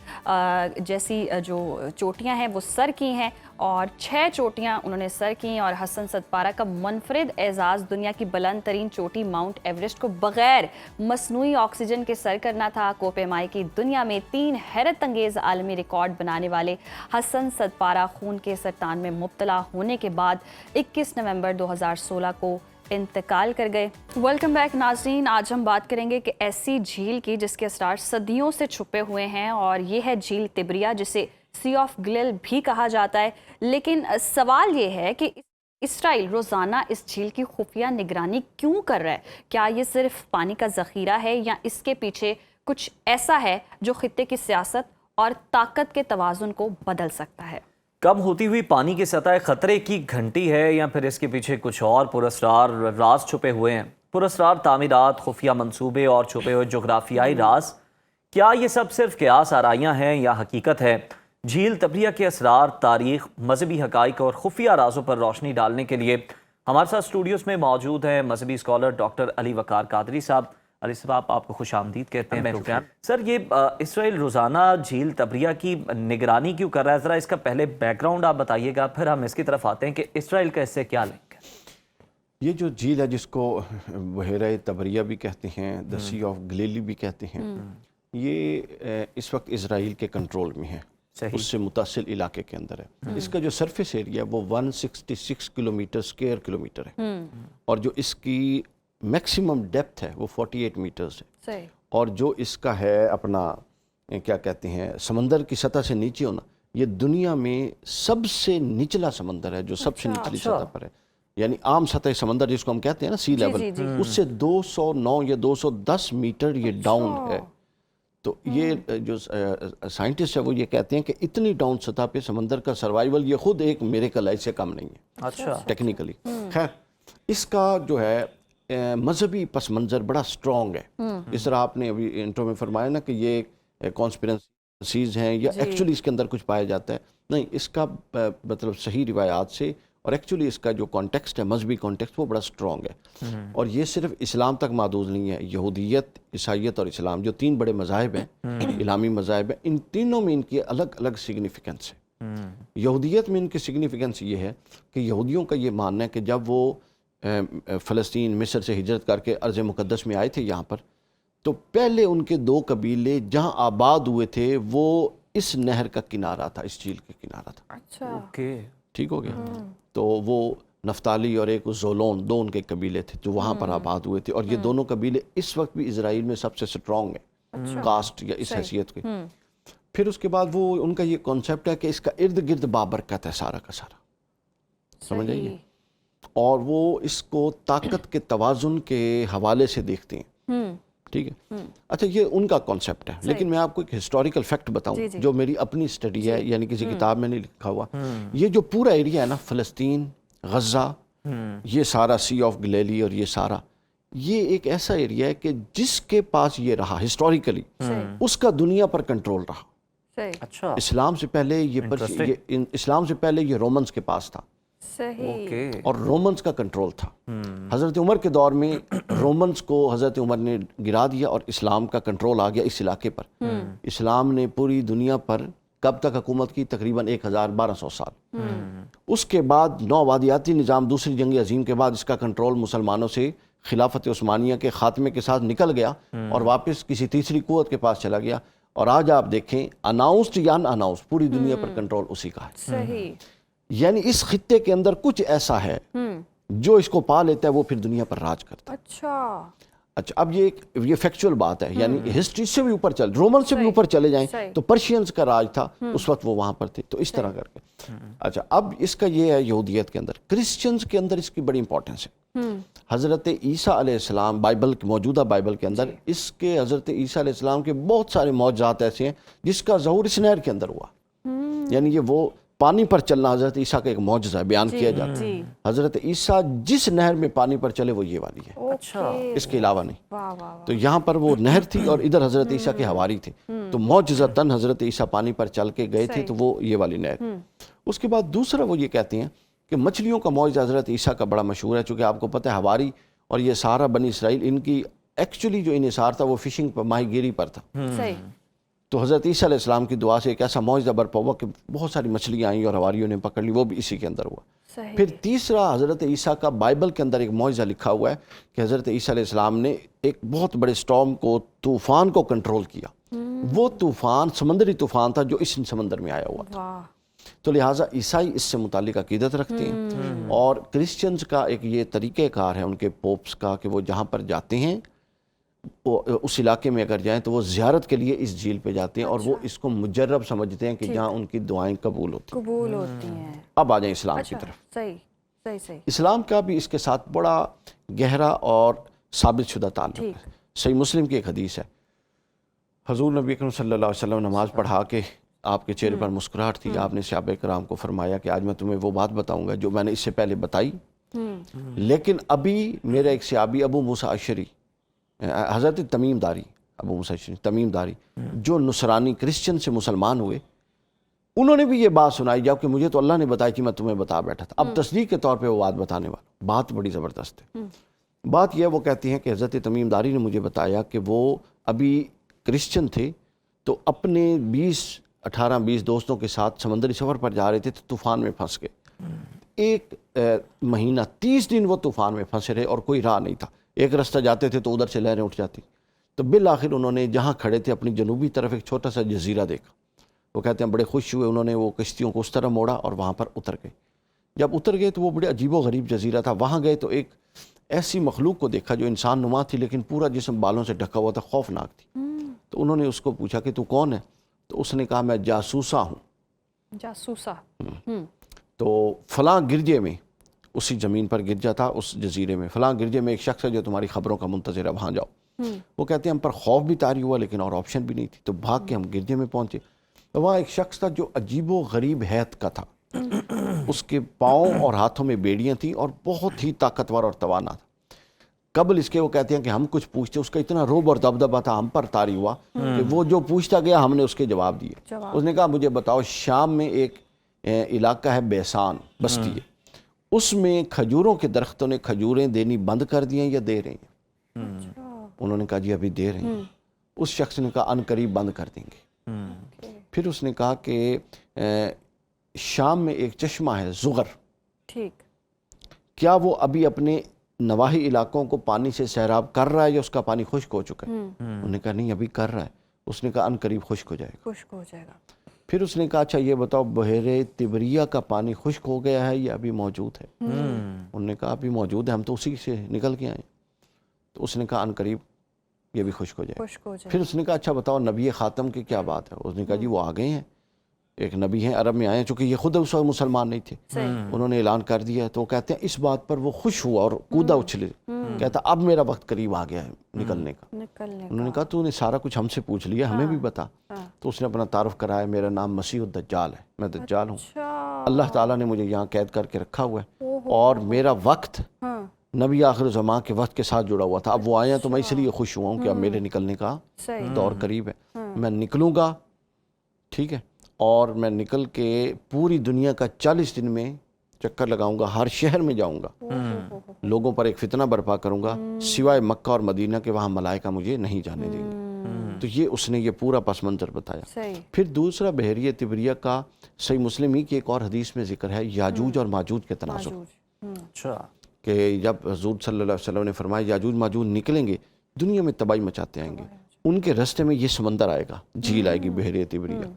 جیسی جو چوٹیاں ہیں وہ سر کی ہیں، اور 6 چوٹیاں انہوں نے سر کی، اور حسن ستپارہ کا منفرد اعزاز دنیا کی بلند ترین چوٹی ماؤنٹ ایوریسٹ کو بغیر مصنوعی آکسیجن کے سر کرنا تھا۔ کوہ پیمائی کی دنیا میں 3 حیرت انگیز عالمی ریکارڈ بنانے والے حسن ستپارہ خون کے سرطان میں مبتلا ہونے کے بعد 21 نومبر 2016 کو انتقال کر گئے۔ ویلکم بیک ناظرین، آج ہم بات کریں گے کہ ایسی جھیل کی جس کے اسرار صدیوں سے چھپے ہوئے ہیں، اور یہ ہے جھیل تبریہ، جسے سی آف گلیل بھی کہا جاتا ہے۔ لیکن سوال یہ ہے کہ اسرائیل روزانہ اس جھیل کی خفیہ نگرانی کیوں کر رہا ہے؟ کیا یہ صرف پانی کا ذخیرہ ہے، یا اس کے پیچھے کچھ ایسا ہے جو خطے کی سیاست اور طاقت کے توازن کو بدل سکتا ہے؟
کم ہوتی ہوئی پانی کی سطح خطرے کی گھنٹی ہے، یا پھر اس کے پیچھے کچھ اور پراسرار راز چھپے ہوئے ہیں؟ پراسرار تعمیرات، خفیہ منصوبے اور چھپے ہوئے جغرافیائی راز، کیا یہ سب صرف قیاس آرائیاں ہیں یا حقیقت ہے؟ جھیل تبریہ کے اسرار، تاریخ، مذہبی حقائق اور خفیہ رازوں پر روشنی ڈالنے کے لیے ہمارے ساتھ اسٹوڈیوز میں موجود ہیں مذہبی اسکالر ڈاکٹر علی وقار قادری صاحب۔ علی صاحب آپ کو خوش آمدید کہتے ہیں۔ سر، یہ اسرائیل روزانہ جھیل تبریہ کی نگرانی کیوں کر رہا ہے؟ ذرا اس کا پہلے بیک گراؤنڈ آپ بتائیے گا، پھر ہم اس کی طرف آتے ہیں کہ اسرائیل کا اس سے کیا لنک ہے۔
یہ جو جھیل ہے جس کو بحیرہ تبریہ بھی کہتے ہیں، دا سی آف گلیلی بھی کہتے ہیں، یہ اس وقت اسرائیل کے کنٹرول میں ہے، اس سے متصل علاقے کے اندر ہے۔ اس کا جو سرفیس ایریا ہے وہ 166 کلومیٹر اسکوائر کلومیٹر ہے، اور جو اس کی میکسیمم ڈیپتھ ہے وہ 48 میٹرز ہے، اور جو اس کا ہے اپنا کیا کہتے ہیں سمندر کی سطح سے نیچے ہونا، یہ دنیا میں سب سے نچلا سمندر ہے، جو سب سے نچلی سطح پر ہے، یعنی عام سطح سمندر جس کو ہم کہتے ہیں نا سی لیول، اس سے 209 یا 210 میٹر یہ ڈاؤن ہے۔ تو یہ جو سائنٹسٹ ہے وہ یہ کہتے ہیں کہ اتنی ڈاؤن سطح پہ سمندر کا سروائیول یہ خود ایک میریکل ہے، اس سے کم نہیں ہے
اچھا
ٹیکنیکلی۔ خیر، اس کا جو ہے مذہبی پس منظر بڑا سٹرونگ ہے، اس طرح آپ نے ابھی انٹرو میں فرمایا نا کہ یہ کانسپیرنسیز ہیں یا ایکچولی اس کے اندر کچھ پایا جاتا ہے، نہیں، اس کا مطلب صحیح روایات سے، اور ایکچولی اس کا جو کانٹیکسٹ ہے مذہبی کانٹیکسٹ وہ بڑا سٹرونگ ہے، اور یہ صرف اسلام تک محدود نہیں ہے، یہودیت، عیسائیت اور اسلام جو 3 بڑے مذاہب ہیں، اسلامی مذاہب ہیں، ان تینوں میں ان کی الگ الگ سگنیفیکنس ہے۔ یہودیت میں ان کی سگنیفیکنس یہ ہے کہ یہودیوں کا یہ ماننا ہے کہ جب وہ فلسطین، مصر سے ہجرت کر کے ارض مقدس میں آئے تھے یہاں پر، تو پہلے ان کے 2 قبیلے جہاں آباد ہوئے تھے وہ اس نہر کا کنارہ تھا, اس جھیل کے کنارہ تھا.
اچھا
اوکے.
ٹھیک ہو گیا. تو وہ نفتالی اور ایک زولون, دو ان کے قبیلے تھے جو وہاں پر آباد ہوئے تھے, اور یہ دونوں قبیلے اس وقت بھی اسرائیل میں سب سے سٹرونگ ہیں کاسٹ یا اس حیثیت کے. پھر اس کے بعد وہ ان کا یہ کانسیپٹ ہے کہ اس کا ارد گرد بابرکت ہے سارا کا سارا, سمجھ آئیے, اور وہ اس کو طاقت کے توازن کے حوالے سے دیکھتے ہیں. ٹھیک ہے. اچھا یہ ان کا کانسیپٹ ہے, لیکن میں آپ کو ایک ہسٹوریکل فیکٹ بتاؤں جو میری اپنی اسٹڈی ہے, یعنی کسی کتاب میں نہیں لکھا ہوا. یہ جو پورا ایریا ہے نا, فلسطین, غزہ, یہ سارا سی آف گلیلی اور یہ سارا, یہ ایک ایسا ایریا ہے کہ جس کے پاس یہ رہا ہسٹوریکلی, اس کا دنیا پر کنٹرول رہا.
اچھا.
اسلام سے پہلے اسلام سے پہلے یہ رومنز کے پاس تھا,
صحیح,
اور رومنز کا کنٹرول تھا. حضرت عمر کے دور میں رومنز کو حضرت عمر نے گرا دیا اور اسلام کا کنٹرول آ گیا اس علاقے پر. اسلام نے پوری دنیا پر کب تک حکومت کی؟ تقریباً 1200 سال. اس کے بعد نوآبادیاتی نظام, دوسری جنگ عظیم کے بعد اس کا کنٹرول مسلمانوں سے خلافت عثمانیہ کے خاتمے کے ساتھ نکل گیا اور واپس کسی تیسری قوت کے پاس چلا گیا. اور آج آپ دیکھیں اناؤنسڈ یا ان اناؤنسڈ پوری دنیا پر کنٹرول اسی کا ہے.
صحیح.
یعنی اس خطے کے اندر کچھ ایسا ہے جو اس کو پا لیتا ہے, وہ پھر دنیا پر راج کرتا ہے. اچھا اب یہ فیکچول بات ہے, یعنی ہسٹری سے بھی اوپر رومن سے بھی اوپر چلے جائیں تو پرشینز کا راج تھا اس وقت, وہ وہاں پر تھے. تو اس طرح کر کے اچھا اب اس کا یہ ہے یہودیت کے اندر. کرسچنز کے اندر اس کی بڑی امپورٹنس ہے. حضرت عیسیٰ علیہ السلام موجودہ بائبل کے اندر اس کے حضرت عیسیٰ علیہ السلام کے بہت سارے معجزات ایسے ہیں جس کا ظہور اس نہر کے اندر ہوا. یعنی یہ وہ پانی پر چلنا حضرت عیسیٰ کا ایک معجزہ ہے, بیان کیا جاتا ہے. حضرت عیسیٰ جس نہر میں پانی پر چلے وہ یہ والی ہے, اس کے علاوہ نہیں. تو یہاں پر وہ نہر تھی اور ادھر حضرت عیسیٰ کے حواری تھے, تو معجزتاً حضرت عیسیٰ پانی پر چل کے گئے تھے, تو وہ یہ والی نہر. اس کے بعد دوسرا وہ یہ کہتے ہیں کہ مچھلیوں کا معجزہ حضرت عیسیٰ کا بڑا مشہور ہے, چونکہ آپ کو پتہ ہے حواری اور یہ سارا بنی اسرائیل, ان کی ایکچولی جو انحصار تھا وہ فشنگ پر, ماہی گیری پر تھا. تو حضرت عیسیٰ علیہ السلام کی دعا سے ایک ایسا معجزہ برپا ہوا کہ بہت ساری مچھلیاں آئیں اور حواریوں نے پکڑ لی, وہ بھی اسی کے اندر ہوا. پھر تیسرا حضرت عیسیٰ کا بائبل کے اندر ایک معجزہ لکھا ہوا ہے کہ حضرت عیسیٰ علیہ السلام نے ایک بہت بڑے سٹارم کو, طوفان کو کنٹرول کیا. وہ طوفان سمندری طوفان تھا جو اس سمندر میں آیا ہوا تھا. تو لہٰذا عیسائی اس سے متعلق عقیدت رکھتے ہیں, اور کرسچنز کا ایک یہ طریقہ کار ہے ان کے پوپس کا کہ وہ جہاں پر جاتے ہیں اس علاقے میں اگر جائیں تو وہ زیارت کے لیے اس جھیل پہ جاتے ہیں, اور وہ اس کو مجرب سمجھتے ہیں کہ جہاں ان کی دعائیں قبول ہوتی ہیں. اب آ جائیں اسلام کی طرف.
صحیح.
اسلام کا بھی اس کے ساتھ بڑا گہرا اور ثابت شدہ تعلق ہے. صحیح مسلم کی ایک حدیث ہے, حضور نبی اکرم صلی اللہ علیہ وسلم نماز پڑھا کے آپ کے چہرے پر مسکراہٹ تھی. آپ نے صحابہ کرام کو فرمایا کہ آج میں تمہیں وہ بات بتاؤں گا جو میں نے اس سے پہلے بتائی, لیکن ابھی میرا ایک صحابی ابو موسیٰ اشعری, حضرت تمیم داری, ابو موسیٰ اشعری تمیم داری, جو نصرانی کرسچن سے مسلمان ہوئے, انہوں نے بھی یہ بات سنائی جبکہ مجھے تو اللہ نے بتائی کہ میں تمہیں بتا بیٹھا تھا. اب تصدیق کے طور پہ وہ بات بتانے والا, بات بڑی زبردست ہے. بات یہ وہ کہتی ہیں کہ حضرت تمیم داری نے مجھے بتایا کہ وہ ابھی کرسچن تھے, تو اپنے 18-20 دوستوں کے ساتھ سمندری سفر پر جا رہے تھے, تو طوفان میں پھنس گئے. ایک مہینہ 30 دن وہ طوفان میں پھنسے رہے اور کوئی راہ نہیں تھا. ایک رستہ جاتے تھے تو ادھر سے لہریں اٹھ جاتی. تو بالآخر انہوں نے جہاں کھڑے تھے اپنی جنوبی طرف ایک چھوٹا سا جزیرہ دیکھا. وہ کہتے ہیں بڑے خوش ہوئے, انہوں نے وہ کشتیوں کو اس طرح موڑا اور وہاں پر اتر گئے. جب اتر گئے تو وہ بڑے عجیب و غریب جزیرہ تھا. وہاں گئے تو ایک ایسی مخلوق کو دیکھا جو انسان نما تھی لیکن پورا جسم بالوں سے ڈھکا ہوا تھا, خوفناک تھی. تو انہوں نے اس کو پوچھا کہ تو کون ہے؟ تو اس نے کہا میں جاسوسا ہوں.
جاسوسا.
تو فلاں گرجے میں, اسی زمین پر گرجا تھا اس جزیرے میں, فلاں گرجے میں ایک شخص ہے جو تمہاری خبروں کا منتظر ہے, وہاں جاؤ. وہ کہتے ہیں ہم پر خوف بھی طاری ہوا لیکن اور آپشن بھی نہیں تھی, تو بھاگ کے ہم گرجے میں پہنچے. تو وہاں ایک شخص تھا جو عجیب و غریب ہیئت کا تھا. اس کے پاؤں اور ہاتھوں میں بیڑیاں تھیں اور بہت ہی طاقتور اور توانا تھا. قبل اس کے وہ کہتے ہیں کہ ہم کچھ پوچھتے, اس کا اتنا روب اور دبدبہ تھا ہم پر طاری ہوا کہ وہ جو پوچھتا گیا ہم نے اس کے جواب دیے. اس نے کہا مجھے بتاؤ, شام میں ایک علاقہ ہے بیسان بستی ہے, اس میں کھجوروں کے درختوں نے کھجوریں دینی بند کر دی ہیں یا دے رہی ہیں؟ انہوں نے کہا جی ابھی دے رہی ہیں. اس شخص نے کہا ان قریب بند کر دیں گے. پھر اس نے کہا کہ شام میں ایک چشمہ ہے زغر,
ٹھیک,
کیا وہ ابھی اپنے نواحی علاقوں کو پانی سے سیراب کر رہا ہے یا اس کا پانی خشک ہو چکا ہے؟ انہوں نے کہا نہیں ابھی کر رہا ہے. उसने कहा अनकरीब खुश्क हो जाएगा।
खुश्क हो जाएगा।
फिर उसने कहा अच्छा ये बताओ बहरे तिबरिया का पानी खुश्क हो गया है या अभी मौजूद है? उन्होंने कहा अभी मौजूद है, हम तो उसी से निकल के आए। तो उसने कहा अनकरीब ये भी खुश्क हो जाएगा।
खुश्क हो जाएगा।
फिर उसने कहा अच्छा बताओ नबी ख़ातम की क्या बात है? उसने कहा जी वो आ गए हैं, एक नबी हैं, अरब में आए हैं, चूँकि ये खुद उस वक्त मुसलमान नहीं थे, उन्होंने ऐलान कर दिया। तो वो कहते हैं इस बात पर वो खुश हुआ और कूदा उछले, कहता अब मेरा वक्त करीब आ गया है निकलने का। उन्होंने कहा तूने सारा कुछ हमसे पूछ लिया, हमें भी बता। तो उसने अपना तारुफ कराया, मेरा नाम मसीह दज्जाल है, मैं दज्जाल हूँ, अल्लाह ताला ने मुझे यहाँ कैद करके रखा हुआ है और मेरा वक्त नबी आखिर ज़मां के वक्त के साथ जुड़ा हुआ था। अब वो आए हैं तो मैं इसलिए खुश हुआ हूँ कि अब मेरे निकलने का दौर करीब है, मैं निकलूँगा, ठीक है, और मैं निकल के पूरी दुनिया का 40 दिन में चक्कर लगाऊंगा, हर शहर में जाऊंगा, लोगों पर एक फितना बर्पा करूंगा, सिवाय मक्का और मदीना के वहाँ मलाइका मुझे नहीं जाने देंगे। तो ये उसने ये पूरा पस मंज़र बताया। फिर दूसरा बहरिया तिबरिया का सही मुस्लिम ही की एक और हदीस में जिक्र है याजूज और माजूज के तनासुर।
अच्छा,
कि जब हज़ूर सल्लल्लाहु अलैहि वसल्लम ने फरमाया याजूज माजूज निकलेंगे, दुनिया में तबाही मचाते आएंगे, उनके रास्ते में ये समंदर आएगा, झील आएगी बहरिया तिबरिया।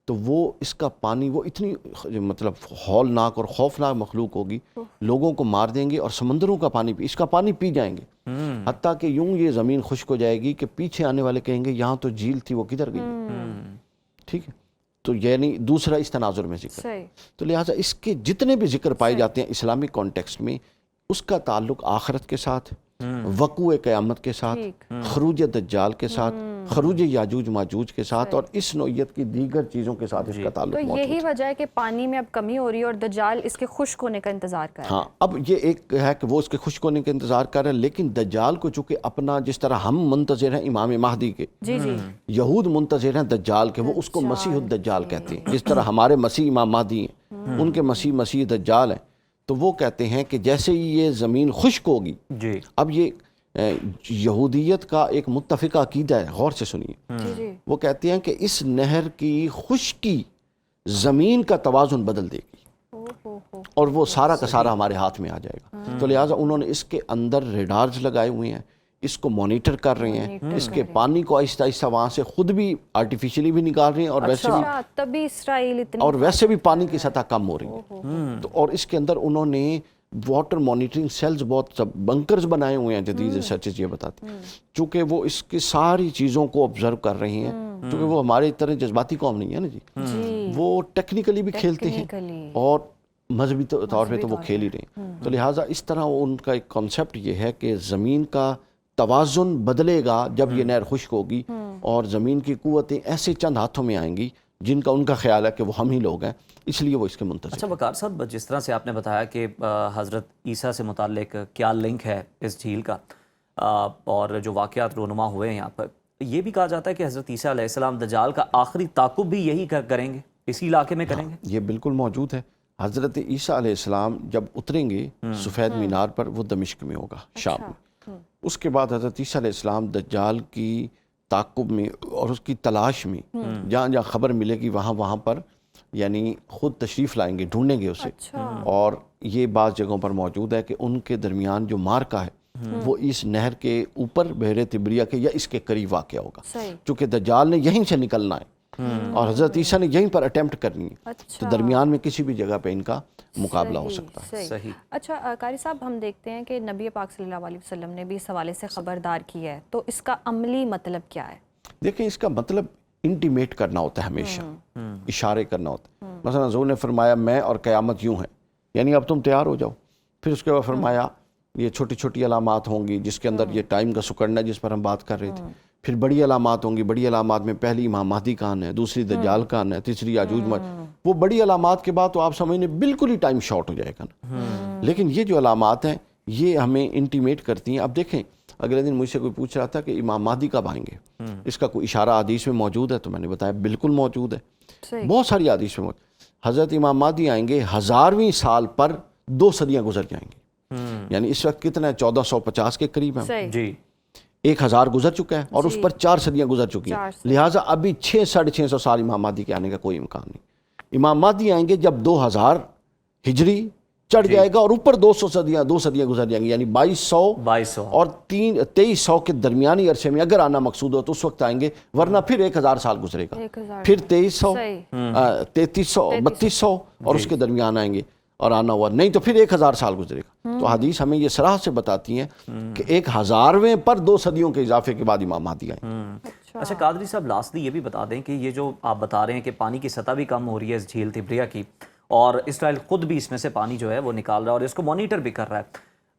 तो वो इसका पानी वो इतनी मतलब हौलनाक और खौफनाक मखलूक होगी, लोगों को मार देंगे और समंदरों का पानी इसका पानी पी जाएंगे, हत्ता कि यूं ये ज़मीन खुश्क हो जाएगी कि पीछे आने वाले कहेंगे यहाँ तो झील थी वो किधर गई। ठीक है, तो यानी दूसरा इस तनाजुर में जिक्र। तो लिहाजा इसके जितने भी जिक्र पाए जाते हैं इस्लामिक कॉन्टेक्स्ट में, उसका ताल्लुक आखिरत के साथ, वक़ूए क़यामत के साथ, खरूज दज्जाल के साथ, खरूज याजूज माजूज के साथ और इस नौइयत की दीगर चीज़ों के साथ इसका ताल्लुक
तो यही वजह है कि पानी में अब कमी हो रही है और दज्जाल इसके खुश्क होने का इंतज़ार कर रहा है।
हाँ, अब ये एक है कि वो इसके खुश्क होने का इंतज़ार कर रहे हैं, लेकिन दज्जाल को चूँकि अपना जिस तरह हम मुंतज़िर हैं इमाम महदी के, यहूद मुंतज़िर हैं दज्जाल के, वो उसको मसीह दज्जाल कहते हैं। जिस तरह हमारे मसीह इमाम महदी हैं, उनके मसीह दज्जाल हैं। तो वो कहते हैं कि जैसे ही ये ज़मीन खुश्क होगी जी, अब ये यहूदियत का एक मुत्तफ़िक़ा अक़ीदा है, गौर से सुनिए। वो कहते हैं कि इस नहर की खुश्की ज़मीन का तवाज़ुन बदल देगी और वो सारा का सारा हमारे हाथ में आ जाएगा। तो लिहाजा उन्होंने इसके अंदर रेडार्स लगाए हुए हैं, इसको मॉनिटर कर रहे हैं, इसके पानी को आहिस्ता आहिस्ता वहाँ से खुद भी आर्टिफिशियली भी निकाल रहे हैं और वैसे भी
तभी इसराइल इतनी
और वैसे भी पानी की सतह कम हो रही है। तो और इसके अंदर उन्होंने वाटर मॉनिटरिंग सेल्स बहुत सब बंकर्स बनाए हुए हैं, जदीद रिसर्चेस ये बताते हैं, चूँकि वो इसकी सारी चीज़ों को ऑब्जर्व कर रहे हैं, क्योंकि वो हमारे तरह जज्बाती कौम नहीं है ना जी, वो टेक्निकली भी खेलते हैं और मजहबी तौर पे तो वो खेल ही रहे हैं। तो लिहाजा इस तरह उनका एक कॉन्सेप्ट ये है कि ज़मीन का तवाज़ुन बदलेगा जब ये नहर खुश्क होगी और ज़मीन की कुव्वतें ऐसे चंद हाथों में आएंगी जिनका उनका ख्याल है कि वो हम ही लोग हैं, इसलिए वो इसके मुंतज़िर।
अच्छा वकार साहब, जिस तरह से आपने बताया कि हज़रत ईसा से मुताल्लिक क्या लिंक है इस झील का और जो वाक़यात रोनुमा हुए हैं यहाँ पर, ये भी कहा जाता है कि हज़रत ईसा अलैहिस्सलाम दज्जाल का आखिरी ताक़ुब भी यही करेंगे, इसी इलाके में करेंगे।
ये बिल्कुल मौजूद है। हज़रत ईसा अलैहिस्सलाम जब उतरेंगे सफ़ेद मीनार पर, वो दमिश्क में होगा, शाम में। उसके बाद हज़रत ईसा अलैहिस्सलाम दज्जाल की ताक़ुब में और उसकी तलाश में जहाँ जहाँ ख़बर मिलेगी वहाँ पर यानी ख़ुद तशरीफ़ लाएंगे, ढूंढेंगे उसे। और ये बाज़ जगहों पर मौजूद है कि उनके दरमियान जो मार्का है वो इस नहर के ऊपर बहरे तिबरिया के या इसके करीब वाक़या होगा, चूँकि दज्जाल ने यहीं से निकलना है और हज़रत ईसा ने यहीं पर अटेम्प्ट करनी है। तो दरमियान में किसी भी जगह पे इनका मुकाबला हो सकता है।
सही। अच्छा कारी साहब, हम देखते हैं कि नबी पाक सल्लल्लाहु अलैहि वसल्लम ने भी इस हवाले से ख़बरदार किया है, तो इसका अमली मतलब क्या है?
देखें, इसका मतलब इंटीमेट करना होता है, हमेशा इशारे करना होता है। मसलन हुज़ूर ने फरमाया मैं और क़यामत यूँ है, यानी अब तुम तैयार हो जाओ। फिर उसके बाद फरमाया ये छोटी छोटी अलामात होंगी जिसके अंदर ये टाइम का सुकड़ना जिस पर हम बात कर रहे थे। फिर बड़ी अलामात होंगी, बड़ी अलामात में पहली इमाम महदी का आना है, दूसरी दज्जाल का आना है, तीसरी याजूज माजूज। वो बड़ी अलामात के बाद तो आप समझने बिल्कुल ही टाइम शॉर्ट हो जाएगा ना। लेकिन ये जो अलामात हैं ये हमें इंटीमेट करती हैं। अब देखें, अगले दिन मुझसे कोई पूछ रहा था कि इमाम महदी कब आएंगे, इसका कोई इशारा हदीस में मौजूद है? तो मैंने बताया बिल्कुल मौजूद है, बहुत सारी हदीस में मौजूद। हज़रत इमाम महदी आएंगे 1000वीं साल पर 2 सदियाँ गुजर जाएंगी, यानी इस वक्त कितना है, 1450 के करीब है जी। 1000 गुजर चुका है और उस पर 4 सदियाँ गुजर चुकी हैं। लिहाजा अभी 600-650 साल इमाम महदी के आने का कोई इम्कान नहीं। इमाम महदी आएंगे जब 2000 हिजरी चढ़ जाएगा और ऊपर 2 सदियां गुजर जाएंगी, यानी 2200 और 2300 के दरमियानी अरसे में अगर आना मकसूद हो तो उस वक्त आएंगे, वरना फिर 1000 साल गुजरेगा, फिर 2300, 3300, 3200 और उसके दरमियान आएंगे और आना हुआ, नहीं तो फिर 1000 साल गुजरेगा। तो हदीस हमें ये सराह से बताती हैं कि 1000वें पर 2 सदियों के इजाफे के बाद इमाम महदी आएंगे।
अच्छा कादरी साहब, लास्टली ये भी बता दें कि ये जो आप बता रहे हैं कि पानी की सतह भी कम हो रही है इस झील तिब्रिया की, और इसराइल खुद भी इसमें से पानी जो है वो निकाल रहा है और इसको मॉनिटर भी कर रहा है,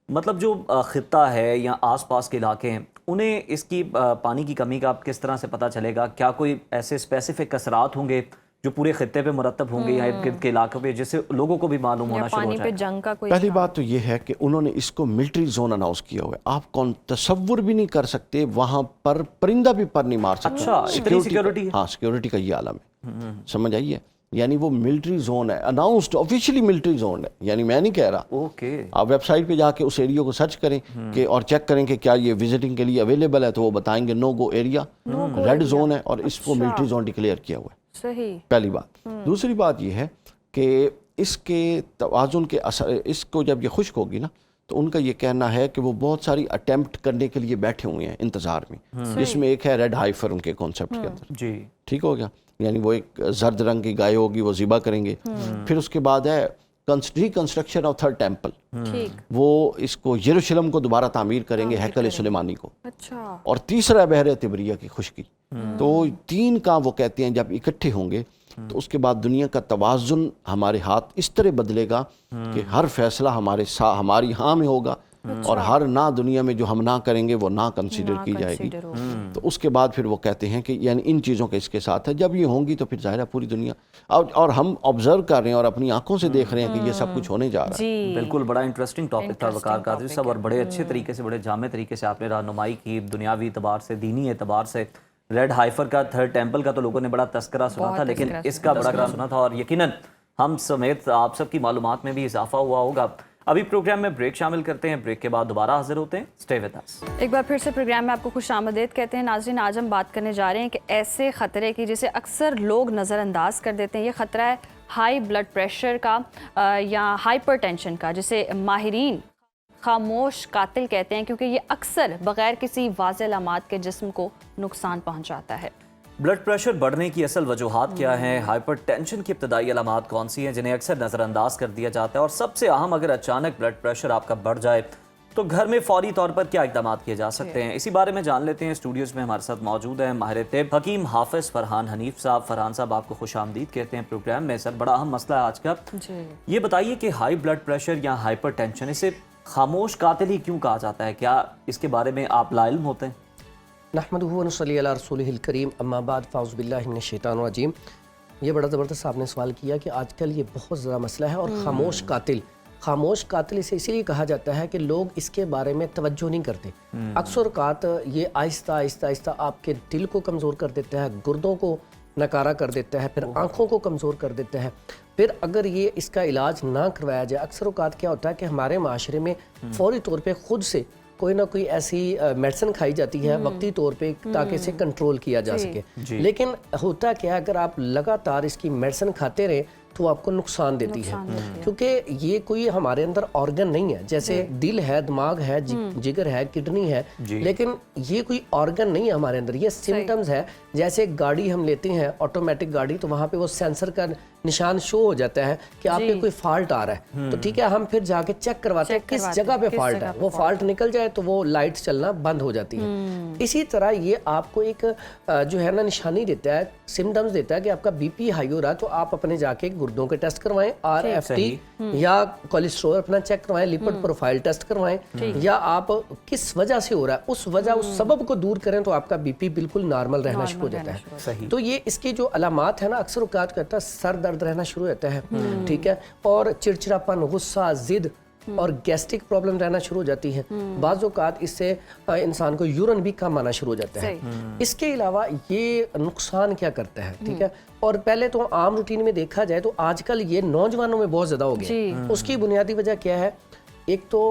मतलब जो खित्ता है या आसपास के इलाके हैं उन्हें इसकी पानी की कमी का किस तरह से पता चलेगा? क्या कोई ऐसे स्पेसिफिक असरात होंगे जो पूरे खित्ते पे मुरतब होंगे या इर्द गिर्द के इलाकों पे, जिससे लोगों को भी मालूम होना शुरू हो जाए?
जंग का कोई
पहली बात तो ये है कि उन्होंने इसको मिलिट्री जोन अनाउंस किया हुआ है। आप कौन तसव्वुर भी नहीं कर सकते वहां पर परिंदा भी पर नहीं मार सकता।
अच्छा, इतनी सिक्योरिटी?
हाँ, सिक्योरिटी का ये आलम है, समझ आइए, यानी वो मिलिट्री जोन है, अनाउंस्ड ऑफिशियली मिलिट्री जोन है, यानी मैं नहीं कह रहा।
ओके,
आप वेबसाइट पे जाके उस एरिया को सर्च करें कि और चेक करें कि क्या ये विजिटिंग के लिए अवेलेबल है, तो वो बताएंगे no go area, red zone है और इसको मिलिट्री जोन डिक्लेयर किया हुआ है।
सही,
पहली बात। दूसरी बात ये है कि इसके तवाजुन के असर, इसको जब ये खुश्क होगी ना तो उनका ये कहना है कि वो बहुत सारी अटेम्प्ट करने के लिए बैठे हुए हैं इंतज़ार में, जिसमें एक है रेड हाइफर उनके कॉन्सेप्ट के अंदर।
जी,
ठीक हो गया, यानी वो एक जर्द रंग की गाय होगी, वो ज़िबा करेंगे। फिर उसके बाद है रिकंस्ट्रक्शन ऑफ थर्ड टेम्पल, वो इसको यरूशलेम को दोबारा तामीर करेंगे, हैकल सुलेमानी को।
अच्छा,
और तीसरा बहर तिब्रिया की खुश्की। तो 3 काम वो कहते हैं जब इकट्ठे होंगे तो उसके बाद दुनिया का तवाज़ुन हमारे हाथ इस तरह बदलेगा कि हर फैसला हमारी हाँ में होगा और हर ना दुनिया में जो हम ना करेंगे वो ना कंसीडर की जाएगी। तो उसके बाद फिर वो कहते हैं कि यानी इन चीज़ों के इसके साथ है, जब ये होंगी तो फिर ज़ाहिर है पूरी दुनिया और हम ऑब्जर्व कर रहे हैं और अपनी आंखों से देख रहे हैं कि ये सब कुछ होने जा रहा है।
बिल्कुल, बड़ा इंटरेस्टिंग टॉपिक था वकार कादरी साहब, और बड़े अच्छे तरीके से, बड़े जामे तरीके से आपने रहनुमाई की, दुनियावी एतबार से, दीनी एतबार से। रेड हाइफर का, थर्ड टेम्पल का तो लोगों ने बड़ा तस्करा सुना था, लेकिन इसका बड़ा तस्करा सुना था, और यकीनन हम समेत आप सबकी मालूमात में भी इजाफा हुआ होगा। अभी प्रोग्राम में ब्रेक शामिल करते हैं, ब्रेक के बाद दोबारा हाजिर होते हैं। Stay with us. एक बार फिर से प्रोग्राम में आपको खुशामदीद कहते हैं। नाज़रीन, आज हम बात करने जा रहे हैं कि ऐसे ख़तरे की जिसे अक्सर लोग नज़रअंदाज कर देते हैं। ये ख़तरा है हाई ब्लड प्रेशर का या हाइपरटेंशन का, जिसे माहिरीन खामोश कातिल कहते हैं, क्योंकि ये अक्सर बगैर किसी वाज़ेह अलामात के जिस्म को नुकसान पहुंचाता है। ब्लड प्रेशर बढ़ने की असल वजूहात क्या हैं? हाइपरटेंशन की इब्तदाई अलामात कौन सी हैं जिन्हें अक्सर नज़रअंदाज कर दिया जाता है? और सबसे अहम, अगर अचानक ब्लड प्रेशर आपका बढ़ जाए तो घर में फौरी तौर पर क्या इक़दाम किए जा सकते हैं? इसी बारे में जान लेते हैं। स्टूडियोज़ में हमारे साथ मौजूद हैं माहिर तिब हकीम हाफिज़ फरहान हनीफ साहब। फरहान साहब, आपको खुशामदीद कहते हैं प्रोग्राम में। सर, बड़ा अहम मसला है आज का, ये बताइए कि हाई ब्लड प्रेशर या हाइपरटेंशन, इसे खामोश कातिल ही क्यों कहा जाता है? क्या इसके बारे में आप लाइल्म होते हैं?
नहमदुहु व नसल्ली अला रसूलिहिल करीम, अम्मा बाद, फ़ाउज़ु बिल्लाहि मिनश शैतानिर रजीम। ये बड़ा ज़बरदस्त आपने सवाल किया कि आजकल ये बहुत ज़्यादा मसला है। और खामोश कातिल इसे इसीलिए कहा जाता है कि लोग इसके बारे में तवज्जो नहीं करते। अक्सर औक़ात ये आहिस्ता आहिस्ता आपके दिल को कमज़ोर कर देता है, गुर्दों को नकारा कर देता है, फिर आँखों को कमज़ोर कर देता है। फिर अगर ये इसका इलाज ना करवाया जाए, अक्सर औक़ात क्या होता है कि हमारे माशरे में फ़ौरी तौर पर ख़ुद से कोई ना कोई ऐसी मेडिसिन खाई जाती है वक्ती तौर पे ताकि इसे कंट्रोल किया जा सके। लेकिन होता क्या है, अगर आप लगातार इसकी मेडिसिन खाते रहे तो आपको नुकसान देती है, क्योंकि ये कोई हमारे अंदर ऑर्गन नहीं है। जैसे दिल है, दिमाग है, जिगर है, किडनी है, लेकिन ये कोई ऑर्गन नहीं है हमारे अंदर। ये सिम्टम्स है। जैसे गाड़ी हम लेते हैं, ऑटोमेटिक गाड़ी, तो वहाँ पे वो सेंसर का निशान शो हो जाता है कि आप पे कोई फॉल्ट आ रहा है, तो ठीक है, हम फिर जाके चेक करवाते हैं किस जगह पे फॉल्ट है। वो फॉल्ट निकल जाए तो वो लाइट चलना बंद हो जाती है। इसी तरह ये आपको एक जो है ना निशानी देता है, सिम्टम्स देता है कि आपका बीपी हाई हो रहा है, तो आप अपने जाके गुर्दों के टेस्ट करवाएं, RFT या कोलेस्ट्रॉल अपना चेक करवाएं, लिपिड प्रोफाइल टेस्ट करवाएं, या आप किस वजह से हो रहा है उस वजह, उस सबब को दूर करें तो आपका बीपी बिल्कुल नॉर्मल रहना शुरू हो जाता है। तो ये इसकी जो अलामात है ना, अक्सर औक़ात कहता है सर दर्द रहना शुरू होता है, ठीक है, और चिड़चिड़ापन, गुस्सा, जिद और गैस्ट्रिक प्रॉब्लम रहना शुरू हो जाती है। बाज़ औक़ात इससे इंसान को यूरिन भी कम आना शुरू हो जाता है। इसके अलावा ये नुकसान क्या करता है, ठीक है, और पहले तो आम रूटीन में देखा जाए तो आजकल ये नौजवानों में बहुत ज़्यादा हो गया। उसकी बुनियादी वजह क्या है? एक तो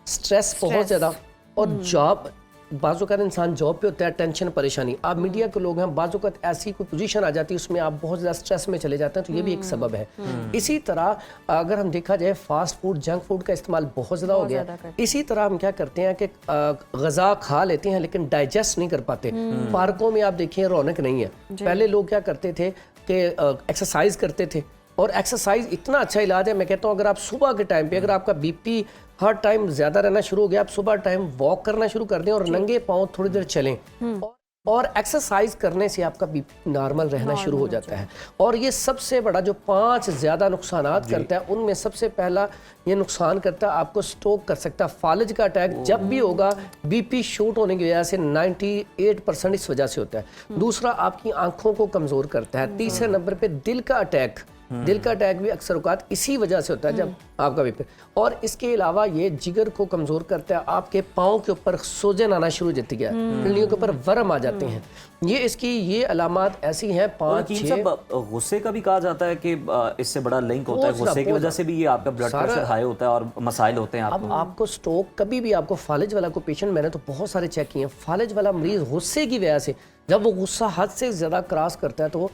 स्ट्रेस बहुत ज़्यादा, और जॉब बाज़ औक़ात इंसान जॉब पे होता है, टेंशन परेशानी, आप मीडिया के लोग हैं, बाज़ औक़ात ऐसी कोई पोजीशन आ जाती है उसमें आप बहुत ज़्यादा स्ट्रेस में चले जाते हैं, तो ये भी एक सबब है। इसी तरह अगर हम देखा जाए फास्ट फूड, जंक फूड का इस्तेमाल बहुत ज़्यादा हो गया। इसी तरह हम क्या करते हैं कि ग़ज़ा खा लेते हैं लेकिन डाइजेस्ट नहीं कर पाते। पार्कों में आप देखिए रौनक नहीं है। पहले लोग क्या करते थे कि एक्सरसाइज करते थे, और एक्सरसाइज इतना अच्छा इलाज है। मैं कहता हूँ अगर आप सुबह के टाइम पे, अगर आपका बीपी हर टाइम ज़्यादा रहना शुरू हो गया, आप सुबह टाइम वॉक करना शुरू कर दें और नंगे पाँव थोड़ी देर चलें, और एक्सरसाइज करने से आपका बीपी नॉर्मल रहना शुरू हो जाता है। और ये सबसे बड़ा जो 5 ज़्यादा नुकसानात करता है, उनमें सबसे पहला ये नुकसान करता है, आपको स्ट्रोक कर सकता है। फालिज का अटैक जब भी होगा, बीपी शूट होने की वजह से 98% इस वजह से होता है। दूसरा, आपकी आंखों को कमज़ोर करता है। तीसरे नंबर पे दिल का अटैक, दिल का अटैक भी अक्सर औकात इसी वजह से होता है जब आपका बीपी। और इसके अलावा ये जिगर को कमज़ोर करता है, आपके पाँव के ऊपर सोजन आना शुरू हो जाती है, किडनियों के ऊपर वर्म आ जाते हैं। ये इसकी ये अलामात ऐसी हैं 5-6।
गुस्से का भी कहा जाता है कि इससे बड़ा लिंक होता है, गुस्से की वजह से भी ये आपका ब्लड प्रेशर हाई होता है और मसाइल होते हैं आपको।
अब आपको स्ट्रोक कभी भी, आपको फालिज वाला को पेशेंट, मैंने तो बहुत सारे चेक किए हैं, फालिज वाला मरीज गुस्से की वजह से, जब वो गुस्सा हद से ज़्यादा क्रॉस करता है तो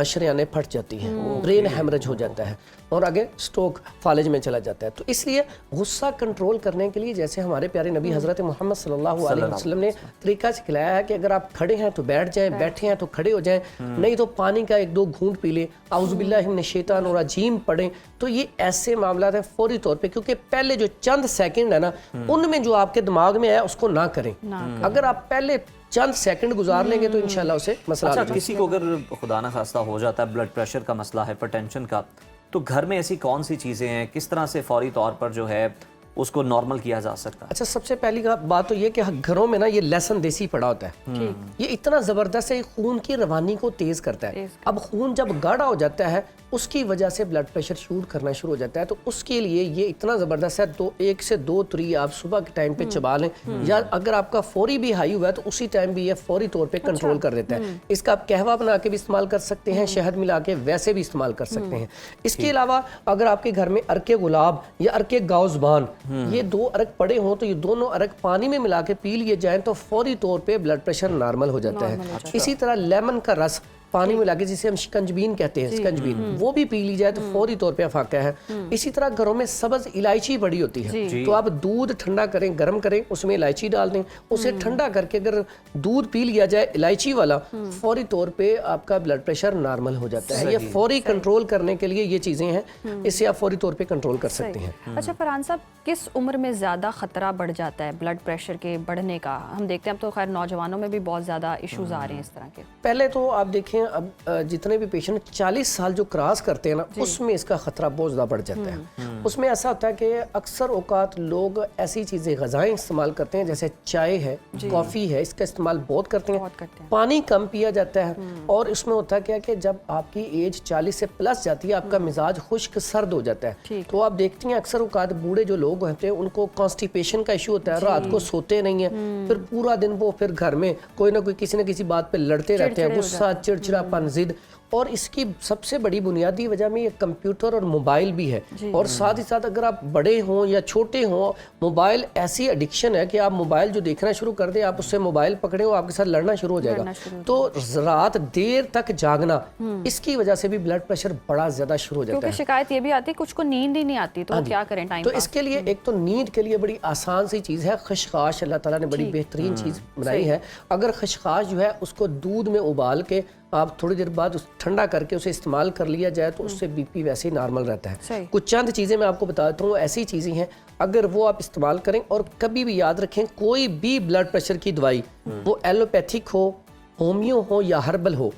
शरीयानें फट जाती हैं, ब्रेन हेमरेज हो जाता है और आगे स्ट्रोक फालिज में चला जाता है। तो इसलिए गुस्सा कंट्रोल करने के लिए जैसे हमारे प्यारे नबी हज़रत मोहम्मद सल्लल्लाहु अलैहि वसल्लम ने तरीका सिखलाया है कि अगर आप खड़े हैं तो बैठ जाएं, बैठे हैं तो खड़े हो जाएं, नहीं तो पानी का 1-2 घूंट पी लें, औज़ु बिल्लाहि मिनश शैतानिर रजीम पढ़ें। तो ये ऐसे मामला है फौरी तौर पे, क्योंकि पहले जो चंद सेकंड है ना, उनमें जो आपके दिमाग में है उसको ना करें। अगर आप पहले चंद सेकंड गुजार लेंगे तो इंशाल्लाह उसे मसला।
अच्छा, किसी को अगर खुदा ना खास्ता हो जाता है, ब्लड प्रेशर का मसला, हाइपरटेंशन का, तो घर में ऐसी कौन सी चीज़ें हैं, किस तरह से फौरी तौर पर जो है उसको नॉर्मल किया जा सकता है?
अच्छा, सबसे पहली बात तो ये कि घरों में ना ये लहसुन देसी पड़ा होता है, ये इतना ज़बरदस्त है, खून की रवानी को तेज़ करता है। अब खून जब गाढ़ा हो जाता है उसकी वजह से ब्लड प्रेशर शूट करना शुरू हो जाता है, तो उसके लिए ये इतना ज़बरदस्त है। 1 से 2 तुरी आप सुबह के टाइम पे चबा लें, या अगर आपका फौरी भी हाई हुआ है तो उसी टाइम भी ये फौरी तौर पे कंट्रोल कर देता है। इसका आप कहवा बना के भी इस्तेमाल कर सकते हैं, शहद मिला के वैसे भी इस्तेमाल कर सकते हैं। इसके अलावा अगर आपके घर में अरके गुलाब या अरके गाउज़बान, ये 2 अरक पड़े हों तो ये दोनों अरक पानी में मिला के पी लिए जाएं तो फौरी तौर पे ब्लड प्रेशर नॉर्मल हो जाता है। इसी तरह लेमन का रस पानी में लाके, जिसे हम शिकंजबीन कहते हैं, शिकंजबीन, वो भी पी ली जाए तो फौरी तौर पे अफाका है। इसी तरह घरों में सब्ज इलायची बड़ी होती है, तो आप दूध ठंडा करें, गर्म करें, उसमें इलायची डाल दें, उसे ठंडा करके अगर दूध पी लिया जाए इलायची वाला, फौरी तौर पे आपका ब्लड प्रेशर नॉर्मल हो जाता है। ये फौरी कंट्रोल करने के लिए ये चीज़ें हैं, इससे आप फौरी तौर पे कंट्रोल कर सकते हैं।
अच्छा फरहान साहब, किस उम्र में ज़्यादा ख़तरा बढ़ जाता है ब्लड प्रेशर के बढ़ने का? हम देखते हैं अब तो खैर नौजवानों में भी बहुत ज़्यादा इश्यूज़ आ रहे हैं इस तरह के।
पहले तो आप देखें, अब जितने भी पेशेंट 40 साल जो क्रॉस करते हैं ना, उसमें इसका खतरा बहुत ज़्यादा बढ़ जाता है। उसमें ऐसा होता है कि अक्सर औकात लोग ऐसी चीज़ें, ग़ज़ाएँ इस्तेमाल करते हैं, जैसे चाय है, कॉफ़ी है, इसका इस्तेमाल बहुत करते हैं। पानी कम पिया जाता है, और इसमें होता है क्या कि जब आपकी एज 40 से प्लस जाती है, आपका मिजाज खुश्क सर्द हो जाता है। तो आप देखती हैं अक्सर औकात बूढ़े जो लोग होते हैं उनको कॉन्स्टिपेशन का इशू होता है, रात को सोते नहीं है, फिर पूरा दिन वो फिर घर में कोई ना कोई किसी न किसी बात पे लड़ते रहते हैं, गुस्सा, चिड़चिड़ापन, जिद। और इसकी सबसे बड़ी बुनियादी वजह में ये कंप्यूटर और मोबाइल भी है। और साथ ही साथ अगर आप बड़े हों या छोटे हों, मोबाइल ऐसी एडिक्शन है कि आप मोबाइल जो देखना शुरू कर दें, आप उससे मोबाइल पकड़े हो, आपके साथ लड़ना शुरू हो जाएगा। तो रात देर तक जागना, इसकी वजह से भी ब्लड प्रेशर बड़ा ज्यादा शुरू हो जाता है।
शिकायत ये भी आती है कुछ को नींद ही नहीं आती, तो क्या करें टाइम?
तो इसके लिए एक तो नींद के लिए बड़ी आसान सी चीज़ है खशखाश, अल्लाह ताला ने बड़ी बेहतरीन चीज़ बनाई है। अगर खशखाश जो है उसको दूध में उबाल के आप थोड़ी देर बाद ठंडा करके उसे इस्तेमाल कर लिया जाए तो उससे बीपी वैसे ही नॉर्मल रहता है। कुछ चंद चीज़ें मैं आपको बताता हूँ, ऐसी चीज़ें हैं अगर वो आप इस्तेमाल करें। और कभी भी याद रखें, कोई भी ब्लड प्रेशर की दवाई, वो एलोपैथिक हो, होमियो हो या हर्बल हो,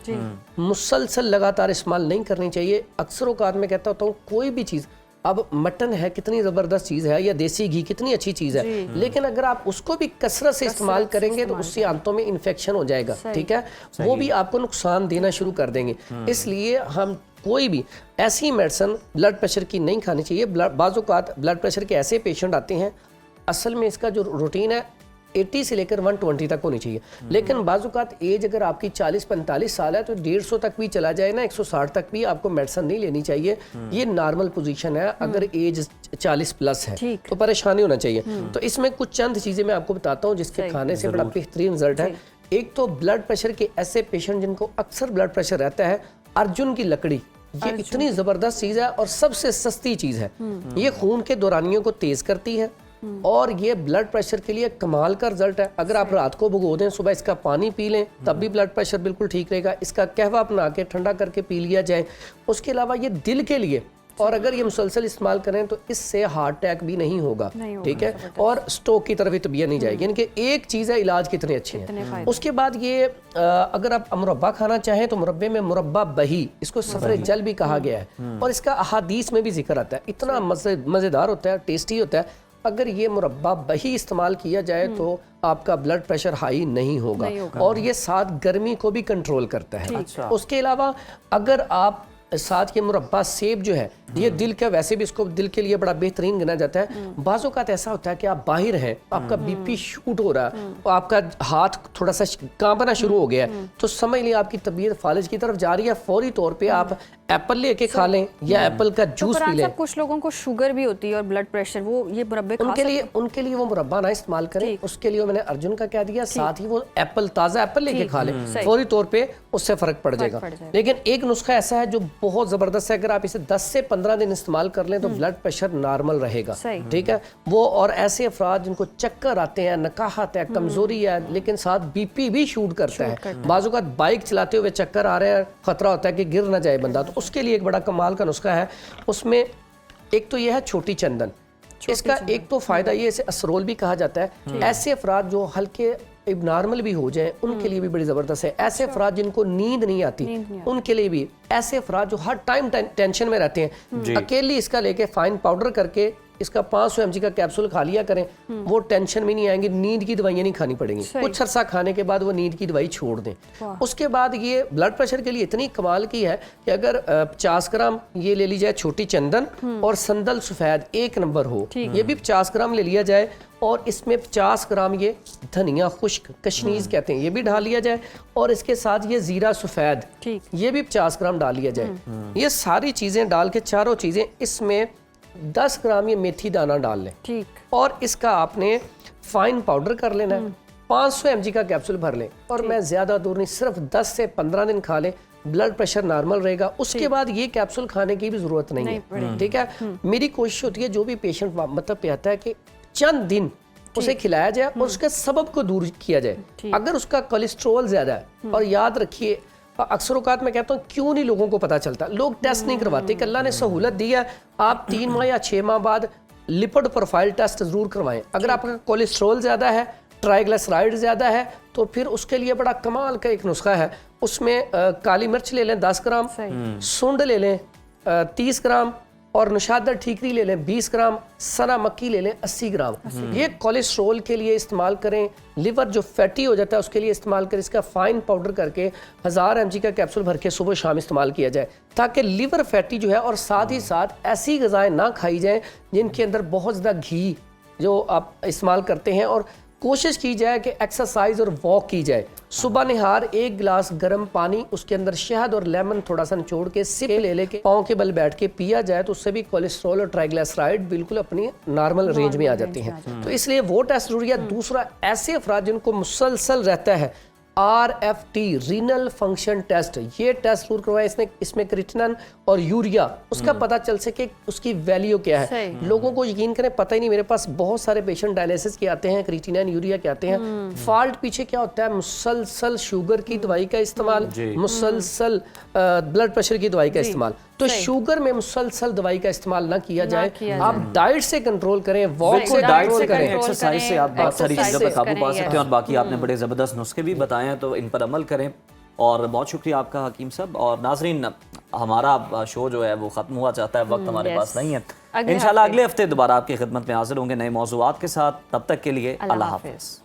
मुसलसल लगातार इस्तेमाल नहीं करनी चाहिए। अक्सर औकात में कहता होता हूँ, कोई भी चीज़, अब मटन है कितनी ज़बरदस्त चीज़ है, या देसी घी कितनी अच्छी चीज़ है, लेकिन अगर आप उसको भी कसरत से इस्तेमाल करेंगे तो उससे आंतों में इन्फेक्शन हो जाएगा, ठीक है, वो भी आपको नुकसान देना शुरू कर देंगे। इसलिए हम कोई भी ऐसी मेडिसिन ब्लड प्रेशर की नहीं खानी चाहिए। बाज़ औक़ात ब्लड प्रेशर के ऐसे पेशेंट आते हैं, असल में इसका जो रूटीन है 80 से लेकर 120 तक होनी चाहिए। लेकिन बाज़-औक़ात एज अगर आपकी 40-45 साल है तो 150 तक भी चला जाए ना, 160 तक भी आपको मेडिसिन नहीं लेनी चाहिए। ये नॉर्मल पोजीशन है। अगर एज 40 प्लस है तो परेशानी होना चाहिए। तो इसमें कुछ चंद चीज़ें मैं आपको बताता हूँ जिसके खाने से बड़ा बेहतरीन रिजल्ट है। एक तो ब्लड प्रेशर के ऐसे पेशेंट जिनको अक्सर ब्लड प्रेशर रहता है, अर्जुन की लकड़ी ये इतनी ज़बरदस्त चीज़ है और सबसे सस्ती चीज़ है। ये खून के दौरानियों को तेज़ करती है और ये ब्लड प्रेशर के लिए कमाल का रिजल्ट है। अगर आप रात को भिगो दें, सुबह इसका पानी पी लें, तब भी ब्लड प्रेशर बिल्कुल ठीक रहेगा। इसका कहवा बना के ठंडा करके पी लिया जाए। उसके अलावा ये दिल के लिए, और अगर ये मुसलसल इस्तेमाल करें तो इससे हार्ट अटैक भी नहीं होगा, ठीक है, और स्ट्रोक की तरफ तबीयत नहीं जाएगी। यानी कि एक चीज़ है, इलाज कितने अच्छे हैं। उसके बाद ये अगर आप मुरब्बा खाना चाहें तो मुरब्बे में मुरब्बा बही, इसको सफर जल भी कहा गया है और इसका अहादीस में भी जिक्र आता है। इतना मज़ेदार होता है, टेस्टी होता है। अगर ये मुरब्बा बही इस्तेमाल किया जाए तो आपका ब्लड प्रेशर हाई नहीं होगा और ये साथ गर्मी को भी कंट्रोल करता है। उसके अलावा अगर आप साथ ये मुरब्बा सेब जो है, ये दिल का, वैसे भी इसको दिल के लिए बड़ा बेहतरीन गिना जाता है। बाज़ों का ऐसा होता है कि आप बाहर हैं, आपका बीपी शूट हो रहा है और आपका हाथ थोड़ा सा कांपना शुरू हो गया है, तो समझ लिया आपकी तबीयत फालिज की तरफ जा रही है। फौरी तौर पे आप एप्पल लेके खा लें या एप्पल का जूस पी लें।
कुछ लोगों को शुगर भी होती है और ब्लड प्रेशर, वो ये मुरब्बे खा सकते हैं?
उनके लिए वो मुरब्बा ना इस्तेमाल करें। उसके लिए मैंने अर्जुन का कह दिया, साथ ही वो एप्पल, ताज़ा एप्पल लेके खा लें, फौरी तौर पे उससे फ़र्क पड़ जाएगा। लेकिन एक नुस्खा ऐसा है जो बहुत ज़बरदस्त है, अगर आप इसे 10 से 15 दिन इस्तेमाल कर लें तो ब्लड प्रेशर नॉर्मल रहेगा, ठीक है वो। और ऐसे अफराद जिनको चक्कर आते हैं, नकाहत है, कमजोरी है, लेकिन साथ बीपी भी शूट करता है, बाज़ों का बाइक चलाते हुए चक्कर आ रहे हैं, खतरा होता है कि गिर ना जाए बंदा, तो उसके लिए एक बड़ा कमाल का नुस्खा है। उसमें एक तो यह है छोटी चंदन। इसका एक तो फायदा ये, इसे असरोल भी कहा जाता है। ऐसे अफराद जो हल्के नॉर्मल भी हो जाए उनके लिए भी बड़ी ज़बरदस्त है। ऐसे अफराद जिनको नींद नहीं आती उनके लिए भी, ऐसे अफराद जो हर टाइम टेंशन में रहते हैं, अकेली इसका लेके फाइन पाउडर करके इसका 500 mg का कैप्सूल खा लिया करें, वो टेंशन में नहीं आएंगे। नींद की दवाइयाँ नहीं खानी पड़ेंगी, कुछ अरसा खाने के बाद वो नींद की दवाई छोड़ दें। उसके बाद ये ब्लड प्रेशर के लिए इतनी कमाल की है कि अगर 50 ग्राम ये ले ली जाए छोटी चंदन और संदल सफ़ेद 1 नंबर हो, ये भी 50 ग्राम ले लिया जाए और इसमें 50 ग्राम ये धनिया खुश्क, कशनीज कहते हैं, ये भी डाल लिया जाए और इसके साथ ये जीरा सफ़ेद ये भी 50 ग्राम डाल लिया जाए। ये सारी चीज़ें डाल के, चारों चीज़ें, इसमें 10 ग्राम ये मेथी दाना डाल लें, ठीक, और इसका आपने फाइन पाउडर कर लेना है। 500 mg का कैप्सूल भर लें और मैं ज़्यादा दूर नहीं, सिर्फ 10 से 15 दिन खा लें, ब्लड प्रेशर नॉर्मल रहेगा। उसके बाद ये कैप्सूल खाने की भी ज़रूरत नहीं है, ठीक है। मेरी कोशिश होती है जो भी पेशेंट मतलब पे आता है कि चंद दिन उसे खिलाया जाए और उसके सबब को दूर किया जाए। अगर उसका कोलेस्ट्रॉल ज़्यादा है, और याद रखिए अक्सर औकात मैं कहता हूँ क्यों नहीं लोगों को पता चलता, लोग टेस्ट नहीं करवाते कि अल्लाह ने सहूलत दी है, आप 3 माह या 6 माह बाद लिपिड प्रोफाइल टेस्ट ज़रूर करवाएं। अगर आपका कोलेस्ट्रॉल ज़्यादा है, ट्राइग्लिसराइड ज़्यादा है, तो फिर उसके लिए बड़ा कमाल का एक नुस्खा है। उसमें काली मिर्च ले लें 10 ग्राम, सूंड ले लें 30 ग्राम और नशादर ठीकरी ले लें 20 ग्राम, सना मक्की ले लें 80 ग्राम। ये कोलेस्ट्रॉल के लिए इस्तेमाल करें, लिवर जो फैटी हो जाता है उसके लिए इस्तेमाल करें। इसका फाइन पाउडर करके 1000 mg का कैप्सूल भर के सुबह शाम इस्तेमाल किया जाए, ताकि लिवर फैटी जो है, और साथ ही साथ ऐसी ग़िज़ाएँ ना खाई जाएँ जिनके अंदर बहुत ज़्यादा घी जो आप इस्तेमाल करते हैं। और कोशिश की जाए कि एक्सरसाइज और वॉक की जाए। सुबह निहार 1 गिलास गर्म पानी, उसके अंदर शहद और लेमन थोड़ा सा निचोड़ के सिप ले लेके पाँव के बल बैठ के पिया जाए, तो उससे भी कोलेस्ट्रॉल और ट्राइग्लिसराइड बिल्कुल अपनी नॉर्मल रेंज में आ जाते हैं। तो इसलिए वो टेस्ट जरूरी है। दूसरा, ऐसे अफराद जिनको मुसलसल रहता है RFT, रीनल फंक्शन टेस्ट, ये टेस्ट जरूर करवाएं। इसमें क्रिएटिनिन और यूरिया, उसका पता चल सके उसकी वैल्यू क्या है। लोगों को यकीन करें पता ही नहीं। मेरे पास बहुत सारे पेशेंट डायलिसिस के आते हैं, क्रिएटिनिन यूरिया के आते हैं। फॉल्ट पीछे क्या होता है, मुसलसल शुगर की दवाई का इस्तेमाल, मुसलसल ब्लड प्रेशर की दवाई का इस्तेमाल। तो शुगर में मुसलसल दवाई का इस्तेमाल ना किया जाए। आप डाइट से कंट्रोल करें, वॉक से कंट्रोल करें,
एक्सरसाइज से आप बहुत सारी चीज़ों पर काबू पा सकते हैं। और बाकी आपने बड़े ज़बरदस्त नुस्खे भी बताए हैं, तो इन पर अमल करें। और बहुत शुक्रिया आपका हकीम साहब। और नाजरीन, हमारा शो जो है वो ख़त्म हुआ चाहता है, वक्त हमारे पास नहीं है। इंशाल्लाह अगले हफ्ते दोबारा आपकी खिदमत में हाजिर होंगे नए मौज़ूआत के साथ। तब तक के लिए अल्लाह हाफ़िज़।